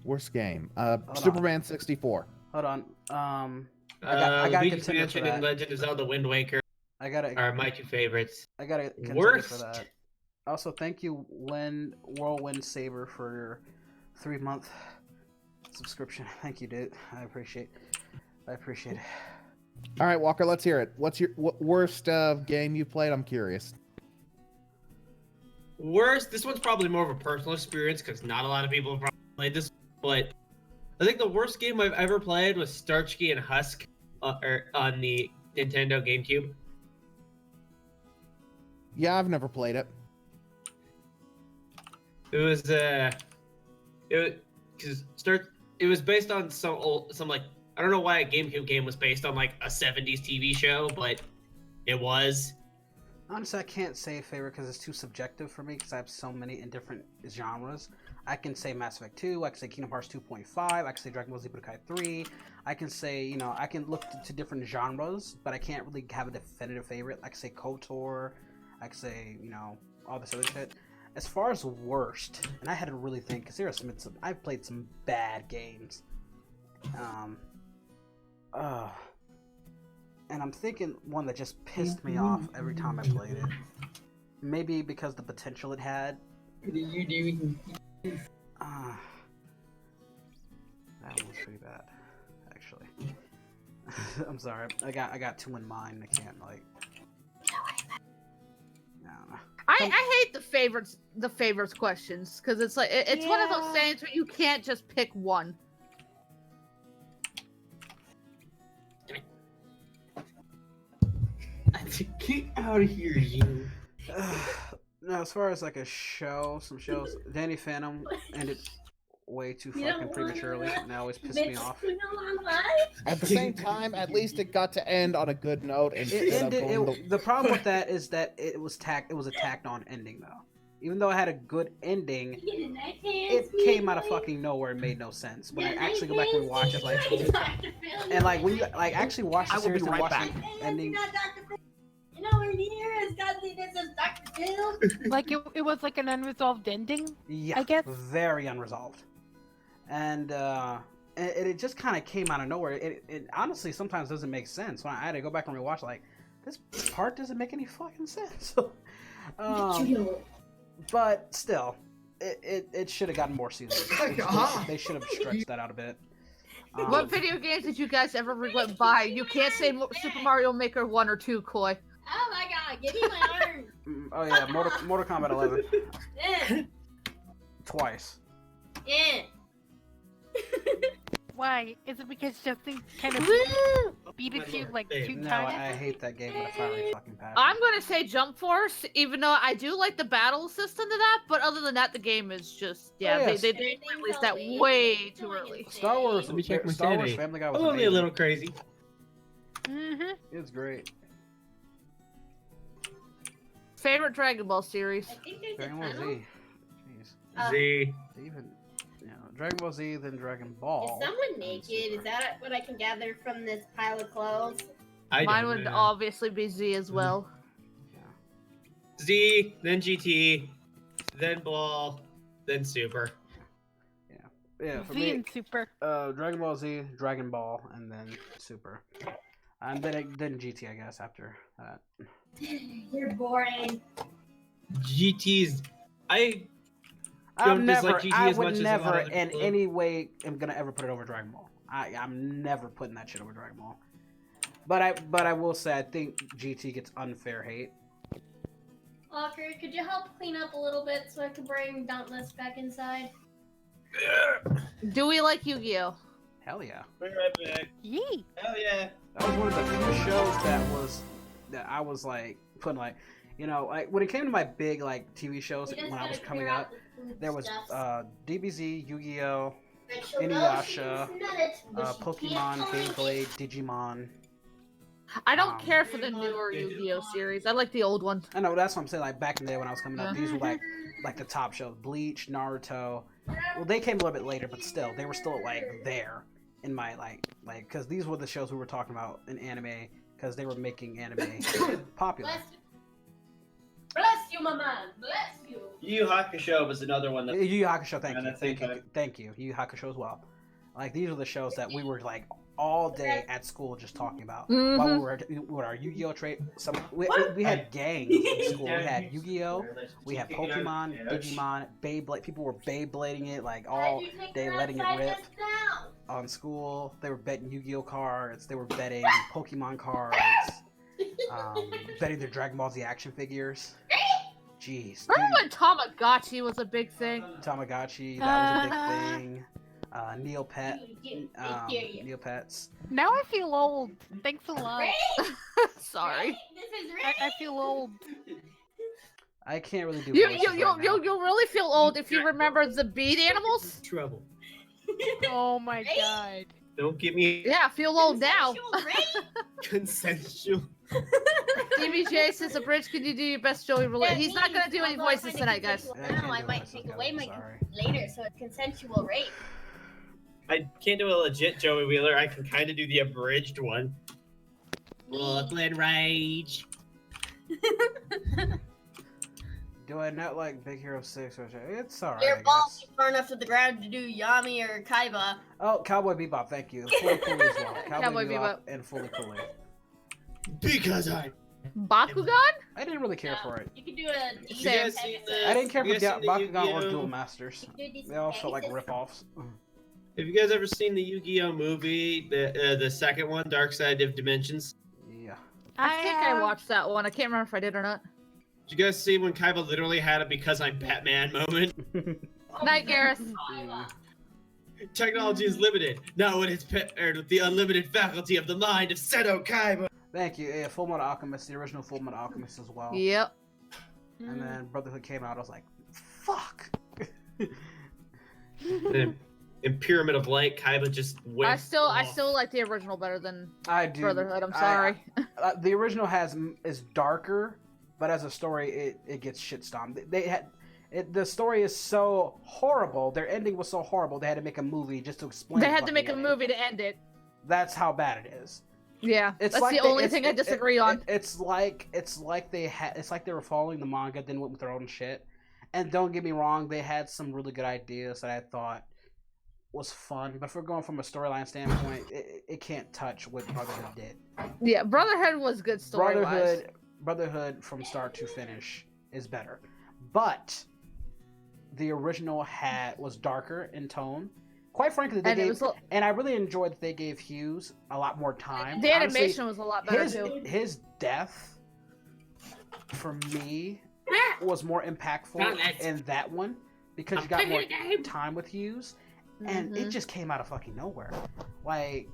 worst game. Superman 64. Hold on. I got a Luigi's contender for Mansion and that. Legend of Zelda Wind Waker are my two favorites. I got a contender Worst? for that. Also, thank you, Whirlwind Saber, for your 3-month subscription. Thank you, dude. I appreciate it. All right, Walker, let's hear it. What's your worst game you played? I'm curious. Worst? This one's probably more of a personal experience because not a lot of people have probably played this. But I think the worst game I've ever played was Starsky and Husk on the Nintendo GameCube. Yeah, I've never played it. It was based on some like, I don't know why a GameCube game was based on like a 70s TV show, but it was. Honestly, I can't say favorite because it's too subjective for me because I have so many in different genres. I can say Mass Effect 2, I can say Kingdom Hearts 2.5, I can say Dragon Ball Z Budokai 3, I can say, you know, I can look to different genres, but I can't really have a definitive favorite. I can say KOTOR, I can say, you know, all this other shit. As far as worst, and I had to really think, because there are some, I've played some bad games. And I'm thinking one that just pissed me off every time I played it. Maybe because the potential it had. That one's pretty bad, actually. I'm sorry. I got two in mind. I can't like. I don't know. I hate the favorites questions because it's like it's one of those things where you can't just pick one. Get out of here, you. No, as far as like a show, some shows, Danny Phantom ended way too fucking prematurely, and that always pissed me off. At the same time, at least it got to end on a good note. And the problem with that is that it was a tacked on ending though. Even though it had a good ending, it came out of fucking nowhere and made no sense. When I actually go back and watch it, like, and like when you like actually watch the series and watch the ending. Nowhere near as godliness as Dr. Phil. Like it was like an unresolved ending. Yeah, I guess. Very unresolved, and it just kind of came out of nowhere. It honestly sometimes doesn't make sense. When I had to go back and rewatch, like this part doesn't make any fucking sense. But still, it should have gotten more seasons. They should have stretched that out a bit. What video games did you guys ever regret buying? You can't say Super Mario Maker 1 or 2, Koi. Oh my god, give me my arm. Oh yeah, Mortal Kombat 11. Yeah. Twice. Yeah. Why? Is it because Justin kind of beat it to you like 2 No, times? I hate that game, but I finally fucking passed. I'm gonna say Jump Force, even though I do like the battle system to that, but other than that, the game is just they released that way too early. Star Wars. Let me check my Star Wars sanity. Family Guy was I'm only a amazing. little crazy. Mm-hmm. It's great. Favorite Dragon Ball series? I think there's Dragon a Ball tunnel. Z. Jeez. Z. Even, you know, Dragon Ball Z, then Dragon Ball. Is someone naked? Is that what I can gather from this pile of clothes? Mine would obviously be Z as well. Z, then GT, then Ball, then Super. Yeah, for Z me, and Super. Dragon Ball Z, Dragon Ball, and then Super. And then GT, I guess, after that. You're boring. GT's. I would never in people. any way am gonna ever put it over Dragon Ball. I'm never putting that shit over Dragon Ball. But I will say I think GT gets unfair hate. Walker, could you help clean up a little bit so I can bring Dauntless back inside? Do we like Yu-Gi-Oh? Hell yeah. Be right back. Yee. Hell yeah. That was one of the few shows that I was like putting like, you know, like when it came to my big like TV shows when I was coming up, there was DBZ, Yu-Gi-Oh, Inuyasha, Pokemon, Beyblade, Digimon. I don't care for the newer Yu-Gi-Oh series. I like the old ones. I know, that's what I'm saying. Like back in the day when I was coming up, these were like the top shows: Bleach, Naruto. Well, they came a little bit later, but still, they were still like there in my like because these were the shows we were talking about in anime because they were making anime popular. Bless you, my man. Bless you. Yu Yu Hakusho was another one that. Yu Yu Hakusho, thank At you, the same time. thank you. Yu Yu Hakusho as well. Like these were the shows that we were like all day at school just talking about while we were with our Yu-Gi-Oh trade. We had gangs in school. We had Yu-Gi-Oh, we had Pokemon, Digimon, Beyblade. People were Beyblading it like all day, letting it rip on school. They were betting Yu-Gi-Oh cards. They were betting Pokemon cards. Betting their Dragon Ball Z action figures. Jeez. Remember when Tamagotchi was a big thing? Tamagotchi, that was a big thing. Neopets. Now I feel old. Thanks a lot. Sorry. This is I feel old. I can't really do You'll really feel old if you remember the bead animals. Trouble. Oh my god. Don't give me Yeah, I feel old now. Consensual rape? consensual. DBJ says, Abridge, could you do your best Joey relate? That He's not gonna means, do any although I voices find it tonight, guys. consensual Yeah, I now, I can't do might voices, take guys, away I'm my sorry. later, so it's consensual rape. I can't do a legit Joey Wheeler. I can kind of do the abridged one. Brooklyn Rage. Do I not like Big Hero 6? Or it's alright, Your I balls guess. are far enough to the ground to do Yami or Kaiba. Oh, Cowboy Bebop, thank you. Fully Cooley as well. Cowboy Bebop Bebop. and Fully Cooley. Because I. Bakugan? I didn't really care for it. You can do a You Same. guys seen the, I didn't care for you guys seen the Bakugan or Yu-Gi-Oh? Duel Masters. They all felt like rip-offs. Have you guys ever seen the Yu-Gi-Oh movie, the second one, Dark Side of Dimensions? Yeah. I think I watched that one. I can't remember if I did or not. Did you guys see when Kaiba literally had a "because I'm Batman" moment? Night, Gareth. Technology is limited, not when it's paired with the unlimited faculty of the mind of Seto Kaiba. Thank you. Yeah, Fullmetal Alchemist, the original Fullmetal Alchemist as well. Yep. And then Brotherhood came out. I was like, fuck. In Pyramid of Light, Kaiba just went. I still off. like the original better than I do. Brotherhood. I'm sorry. The original is darker, but as a story, it gets shit stomped. The story is so horrible. Their ending was so horrible. They had to make a movie just to explain. They had to make a ending. movie to end it. That's how bad it is. Yeah, It's that's like the only thing I disagree on. It's like they were following the manga, then went with their own shit. And don't get me wrong, they had some really good ideas that I thought was fun. But if we're going from a storyline standpoint, it can't touch what Brotherhood did. Yeah, Brotherhood was good story wise. Brotherhood from start to finish is better, but the original was darker in tone. Quite frankly, and I really enjoyed that they gave Hughes a lot more time. The Honestly, animation was a lot better too. his death, for me, was more impactful in that one because you got more time with Hughes, and it just came out of fucking nowhere. Like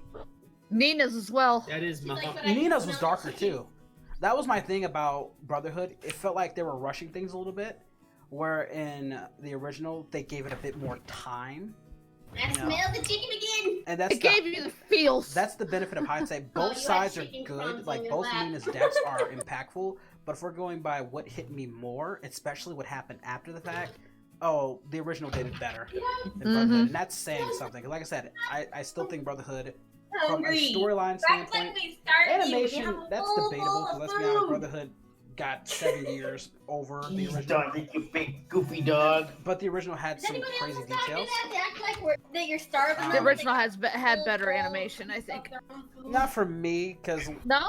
Nina's as well. That is my. Nina's was darker too. That was my thing about Brotherhood. It felt like they were rushing things a little bit, where in the original they gave it a bit more time. I smell the chicken again. And that's It gave you the feels. That's the benefit of hindsight. Both sides are good. Like both Nina's deaths are impactful. But if we're going by what hit me more, especially what happened after the fact, the original did it better than Brotherhood, and that's saying something. Like I said, I still think Brotherhood, from a storyline standpoint, animation that's debatable. Because let's be honest, Brotherhood got 7 years over the original. You big goofy dog. But the original had some crazy details. That you're starving. The original had better animation, I think. Not for me, because No.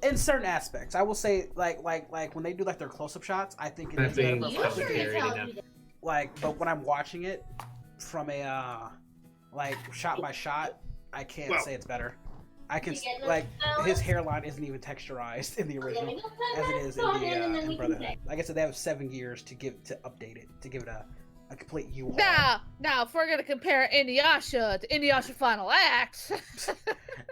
in certain aspects, I will say, like when they do like their close-up shots, I think it is better. But when I'm watching it from a shot by shot, I can't say it's better. I can his hairline isn't even texturized in the original as it is in Brotherhood. Like I said, they have 7 years to update it, to give it a complete UI. Now, if we're gonna compare Inuyasha to Inuyasha Final Act,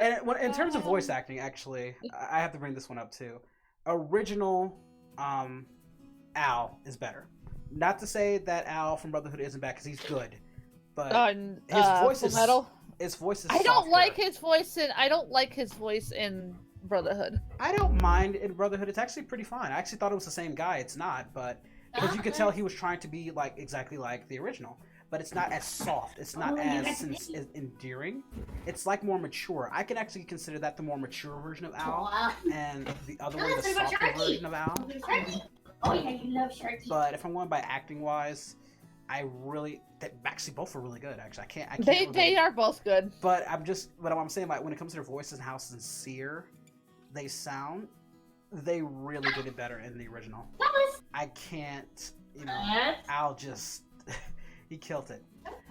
And in terms of voice acting, actually, I have to bring this one up too. Original Al is better. Not to say that Al from Brotherhood isn't bad, because he's good, but his voice is Fullmetal. His voice is. I don't softer. like his voice in. I don't like his voice in Brotherhood. I don't mind in Brotherhood. It's actually pretty fine. I actually thought it was the same guy. It's not, but because you could tell he was trying to be exactly like the original. But it's not as soft. It's not as endearing. It's more mature. I can actually consider that the more mature version of Al, and the other one the softer version of Al. Oh yeah, you love Sharky. But if I'm going by acting wise, actually both are really good. Actually, I can't. They are both good. But what I'm saying, when it comes to their voices and how sincere they sound, they really did it better in the original. I can't, Al just, he killed it.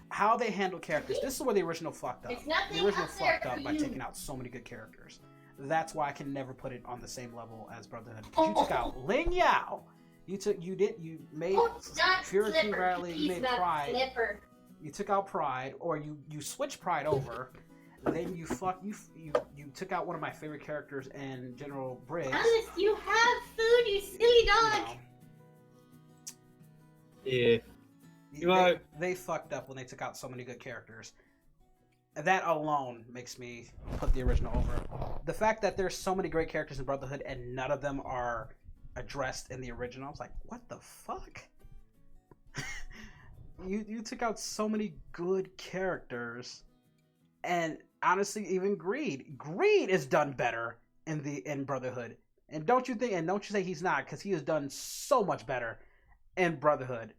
How they handle characters, this is where the original fucked up. The original fucked up by taking out so many good characters. That's why I can never put it on the same level as Brotherhood. You took out Ling Yao. You made Purity Riley, you made Pride. Slipper. You took out Pride, or you switched Pride over. Then you took out one of my favorite characters in General Briggs. Alice, you have food, you silly dog. Yeah. They fucked up when they took out so many good characters. that alone makes me put the original over. The fact that there's so many great characters in Brotherhood and none of them are addressed in the original, I was like, what the fuck? you took out so many good characters, and honestly, even Greed is done better in Brotherhood. And don't you say he's not, because he has done so much better in Brotherhood.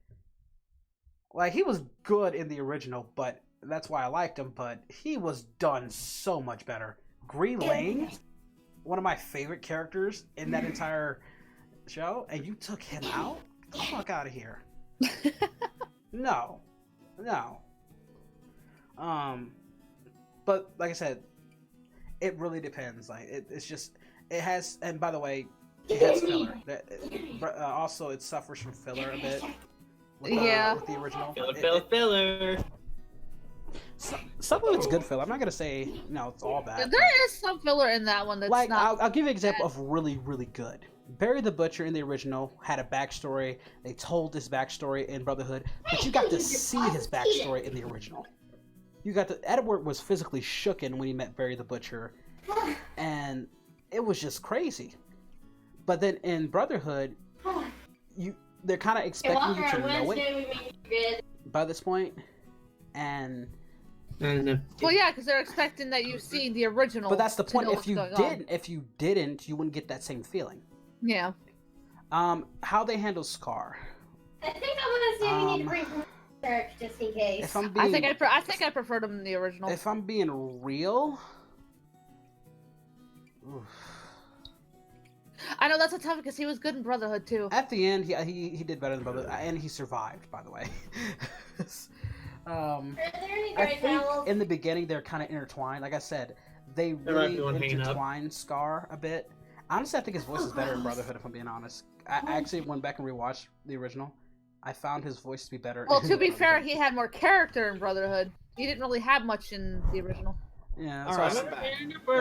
Like, he was good in the original, but that's why I liked him, but he was done so much better. Green Lane, one of my favorite characters in that entire show, and you took him out? Get the fuck out of here. No. But like I said, it really depends. Like, it's just, it has, and by the way, it has filler. Also, it suffers from filler a bit. With the original. Filler. Some of it's good filler. I'm not gonna say it's all bad. There is some filler in that one that's like, not. I'll give you an example of really, really good. Barry the Butcher in the original had a backstory. They told his backstory in Brotherhood, but you got to see his backstory in the original. Edward was physically shooken when he met Barry the Butcher, and it was just crazy. But then in Brotherhood, they're kind of expecting you to know it by this point, and well, yeah, because they're expecting that you've seen the original. But that's the point. If you didn't, you wouldn't get that same feeling. Yeah. How they handle Scar. I think I want to say we need to bring some search just in case. If I'm being, I think I preferred him in the original. If I'm being real. Oof. I know that's a tough because he was good in Brotherhood too. At the end, he did better than Brotherhood, and he survived, by the way. Are there any I dry think towels? in the beginning they're kind of intertwined. Like I said, they really intertwined Scar a bit. Honestly, I think his voice is better in Brotherhood, if I'm being honest. I actually went back and rewatched the original. I found his voice to be better. Well, to be fair, he had more character in Brotherhood. He didn't really have much in the original. Yeah,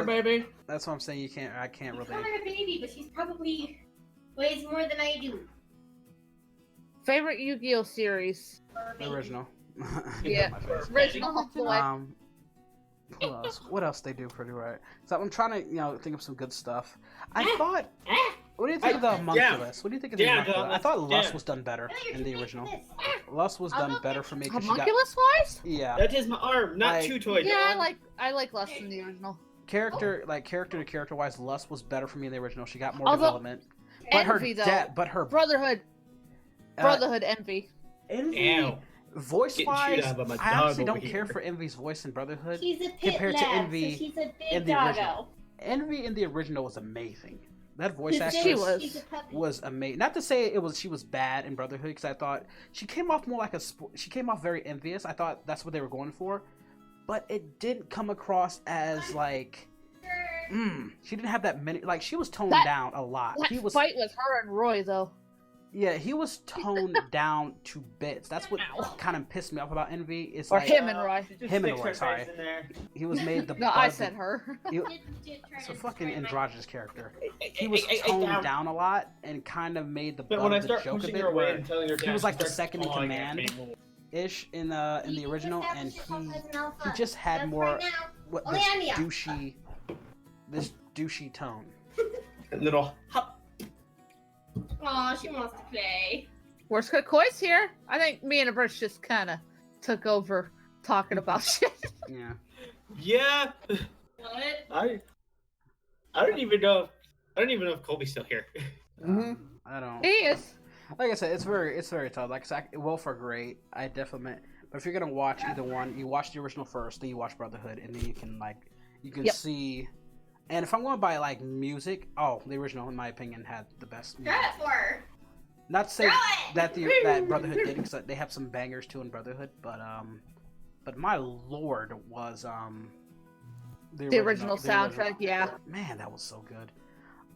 baby. that's what I'm saying. I can't You really. call her a baby, but she's probably weighs more than I do. Favorite Yu-Gi-Oh series? The original. Yeah, My favorite. original. What else they do pretty right? So I'm trying to think of some good stuff. I thought. What do you think of the homunculus? What do you think of the homunculus? I thought Lust was done better in the original. Lust was done better for me. Homunculus wise? Yeah. That is my arm, not two toys. Yeah, I like Lust in the original. Character to character wise, Lust was better for me in the original. She got more development. But Envy, her Brotherhood Envy. Ew. Voice wise, chewed out by my I honestly dog don't over care here. for Envy's voice in Brotherhood She's a pit compared to lab, Envy so she's a big in the doggo. original. Envy in the original was amazing. That voice She actress was. was amazing. Not to say she was bad in Brotherhood, because I thought she came off more like she came off very envious. I thought that's what they were going for, but it didn't come across as like. She didn't have that many. Like, she was toned down a lot. That fight with her and Roy, though. Yeah, he was toned down to bits. That's what kind of pissed me off about Envy. Is Or like, him and Roy. Him and Roy, sorry. He was made the. No, I said her. It's a fucking androgynous character. He was toned down a lot and kind of made the butt when I of the start joke a pushing bit. her away Where and telling her he dad was to like the start second in clawing at command me. ish in the original, and he just had That's more right now. Only this douchey tone. A little hop. Aw, she wants to play. Where's Koi's here? I think me and Abrish just kind of took over talking about shit. Yeah. Yeah. What? I don't even know. I don't even know if Colby's still here. I don't. He is. Like I said, it's very tough. Like I said, Wolf are great. I definitely. But if you're gonna watch either one, you watch the original first, then you watch Brotherhood, and then you can see. And if I'm going by like music, the original, in my opinion, had the best music. Throw it for her. Not to say that that Brotherhood did, because they have some bangers too in Brotherhood, but my lord was the original soundtrack. Yeah. Man, that was so good.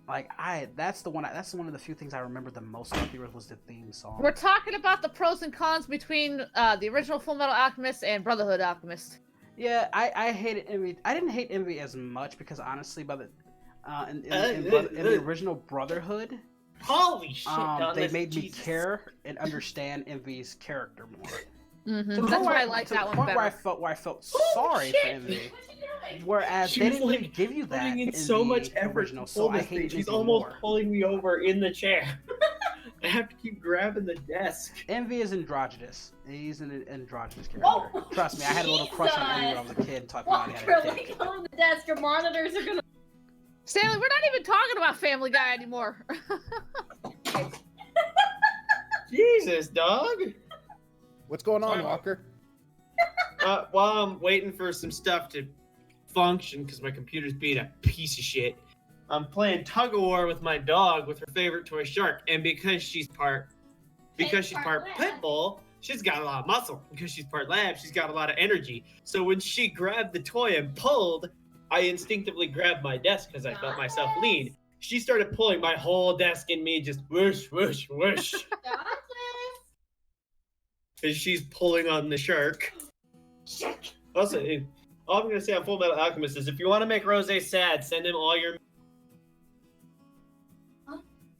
Like that's one of the few things I remember the most about the original was the theme song. We're talking about the pros and cons between the original Fullmetal Alchemist and Brotherhood Alchemist. Yeah, I hated Envy. I didn't hate Envy as much because honestly, by the in the original Brotherhood, Holy shit! they made me care and understand Envy's character more. Mm-hmm. To the That's point why where I like to that the one point better. where I felt sorry for Envy. What's he doing? Whereas She they was, didn't even like, give you that putting in in so the much effort original, to so pull I this thing. hated She's Envy almost more. pulling me over in the chair. I have to keep grabbing the desk. Envy is androgynous. He's an androgynous character. Whoa, Trust me, I had a little crush on Envy when I was a kid. Talking about Walker, he had a let dick. go of the desk. Your monitors are gonna. Stanley, we're not even talking about Family Guy anymore. Jesus, dog. What's going on, Walker? While I'm waiting for some stuff to function, because my computer's being a piece of shit, I'm playing tug of war with my dog with her favorite toy shark, and because she's part pit bull, she's got a lot of muscle. Because she's part lab, she's got a lot of energy. So when she grabbed the toy and pulled, I instinctively grabbed my desk because I felt myself lean. She started pulling my whole desk and me just whoosh, whoosh, whoosh. Because she's pulling on the shark. Also, all I'm going to say on Fullmetal Alchemist is if you want to make Rose sad, send him all your...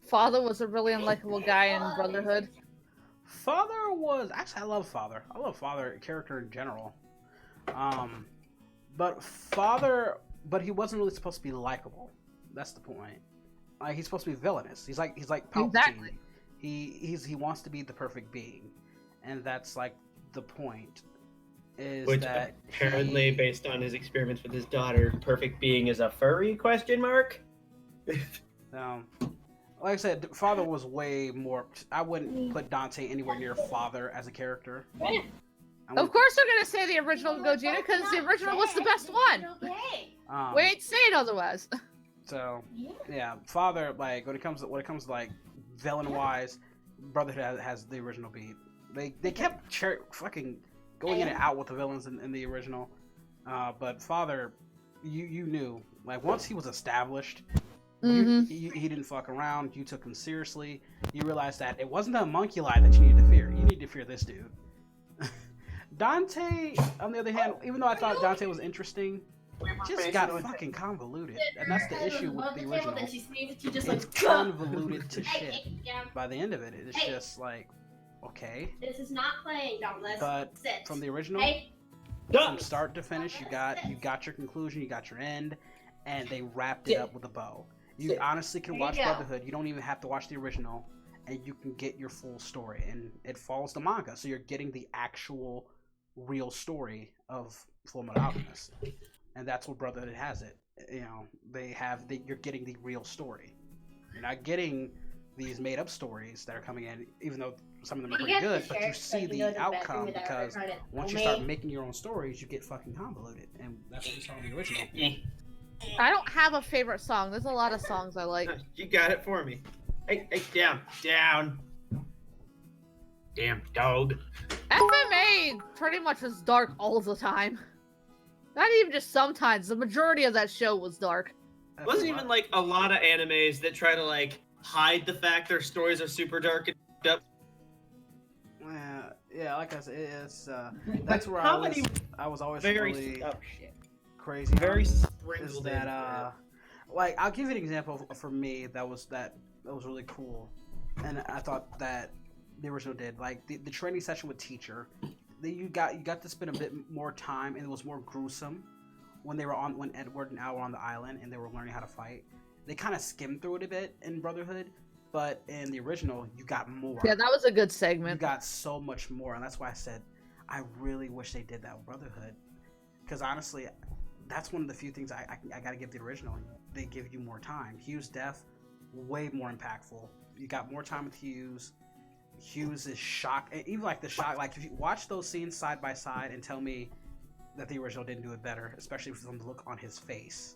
Father was a really unlikable guy in Brotherhood. Father was actually I love Father. I love Father character in general. But he wasn't really supposed to be likable. That's the point. Like he's supposed to be villainous. He's like Palpatine. Exactly. He wants to be the perfect being, and that's like the point. Is Which that apparently, based on his experiments with his daughter, perfect being is a furry question mark? Like I said, Father was way more. I wouldn't put Dante anywhere near Father as a character. Of course we're gonna say the original Gogeta because the original was the best one. We ain't saying otherwise. So yeah, Father, like when it comes to like villain wise, Brotherhood has the original beat. They kept fucking going in and out with the villains in the original, but Father, you knew like once he was established. He didn't fuck around. You took him seriously. You realized that it wasn't the homunculi that you needed to fear. You need to fear this dude. Dante, on the other hand, even though I thought Dante was interesting, just got fucking convoluted, and that's the issue with the original. It's convoluted to shit. By the end of it, it's just like, okay. This is not playing, don't listen. But Sit. from the original, from start to finish, you got your conclusion, you got your end, and they wrapped it up with a bow. You honestly can watch Brotherhood. You don't even have to watch the original, and you can get your full story. And it follows the manga, so you're getting the actual, real story of Fullmetal Alchemist, and that's what Brotherhood has. It, you know, you're getting the real story. You're not getting these made-up stories that are coming in, even though some of them are pretty good. But you see the outcome because once you start making your own stories, you get fucking convoluted, and that's what we saw in the original. I don't have a favorite song. There's a lot of songs I like. You got it for me. Hey, down. Damn dog. FMA pretty much was dark all the time. Not even just sometimes. The majority of that show was dark. Wasn't even like a lot of animes that try to like hide the fact their stories are super dark and up. Yeah, like I said, it's that's where I was always really crazy. Very is sprinkled that like I'll give you an example for me that was really cool, and I thought that the original did like the training session with teacher. You got to spend a bit more time, and it was more gruesome when Edward and Al were on the island and they were learning how to fight. They kind of skimmed through it a bit in Brotherhood, but in the original you got more. Yeah, that was a good segment. You got so much more, and that's why I said I really wish they did that with Brotherhood, because honestly, that's one of the few things I gotta give the original. They give you more time. Hugh's death, way more impactful. You got more time with Hughes. Hughes is shocked, even like the shock. Like if you watch those scenes side by side and tell me that the original didn't do it better, especially from the look on his face.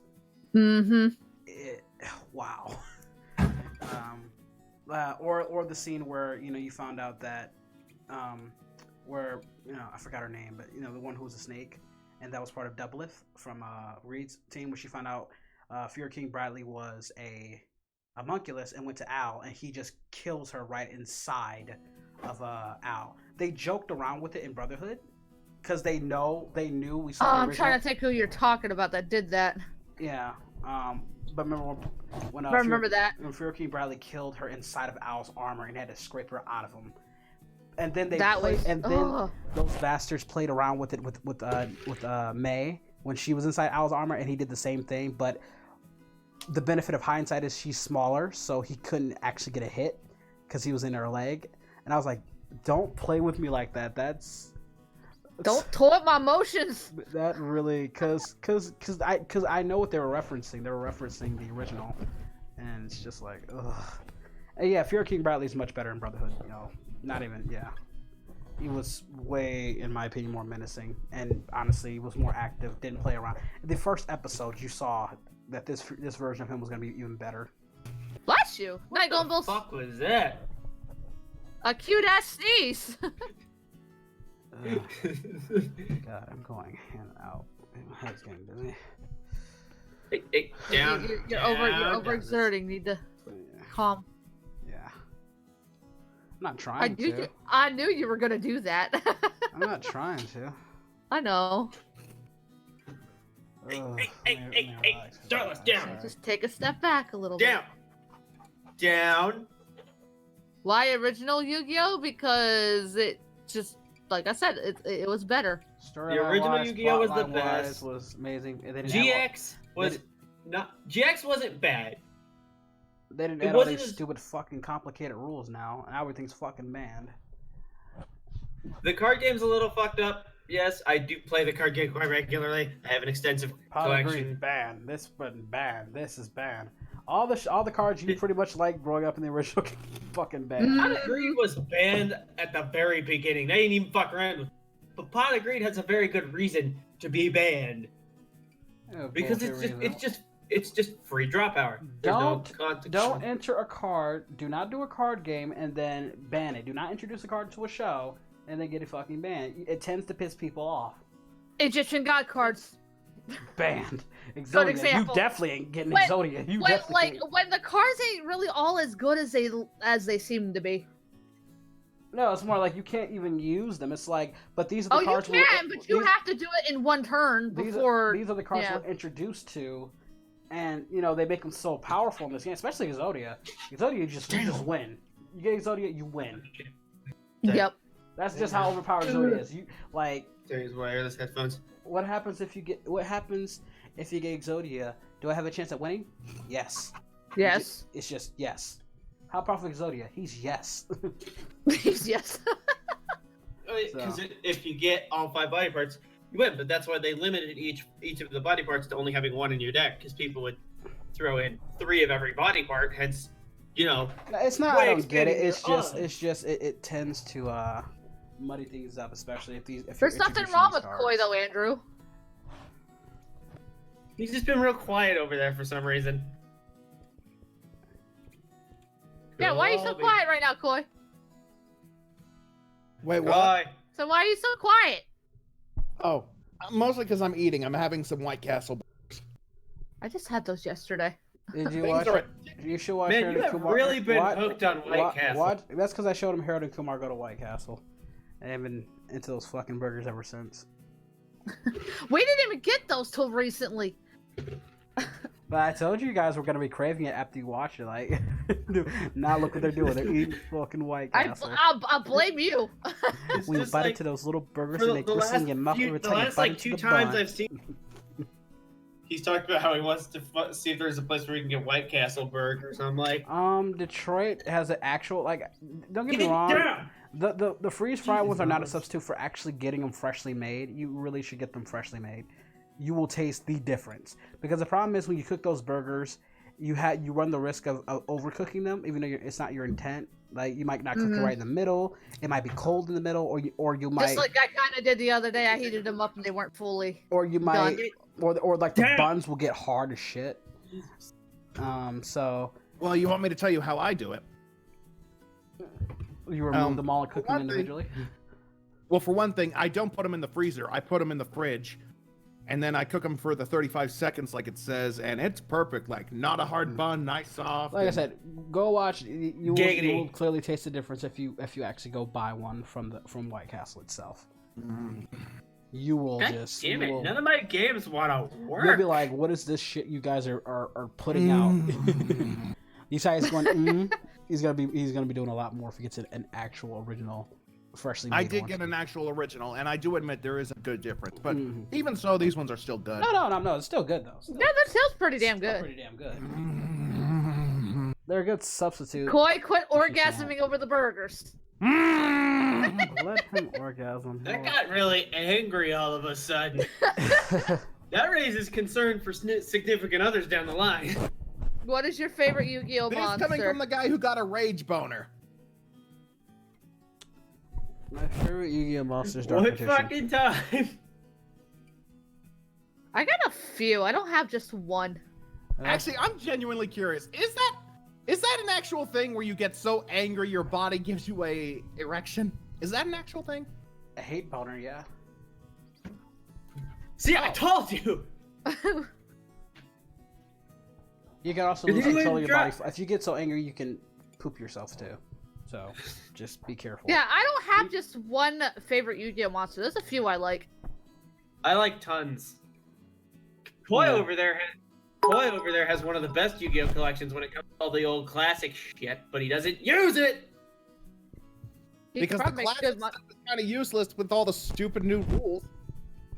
Wow. Or the scene where you found out that where I forgot her name, but the one who was a snake. And that was part of Doubleth from Reed's team, where she found out Fury King Bradley was a homunculus and went to Al, and he just kills her right inside of Al. They joked around with it in Brotherhood because they knew we saw. I'm trying to think who you're talking about that did that. Yeah, but remember when remember that when Fury King Bradley killed her inside of Al's armor and had to scrape her out of him. And then they That played, was- and then ugh. those bastards played around with it with May when she was inside Owl's armor, and he did the same thing. But the benefit of hindsight is she's smaller, so he couldn't actually get a hit because he was in her leg. And I was like, "Don't play with me like that. Don't taunt my emotions. That really, cause I know what they were referencing. They were referencing the original, and it's just like, ugh. And yeah, Fear King Bradley's much better in Brotherhood. You know, not even he was way, in my opinion, more menacing, and honestly, he was more active. Didn't play around. The first episode, you saw that this version of him was gonna be even better. Bless you. What the fuck was that? A cute ass sneeze. God, I'm going in and out. My head's getting busy. Hey, down. You're down, overexerting. Need to calm. Yeah. I'm not trying to. I knew you were gonna do that. I'm not trying to. I know. Ugh, Hey, Darla's down. Just take a step back a little bit. Down. Why original Yu-Gi-Oh? Because it just, like I said, it was better. The original Yu-Gi-Oh was the best. Was amazing. And they didn't GX was not. GX wasn't bad. They didn't add all these stupid fucking complicated rules now, and everything's fucking banned. The card game's a little fucked up. Yes, I do play the card game quite regularly. I have an extensive collection. Banned. This button banned. This is banned. All the cards you pretty much liked growing up in the original fucking banned. Pot of Greed was banned at the very beginning. They didn't even fuck around with it. But Pot of Greed has a very good reason to be banned. Because it's just free draw power. Don't enter a card. Do not do a card game and then ban it. Do not introduce a card to a show and then get it fucking banned. It tends to piss people off. Egyptian god cards. Banned. Exodia. You definitely ain't getting Exodia. When the cards ain't really all as good as they seem to be. No, it's more like you can't even use them. It's like, but these are the cards. You can, but you have to do it in one turn before. These are the cards we're introduced to, and they make them so powerful in this game, especially Exodia. Exodia, you just win. You get Exodia, you win. Yep. That's just how overpowered Exodia is. You like. There's wireless headphones. What happens if you get Exodia? Do I have a chance at winning? Yes. Yes. It's just yes. How powerful is Exodia? He's yes. He's yes. Because if you get all 5 body parts, you win. But that's why they limited each of the body parts to only having 1 in your deck, because people would throw in 3 of every body part. Hence, It's not. I don't get it. It's just it tends to muddy things up, especially if there's nothing wrong with Koi though, Andrew. He's just been real quiet over there for some reason. Yeah, why are you so quiet right now, Koi? Wait, what? So why are you so quiet? Oh, mostly because I'm eating. I'm having some White Castle burgers. I just had those yesterday. Did you watch it? You should watch Man, you have really been hooked on White Castle. That's because I showed him Harold and Kumar go to White Castle. And I've been into those fucking burgers ever since. We didn't even get those till recently. But I told you guys were gonna be craving it after you watch it. Like, now look what they're doing. They're eating fucking White Castle. I'll blame you. We bite into those little burgers and they glisten in your mouth every time you bite into the 2 times I've seen. He's talked about how he wants to see if there's a place where he can get White Castle burgers. I'm like, Detroit has an actual Don't get me wrong. The freeze fried ones are not a substitute for actually getting them freshly made. You really should get them freshly made. You will taste the difference, because the problem is when you cook those burgers, you run the risk of overcooking them, even though it's not your intent. Like, you might not cook it right in the middle. It might be cold in the middle, or you might. Just like I kind of did the other day. I heated them up and they weren't fully. Or you might, done. or like the buns will get hard as shit. So. Well, you want me to tell you how I do it? You remove them all and cook them individually? Well, for one thing, I don't put them in the freezer. I put them in the fridge. And then I cook them for the 35 seconds like it says, and it's perfect. Like, not a hard bun, nice soft. Like I said, go watch. You will clearly taste the difference if you actually go buy one from White Castle itself. You will damn it! None of my games want to work. You'll be like, "What is this shit you guys are putting out?" These guys going. He's gonna be doing a lot more if he gets an actual original freshly made I did one. get an actual original, and I do admit there is a good difference. But Mhm. even so, these ones are still good. No, it's still good though. Yeah, that sounds pretty damn Still good. pretty damn good. They're a good substitute. Koi, quit If you orgasming over the burgers. Let him orgasm. That got really angry all of a sudden. That raises concern for significant others down the line. What is your favorite Yu-Gi-Oh This monster? coming from the guy who got a rage boner. My favorite Yu-Gi-Oh monsters. Dark What Magician. fucking time? I got a few. I don't have just one. Actually, I'm genuinely curious. Is that an actual thing where you get so angry your body gives you a erection? Is that an actual thing? A hate boner, yeah. See, I told you. You can also Did lose you control of even your body. try- If you get so angry, you can poop yourself too. So just be careful. Yeah, I don't have just one favorite Yu-Gi-Oh monster. There's a few I like. I like tons. Koi Yeah. over there has one of the best Yu-Gi-Oh collections when it comes to all the old classic shit, but he doesn't use it. He Because the probably make classic good money. stuff is kind of useless with all the stupid new rules.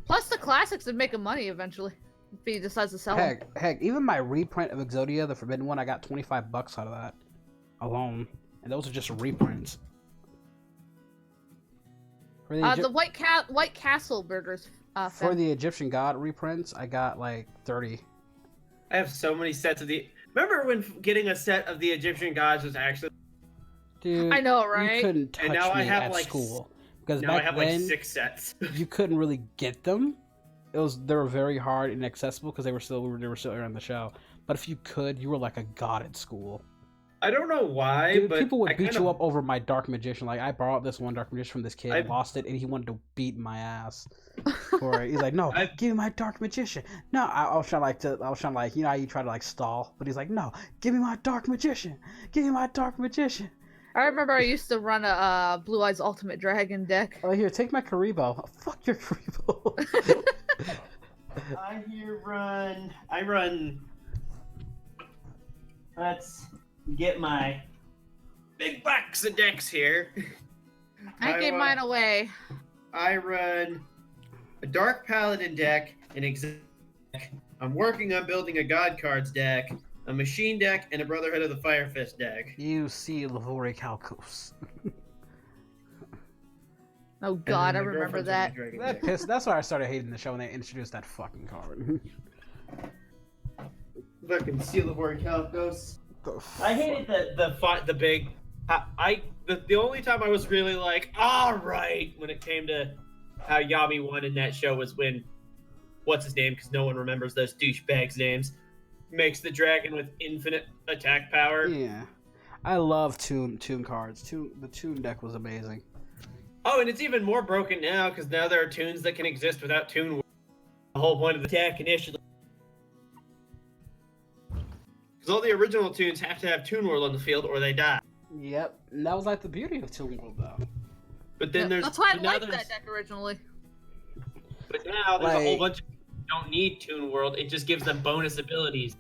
Plus, the classics would make him money eventually if he decides to sell them. Heck, even my reprint of Exodia, the Forbidden one, I got $25 out of that alone, and those are just reprints. For the, The White Castle burgers. for the Egyptian God reprints, I got like 30. I have so many sets of the. Remember when getting a set of the Egyptian gods was actually? Dude, I know, you right? couldn't touch And now I me have, at like, school because Now I back have then like 6 sets. you couldn't really get them. They were very hard and inaccessible because they were still airing the show. But if you could, you were like a god at school. I don't know why, Dude, but people would I beat kinda- you up over my Dark Magician. Like I borrowed this one Dark Magician from this kid, I- lost it, and he wanted to beat my ass for it. He's like, "No, I- give me my Dark Magician." No, I was trying like, you know how you try to like stall, but he's like, "No, give me my Dark Magician. Give me my Dark Magician." I remember I used to run a Blue Eyes Ultimate Dragon deck. Oh, here, take my Karibo. Oh, fuck your Karibo. I run. Let's get my. big box of decks here. I gave mine away. I run a Dark Paladin deck, an Exotic deck. I'm working on building a God Cards deck, a Machine deck, and a Brotherhood of the Fire Fist deck. You see Lavore Calcos. Oh God, I And then my remember girlfriend's that. running a Dragon That deck. pissed. That's why I started hating the show when they introduced that fucking card. Fucking Seal of Orichalcos. The I hated the big. The only time I was really like, all right, when it came to how Yami won in that show was when, what's his name? Because no one remembers those douchebags' names. Makes the dragon with infinite attack power. Yeah, I love Toon cards. The Toon deck was amazing. Oh, and it's even more broken now because now there are tunes that can exist without tune. The whole point of the deck initially. Because all the original tunes have to have Toon World on the field or they die. Yep, and that was like the beauty of Toon World, though. But then there's That's why I but now liked there's- that deck originally. But now there's a whole Like- bunch of don't need Toon World. It just gives them bonus abilities.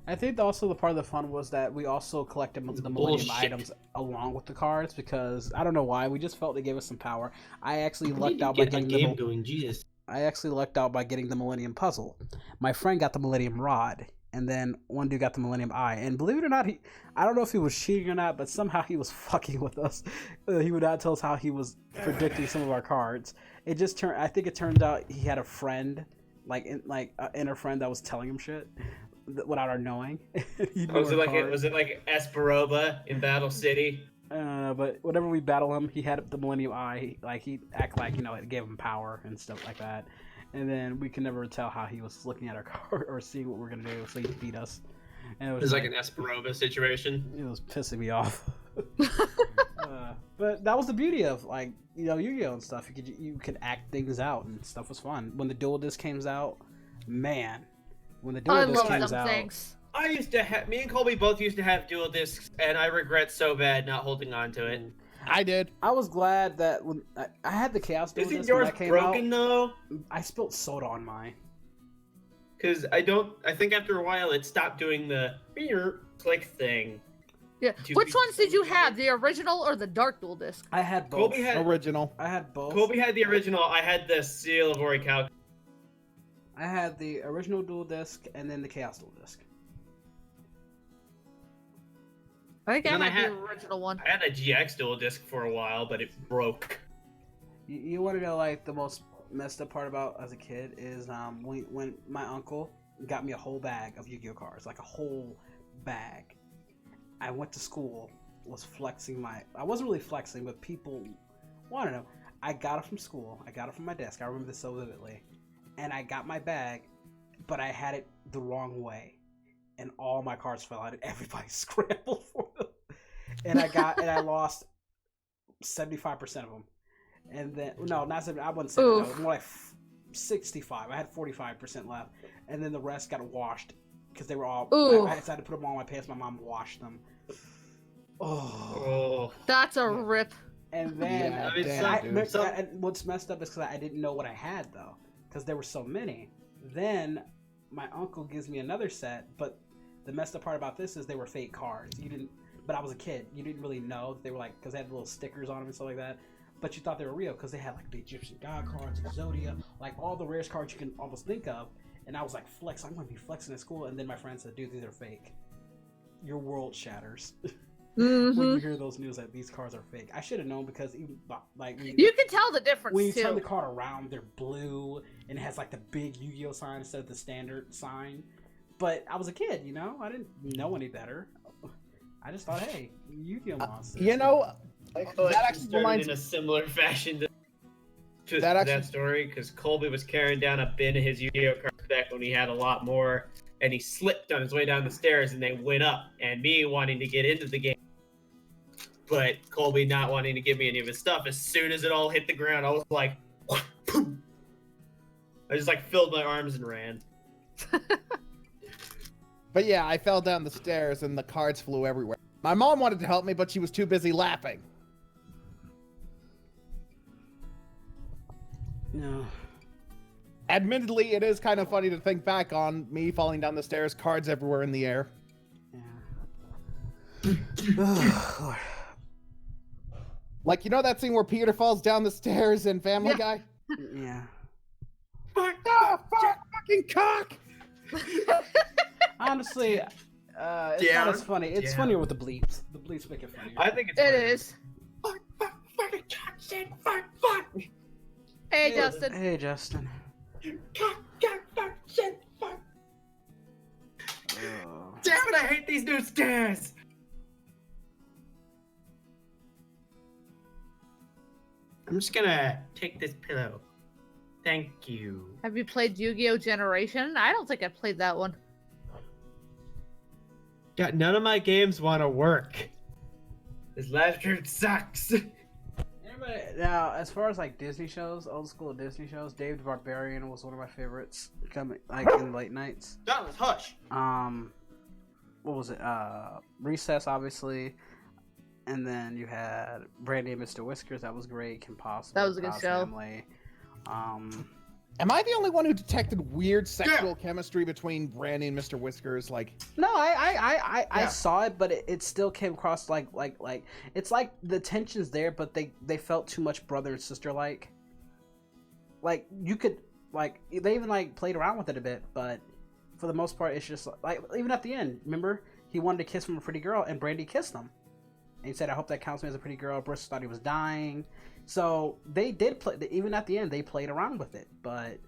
I think also the part of the fun was that we also collected the Millennium Bullshit. Items along with the cards because I don't know why we just felt they gave us some power. I actually I need lucked to out by get my getting game going. Jesus. I actually lucked out by getting the Millennium Puzzle. My friend got the Millennium Rod, and then one dude got the Millennium Eye. And believe it or not, I don't know if he was cheating or not, but somehow he was fucking with us. He would not tell us how he was predicting some of our cards. I think it turned out he had a friend, inner friend that was telling him shit without our knowing. He knew Was our it cards. like Esperoba in Battle City? But whenever we battle him, he had the Millennium Eye. He'd act like, it gave him power and stuff like that. And then we could never tell how he was looking at our card or seeing what we're going to do, so he'd beat us. And it It was like an Esperoba situation. It was pissing me off. But that was the beauty of, Yu-Gi-Oh! And stuff. You could act things out, and stuff was fun. When the Dual Disc came out, man. When the I Dual Disc love came them out... things. I used to have, me and Colby both used to have dual discs, and I regret so bad not holding on to it. I did. I was glad that when I had the Chaos Dual Isn't Disc when yours that came broken out, though? I spilled soda on mine. Because I think after a while it stopped doing the click thing. Yeah. Two Which pieces ones did of you media. have? The original or the Dark Dual Disc? I had both. Colby had Original. I had both. Colby had the original. I had the Seal of Orichalcum. I had the original dual disc and then the Chaos dual disc. I think I And then had I the original one. I had a GX dual disc for a while, but it broke. You want to know like the most messed up part about as a kid is when my uncle got me a whole bag of Yu-Gi-Oh cards, like a whole bag. I went to school, was flexing I wasn't really flexing, but people want to know. I got it from school. I got it from my desk. I remember this so vividly. And I got my bag, but I had it the wrong way. And all my cards fell out and everybody scrambled for them. And I lost 75% of them. And then, no, not 70, I wasn't 70, no, more like 65. I had 45% left. And then the rest got washed because they were all, I decided to put them on my pants. My mom washed them. Oh. That's a rip. And then, Yeah, and what's messed up is because I didn't know what I had though, because there were so many. Then my uncle gives me another set, but the messed up part about this is they were fake cards. You didn't, but I was a kid. You didn't really know that they were like, because they had little stickers on them and stuff like that. But you thought they were real because they had like the Egyptian god cards, the Zodiac, like all the rarest cards you can almost think of. And I was like, flex, I'm going to be flexing at school. And then my friend said, dude, these are fake. Your world shatters. When you hear those news that these cards are fake. I should have known because even like you can tell the difference when you too. turn the card around, they're blue and it has like the big Yu-Gi-Oh sign instead of the standard sign. But I was a kid, you know, I didn't know any better. I just thought, hey, Yu-Gi-Oh monsters. You know, That actually started in a similar fashion to that story, because Colby was carrying down a bin of his Yu-Gi-Oh cards back when he had a lot more, and he slipped on his way down the stairs, and they went up. And me wanting to get into the game, but Colby not wanting to give me any of his stuff. As soon as it all hit the ground, I was like, I just like filled my arms and ran. But yeah, I fell down the stairs and the cards flew everywhere. My mom wanted to help me, but she was too busy laughing. No. Admittedly, it is kind of funny to think back on me falling down the stairs, cards everywhere in the air. Yeah. Oh, Lord. Like, you know that scene where Peter falls down the stairs in Family Guy? Yeah. Fuck off! Fucking cock! Honestly, it's not as funny. It's funnier with the bleeps. The bleeps make it funnier. I think it's It funny. is. Hey, Justin. Hey, Justin. Oh. Damn it, I hate these new stairs! I'm just gonna take this pillow. Thank you. Have you played Yu-Gi-Oh! Generation? I don't think I played that one. God, none of my games want to work. This live stream sucks. Now, as far as like Disney shows, old school Disney shows, Dave the Barbarian was one of my favorites. Coming like in late nights. Douglas, hush. What was it? Recess, obviously, and then you had Brandy and Mr. Whiskers. That was great. Kim Possible. That was a good show. Family. Am I the only one who detected weird sexual chemistry between Brandy and Mr. Whiskers? Like, no, I saw it, but it still came across like it's like the tension's there, but they felt too much brother and sister like. Like you could like they even like played around with it a bit, but for the most part, it's just like even at the end. Remember, he wanted a kiss from a pretty girl, and Brandy kissed him, and he said, "I hope that counts me as a pretty girl." Bruce thought he was dying. So they did play, even at the end, they played around with it, but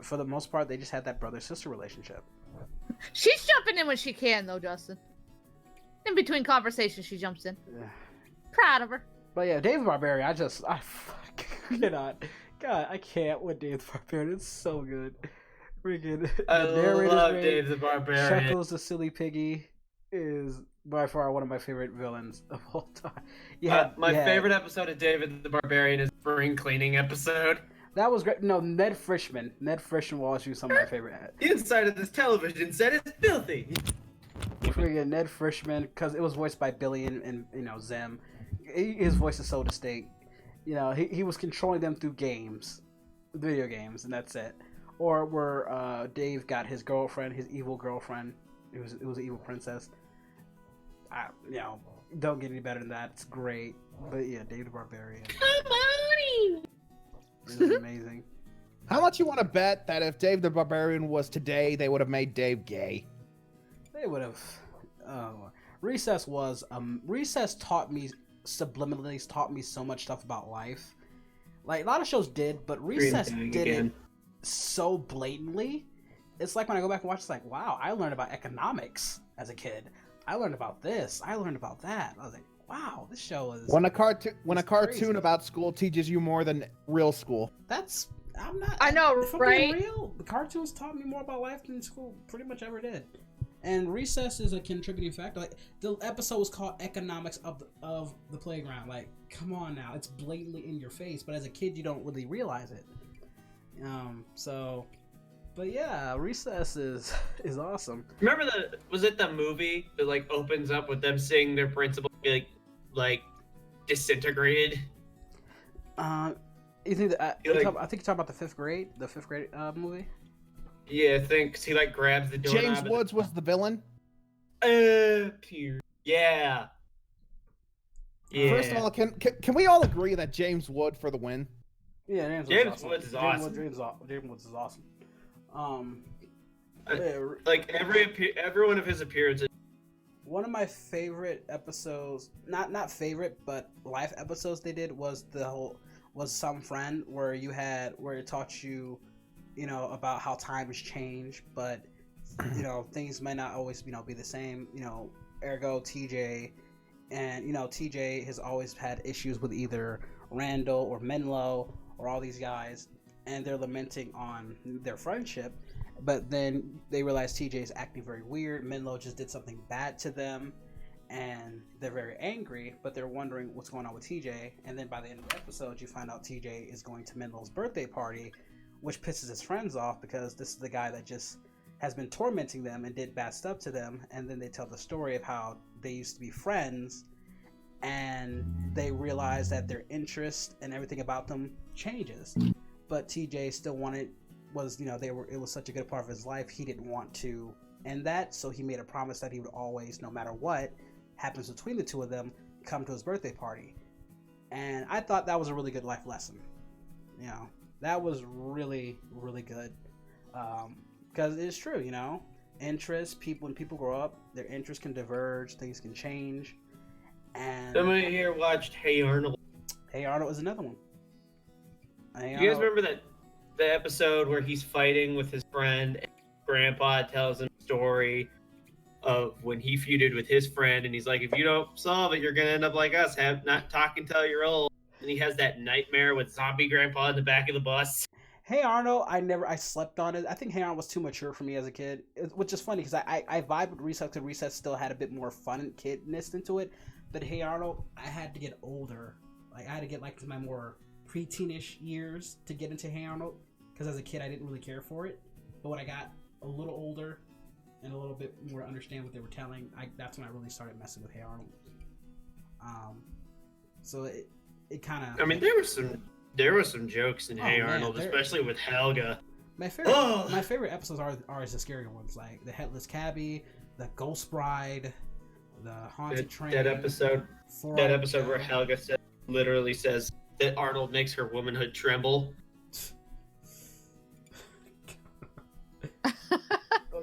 for the most part, they just had that brother-sister relationship. She's jumping in when she can, though, Justin. In between conversations, she jumps in. Yeah. Proud of her. But yeah, Dave the Barbarian, I cannot. God, I can't with Dave the Barbarian. It's so good. Freaking I love great. Dave the Barbarian. Chuckles the Silly Piggy is by far one of my favorite villains of all time. Yeah, my favorite episode of David the Barbarian is spring cleaning episode. That was great. No, Ned Frischman. Ned Frischman will always be some of my favorite. The inside of this television set is filthy. Freaking Ned Frischman, because it was voiced by Billy and you know Zem. His voice is so distinct. You know, he was controlling them through games, video games, and that's it. Or where Dave got his girlfriend, his evil girlfriend. It was an evil princess. you know, don't get any better than that. It's great. But yeah, Dave the Barbarian is amazing. How much you want to bet that if Dave the Barbarian was today, they would have made Dave gay? They would have. Recess was Recess taught me subliminally taught me so much stuff about life. Like a lot of shows did, but Recess did it so blatantly. It's like when I go back and watch, it's like, wow, I learned about economics as a kid. I learned about this. I learned about that. I was like, wow, this show is. When a cartoon crazy. about school teaches you more than real school. I'm not. I know, if I'm right? being real, the cartoons taught me more about life than school pretty much ever did. And Recess is a contributing factor. Like the episode was called "Economics of the Playground." Like, come on now, it's blatantly in your face. But as a kid, you don't really realize it. But yeah, Recess is awesome. Remember was it the movie that like opens up with them seeing their principal like disintegrated? You think that? I Like- think you're talking about the fifth grade movie. Yeah, I think 'cause he like grabs the doorknob. James Woods was the villain. Yeah. First of all, can we all agree that James Wood for the win? Yeah, James Woods is awesome. James Woods is awesome. Like every one of his appearances. One of my favorite episodes, not favorite, but life episodes they did was Some Friend, where it taught you, you know, about how times change, but you know, things may not always, you know, be the same, you know, ergo TJ, and you know, TJ has always had issues with either Randall or Menlo or all these guys, and they're lamenting on their friendship, but then they realize TJ is acting very weird. Menlo just did something bad to them, and they're very angry, but they're wondering what's going on with TJ. And then by the end of the episode, you find out TJ is going to Menlo's birthday party, which pisses his friends off because this is the guy that just has been tormenting them and did bad stuff to them. And then they tell the story of how they used to be friends, and they realize that their interest and everything about them changes. But TJ still it was such a good part of his life, he didn't want to end that, so he made a promise that he would always, no matter what happens between the two of them, come to his birthday party. And I thought that was a really good life lesson. You know, that was really, really good. Because it's true, you know, when people grow up, their interests can diverge, things can change. And Somebody here watched Hey Arnold. Hey Arnold is another one. You guys remember the episode where he's fighting with his friend and grandpa tells him a story of when he feuded with his friend, and he's like, if you don't solve it, you're gonna end up like us, not talking till you're old. And he has that nightmare with zombie grandpa in the back of the bus. Hey Arnold, I slept on it. I think Hey Arnold was too mature for me as a kid, which is funny because I vibed with Recess because Recess still had a bit more fun and kidness into it. But Hey Arnold, I had to get older. Like I had to get like to my more pre-teenish years to get into Hey Arnold, because as a kid I didn't really care for it. But when I got a little older and a little bit more to understand what they were telling, that's when I really started messing with Hey Arnold. So it kind of. I mean, there were some jokes in Hey Arnold, especially with Helga. My favorite episodes are the scarier ones, like the Headless Cabbie, the Ghost Bride, the Haunted Train. That episode where Helga literally says that Arnold makes her womanhood tremble.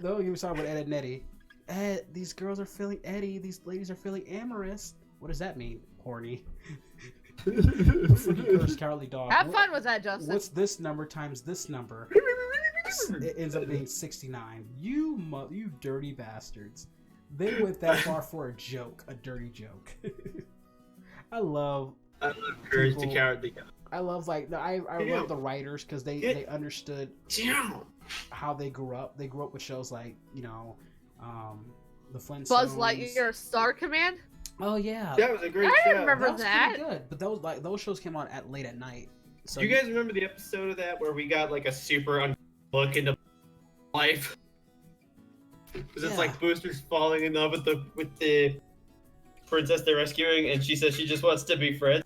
No, you were talking about Ed and Eddie. Ed, these girls are feeling Eddie. These ladies are feeling amorous. What does that mean? Horny. Freaking cursed cowardly dog. Have fun with that, Justin. What's this number times this number? It ends up being 69. You dirty bastards. They went that far for a joke, a dirty joke. I love Courage the Cowardly Dog. I love I love the writers because they understood how they grew up. They grew up with shows like, you know, the Flintstones. Buzz Lightyear Star Command? Oh yeah. That was a great show. I remember that. Pretty good, but those shows came on late at night. So Do you guys remember the episode of that where we got like a super look into life? Because it's like Booster's falling in love with the princess they're rescuing, and she says she just wants to be friends.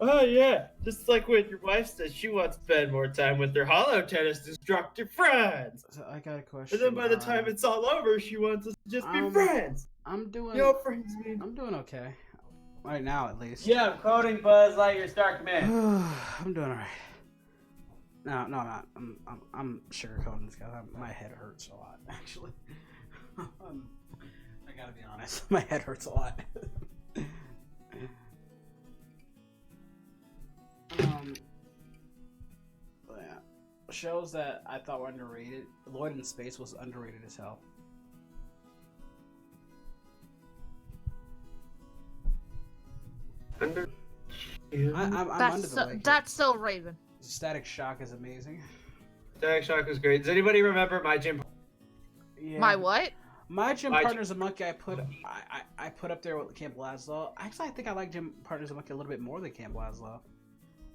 Oh yeah, just like when your wife says she wants to spend more time with her hollow tennis instructor friends. So I got a question. And then by the time it's all over, she wants us to just be friends. I'm doing. Yo, friends, man. I'm doing okay. Right now, at least. Yeah, I'm quoting Buzz Lightyear's Star Command. I'm doing alright. No, I'm not. I'm sugarcoating this guy. My head hurts a lot, actually. I gotta be honest. My head hurts a lot. But yeah, shows that I thought were underrated. Lloyd in Space was underrated as hell. I'm under the lake. That's so Raven. Static Shock is amazing. Static Shock was great. Does anybody remember my gym? Yeah. My what? My gym partner's a monkey. I put up there with Camp Laszlo. Actually, I think I like gym partners a monkey a little bit more than Camp Laszlo.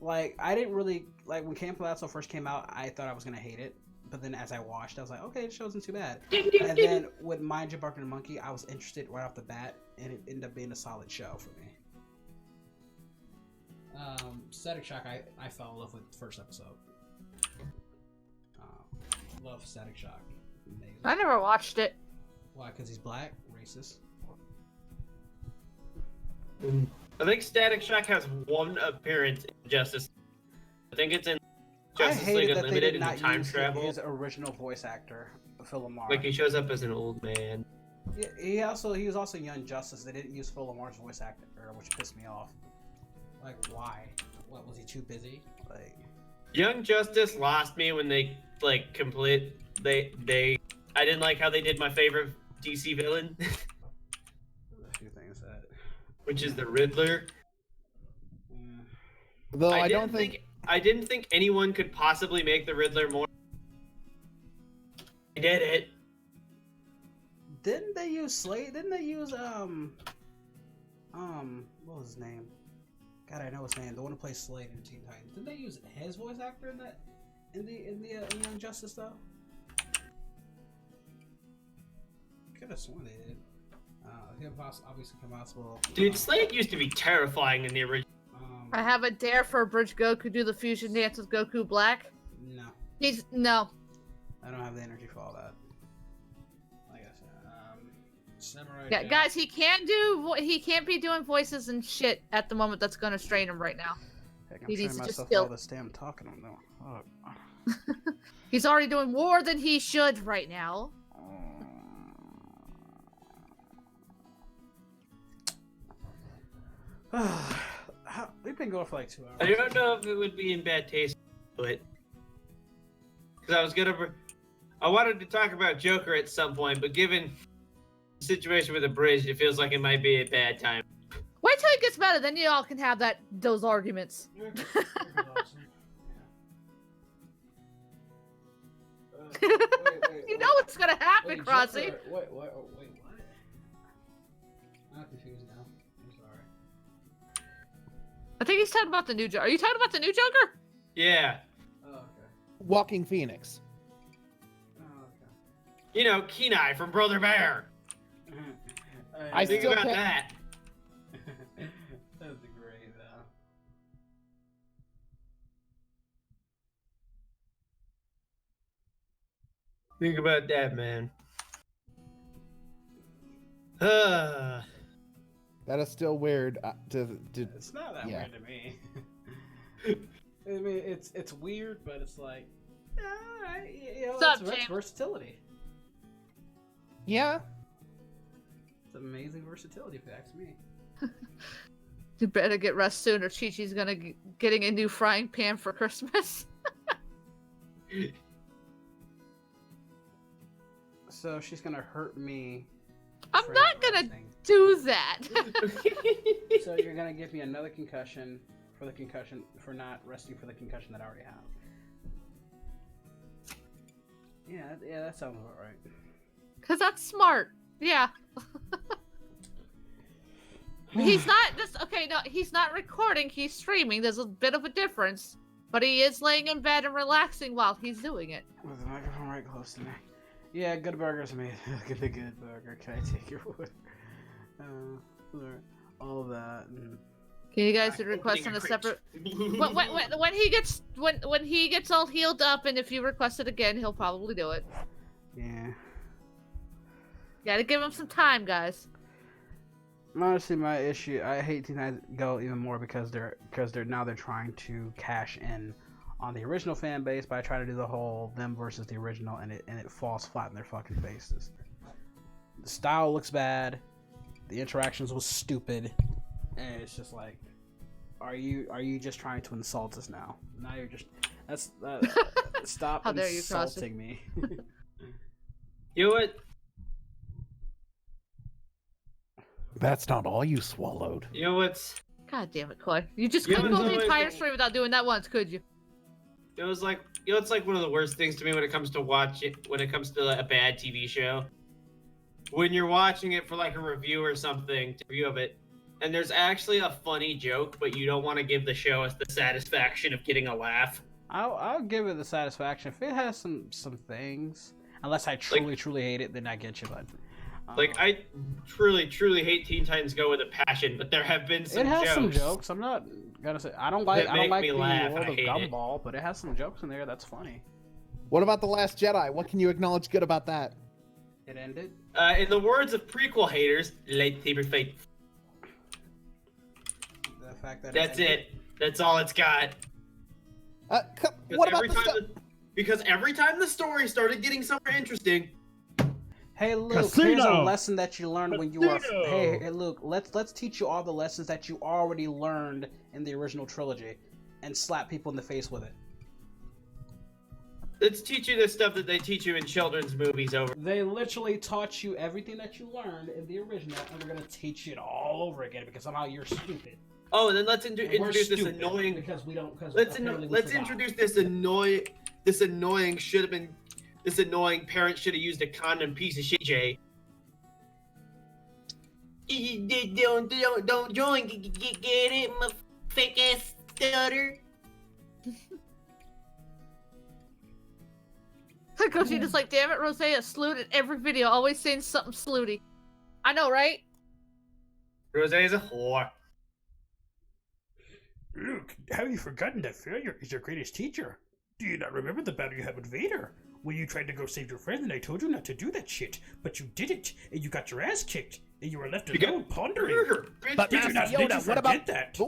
Like, I didn't really like when Camp Laszlo first came out. I thought I was gonna hate it, but then as I watched, I was like, okay, it wasn't too bad. And then with my gym partner and monkey, I was interested right off the bat, and it ended up being a solid show for me. Static Shock, I fell in love with the first episode. Love Static Shock. Amazing. I never watched it. Why? Because he's black? Racist? I think Static Shock has one appearance in Justice. I think it's in Justice League Unlimited in the time travel. His original voice actor, Phil Lamar. Like he shows up as an old man. Yeah, he was also Young Justice. They didn't use Phil Lamar's voice actor, which pissed me off. Like, why? What, was he too busy? Like, Young Justice lost me when they like I didn't like how they did my favorite DC villain. there's a few things that. Which is the Riddler. Yeah. Though I didn't think anyone could possibly make the Riddler more. They did it. Didn't they use Slade? Didn't they use what was his name? God, I know his name. The one who plays Slade in Teen Titans. Didn't they use his voice actor in that? In the Young Justice though? Could have sworn they did. Obviously impossible. Dude, Slade used to be terrifying in the original. I have a dare for Bridge Goku do the fusion dance with Goku Black. No. No. I don't have the energy for all that. Like I said, Samurai Yeah, Jack. guys, he can't be doing voices and shit at the moment. That's gonna strain him right now. Heck, I'm he showing needs to just myself chill. all this damn talking on though. He's already doing more than he should right now. We've been going for like 2 hours. I don't know if it would be in bad taste, but because I wanted to talk about Joker at some point, but given the situation with the bridge, it feels like it might be a bad time. Wait till it gets better, then you all can have those arguments. You know what's gonna happen, Crossy. Wait, what? I'm confused now. I'm sorry. I think he's talking about the new Joker. Are you talking about the new Joker? Yeah. Oh, okay. Walking Phoenix. Oh, okay. You know, Kenai from Brother Bear. I Think still about can't- that. That would be great, though. Think about that, man. That is still weird. It's not that yeah. weird to me. I mean, it's weird, but it's like, you know, Sup, that's champ? versatility. Yeah. It's amazing versatility, if you ask me. You better get rest soon, or Chi-Chi's gonna getting a new frying pan for Christmas. So she's gonna hurt me. I'm for not gonna resting. do that. So you're gonna give me another concussion for not resting for the concussion that I already have. Yeah, that sounds about right. Cause that's smart. Yeah. He's not just okay. No, he's not recording. He's streaming. There's a bit of a difference, but he is laying in bed and relaxing while he's doing it. With the microphone right close to me. Yeah, good burgers made. Look at the good burger. Can I take your order? All of that. And... Can you guys request on a separate? When he gets all healed up, and if you request it again, he'll probably do it. Yeah. Gotta give him some time, guys. Honestly, my issue, I hate Teen Titans Go even more because they're trying to cash in on the original fan base by trying to do the whole them versus the original, and it falls flat in their fucking faces. The style looks bad, the interactions was stupid, and it's just like, are you just trying to insult us now? Now you're just stop How dare you, insulting me. You know what? That's not all you swallowed. You know what's? God damn it, Clay. You just Yeah, couldn't but go no, the it's entire not- stream without doing that once, could you? It was like, you know, it's like one of the worst things to me when it comes to when it comes to a bad TV show. When you're watching it for like a review or something, review of it, and there's actually a funny joke, but you don't want to give the show us the satisfaction of getting a laugh. I'll give it the satisfaction if it has some things. Unless I truly hate it, then I get you, bud. Like, I truly hate Teen Titans Go with a passion, but there have been some it has jokes. some jokes. I'm not gonna say I don't like That the make me laugh, world I of hate it. Gumball, but it has some jokes in there that's funny. What about The Last Jedi? What can you acknowledge good about that? It ended. In the words of prequel haters, lightsaber fight. The fact that That's it. That's all it's got. What about the stuff? Because every time the story started getting somewhere interesting, Hey Luke, here's a lesson that you learned when you were. Hey Luke, let's teach you all the lessons that you already learned in the original trilogy, and slap people in the face with it. let's teach you the stuff that they teach you in children's movies over. They literally taught you everything that you learned in the original, and they're gonna teach it all over again because somehow you're stupid. Oh, and then let's And we're introduce this stupid annoying. because we don't. Let's introduce this annoying. This annoying parent should have used a condom piece of shit, Jay. Don't join. Get it, my fake ass stutter. Gogeta's like, damn it, Rose, a sloot in every video, always saying something slooty. I know, right? Rose is a whore. Luke, have you forgotten that failure is your greatest teacher? Do you not remember the battle you had with Vader? When you tried to go save your friend and I told you not to do that shit, but you did it, and you got your ass kicked, and you were left alone pondering. But Did you not Master need to Yoda, what about forget that?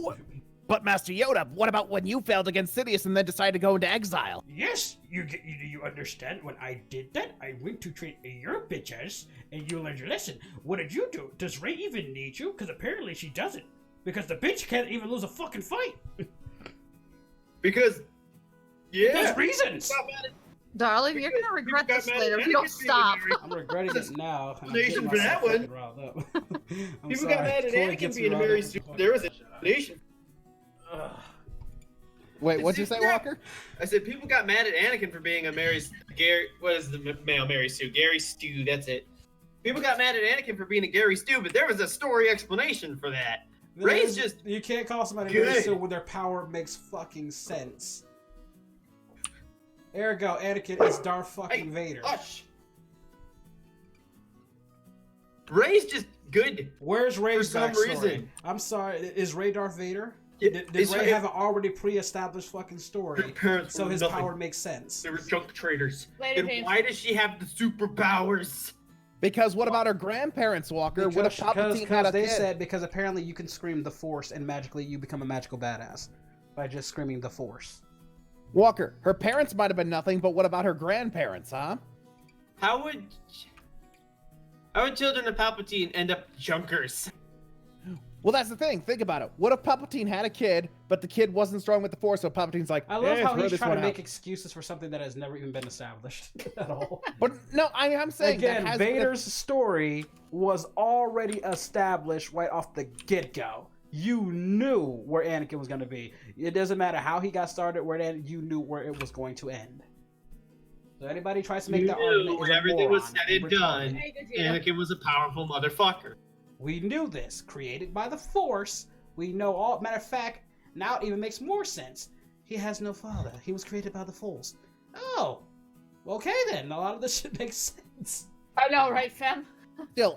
But Master Yoda, what about when you failed against Sidious and then decided to go into exile? Yes, you understand? When I did that, I went to train your bitch ass, and you learned your lesson. What did you do? Does Rey even need you? Because apparently she doesn't. Because the bitch can't even lose a fucking fight. Because, yeah. There's reasons. Darling, you're gonna regret this later if you don't stop. I'm regretting it now. and I'm Nation getting for that myself one. fucking riled up. I'm People sorry. got mad at Chloe Anakin gets me being a riled Mary up. Sue. There was a nation. Wait, what'd you say, Walker? I said people got mad at Anakin for being a Gary. What is the male Mary Sue? Gary Stew. That's it. People got mad at Anakin for being a Gary Stew, but there was a story explanation for that. Rey's just You can't call somebody good. Mary Sue when their power makes fucking sense. Ergo, Anakin is Darth fucking Vader. Hush. Rey's just good. Where's Rey's For some backstory? reason. I'm sorry, is Rey Darth Vader? Yeah, Did it's Rey Rey- have an already pre-established fucking story, Her parents so were his nothing. power makes sense? They were junk traders. Later, And James. why does she have the superpowers? Because what about her grandparents, Walker? What if Palpatine had a they kid? said because apparently you can scream the Force and magically you become a magical badass by just screaming the Force. Walker, her parents might have been nothing, but what about her grandparents, huh? How would children of Palpatine end up junkers? Well, that's the thing. Think about it. What if Palpatine had a kid, but the kid wasn't strong with the Force, so Palpatine's like, I love "Eh, how throw he's this trying to one make out." excuses for something that has never even been established at all. But no, I'm saying Again, that has Vader's story was already established right off the get-go. You knew where Anakin was going to be. It doesn't matter how he got started, you knew where it was going to end. So anybody tries to make that argument when is a everything was moron said and retarded. done, Hey, Gogeta. Anakin was a powerful motherfucker. We knew this. Created by the Force. We know all. Matter of fact, now it even makes more sense. He has no father. He was created by the Force. Oh. Okay then. A lot of this shit makes sense. I know, right, fam?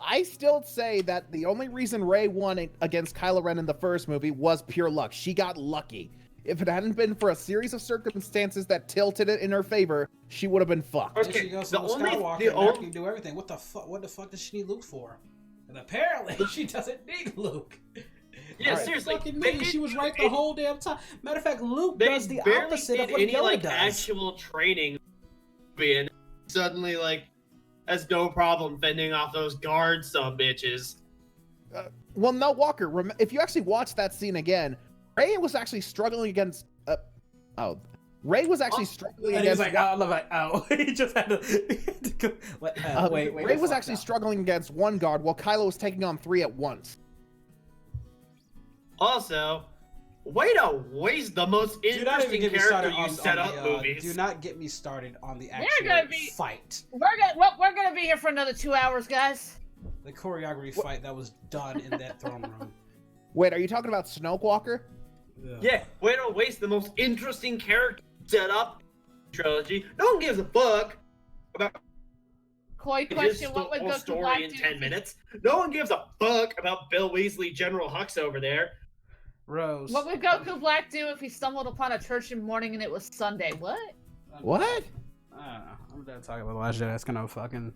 I still say that the only reason Rey won against Kylo Ren in the first movie was pure luck. She got lucky. If it hadn't been for a series of circumstances that tilted it in her favor, she would have been fucked. Then Okay, she goes the to only- Skywalker the and now only- she can do everything. What the fuck does she need Luke for? And apparently, she doesn't need Luke. Yeah, Right. seriously. Fucking They me. did- She was right the whole damn time. Matter of fact, Luke They does the barely opposite of did what any Yoda like does. actual training, and suddenly like has no problem fending off those guard some bitches. Well, no, Walker. If you actually watch that scene again, Rey was actually struggling against. Rey was actually struggling And he's against. like, oh, look like, oh, he just had to go. What, wait. Rey was fuck actually no. struggling against one guard while Kylo was taking on 3 at once. Also, way to waste the most Do not even interesting get me character started you on set the, up movies. Do not get me started on the gonna actual be- fight. We're gonna be here for another 2 hours, guys. The choreography fight that was done in that throne room. Wait, are you talking about Snoke, Walker? Yeah, way to waste the most interesting character set up trilogy. No one gives a fuck about Koi his question: What would whole Goku story Black in do 10 if minutes. No one gives a fuck about Bill Weasley, General Hux over there. Rose. What would Goku Black do if he stumbled upon a church in the morning and it was Sunday? What? What? I don't know. I'm done talking about Last Jedi. That's gonna fucking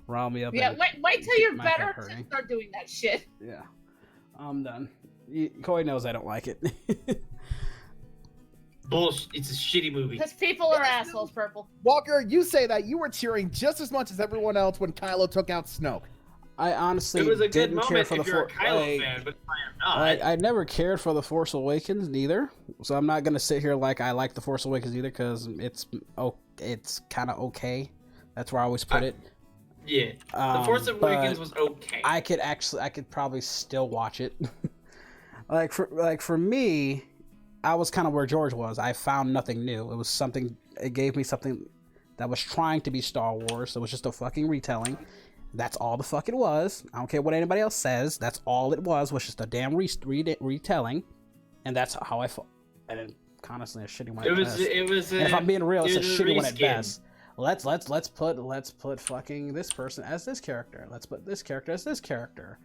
rile me up. Yeah, and wait till keep you're my head better to hurting. start doing that shit. Yeah, I'm done. Koi knows I don't like it. Bullshit. It's a shitty movie. Because people are assholes, Purple. Walker, you say that you were cheering just as much as everyone else when Kylo took out Snoke. I honestly It was a good didn't care moment for the if you're a Force. Kylo fan, but I am not. I never cared for the Force Awakens neither, so I'm not gonna sit here like I like the Force Awakens either because it's kind of okay. That's where I always put it. Yeah, The Force Awakens but was okay. I could probably still watch it. for me, I was kind of where George was. I found nothing new. It was something. It gave me something that was trying to be Star Wars. It was just a fucking retelling. That's all the fuck it was. I don't care what anybody else says. That's all it was just a damn retelling, and that's how I felt. And then, honestly, a shitty one. It was. And if I'm being real, it's a it was shitty one at reskin. best. Let's put fucking this person as this character. Let's put this character as this character,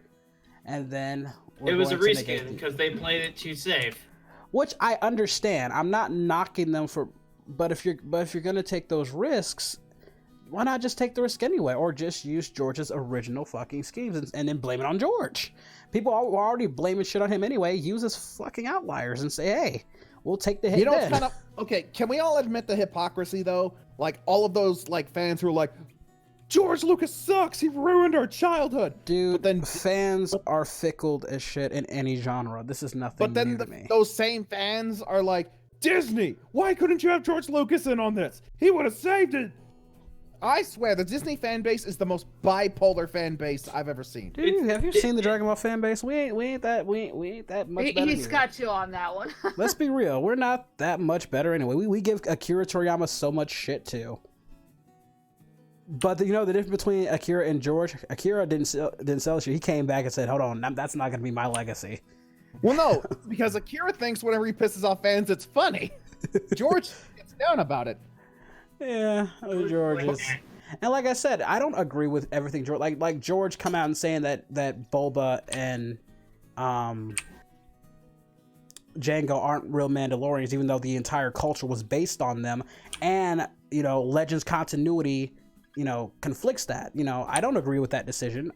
and then It was a going to negate reskin the- because they played it too safe. which I understand. I'm not knocking them for, but if you're gonna take those risks, why not just take the risk anyway, or just use George's original fucking schemes and then blame it on George? People are already blaming shit on him anyway. Use his fucking outliers and say, hey, we'll take the hit. You know, it's then. kind of okay. Can we all admit the hypocrisy though? Like all of those like fans who are like, George Lucas sucks. He ruined our childhood. Dude, But then- fans are fickle as shit in any genre. This is nothing But then new to me. those same fans are like, Disney, why couldn't you have George Lucas in on this? He would have saved it. I swear, the Disney fan base is the most bipolar fan base I've ever seen. Dude, have you seen the Dragon Ball fan base? We ain't that much better. He's here. got you on that one. Let's be real. We're not that much better anyway. We give Akira Toriyama so much shit too. But the difference between Akira and George, Akira didn't sell shit. He came back and said, "Hold on, that's not gonna be my legacy." Well, no, because Akira thinks whenever he pisses off fans, it's funny. George gets down about it. Yeah, George is. And like I said, I don't agree with everything George. Like George come out and saying that Boba and Jango aren't real Mandalorians, even though the entire culture was based on them, and Legends continuity, conflicts that. I don't agree with that decision.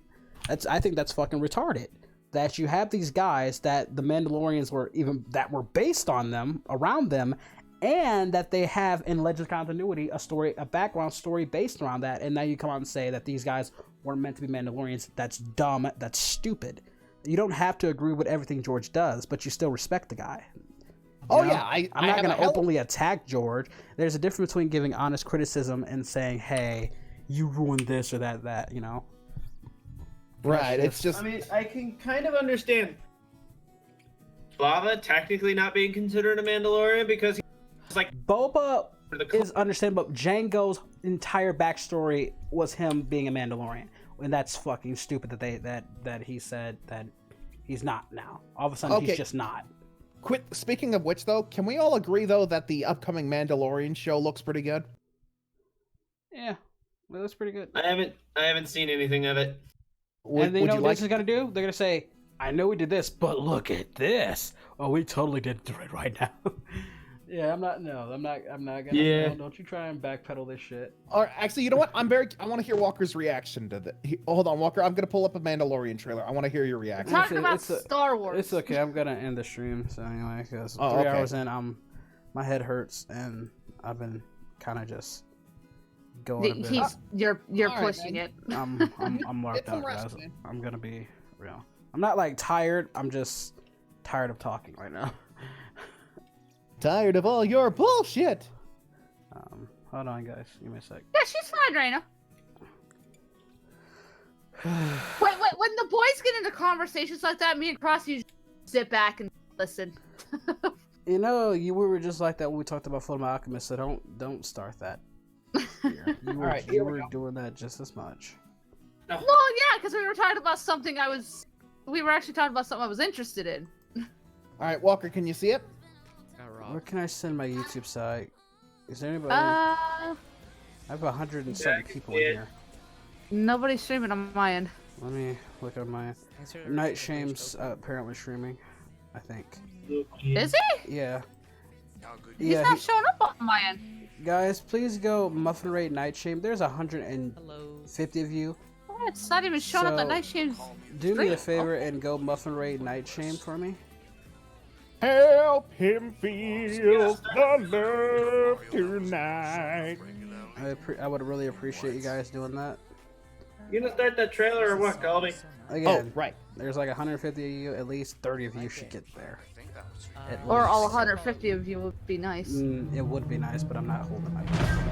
I think that's fucking retarded. That you have these guys that the Mandalorians were based on them, around them, and that they have in Legends continuity a background story based around that, and now you come out and say that these guys weren't meant to be Mandalorians. That's dumb. That's stupid. You don't have to agree with everything George does, but you still respect the guy. Oh You know? yeah, I'm not going to openly attack George. There's a difference between giving honest criticism and saying, "Hey, you ruined this or that." Right. It's just. I mean, I can kind of understand Boba technically not being considered a Mandalorian because he's like Boba for the is understandable. Django's entire backstory was him being a Mandalorian, and that's fucking stupid that he said that he's not now. All of a sudden, he's just not. Speaking of which, though, can we all agree though that the upcoming Mandalorian show looks pretty good? Yeah, well, that's pretty good. I haven't seen anything of it. And they know what this is gonna do? They're gonna say, "I know we did this, but look at this. Oh, we totally did it right now." Yeah, I'm not. No, I'm not gonna. Yeah. No, don't you try and backpedal this shit. Or actually, you know what? I want to hear Walker's reaction to the. Hold on, Walker. I'm gonna pull up a Mandalorian trailer. I want to hear your reaction. Talking about Star Wars. It's okay. I'm gonna end the stream. So anyway, because 3 okay. hours in, my head hurts and I've been kind of just going. A bit. You're All pushing right, it. I'm marked out, guys. I'm gonna be real. I'm not like tired. I'm just tired of talking right now. Tired of all your bullshit. Hold on, guys. Give me a sec. Yeah, she's fine, Raina. Wait, when the boys get into conversations like that, me and Cross usually sit back and listen. You know, we were just like that when we talked about Fullmetal Alchemist, so don't start that. Here. You were doing that just as much. Well, yeah, because we were talking about something we were actually talking about something I was interested in. All right, Walker, can you see it? Where can I send my YouTube site? Is there anybody? I have 107 people in here. Nobody's streaming on my end. Let me look at my Night Shame's apparently streaming, I think. Is he? Yeah. He's not showing up on my end. Guys, please go Muffin Raid Night Shame. There's 150 of you. Oh, it's not even showing up on Night Shame's do me a favor and go Muffin Raid Night Shame for me. Help him feel the love tonight. I would really appreciate you guys doing that. You gonna start that trailer or what, Colby? Again, right. There's like 150 of you. At least 30 of you should get there. Or all 150 of you would be nice. It would be nice, but I'm not holding my breath.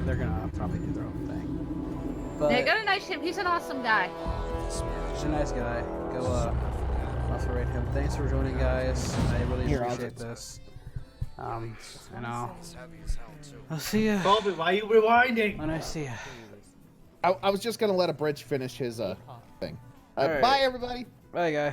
They're gonna probably do their own thing. But Yeah, got a nice ship. He's an awesome guy. he's a nice guy. Go also rate him. Thanks for joining, guys. I really appreciate this. You know, I'll see ya. Colby, why are you rewinding? When I see ya. I was just gonna let a bridge finish his thing. All right. Bye, everybody. Bye, guys.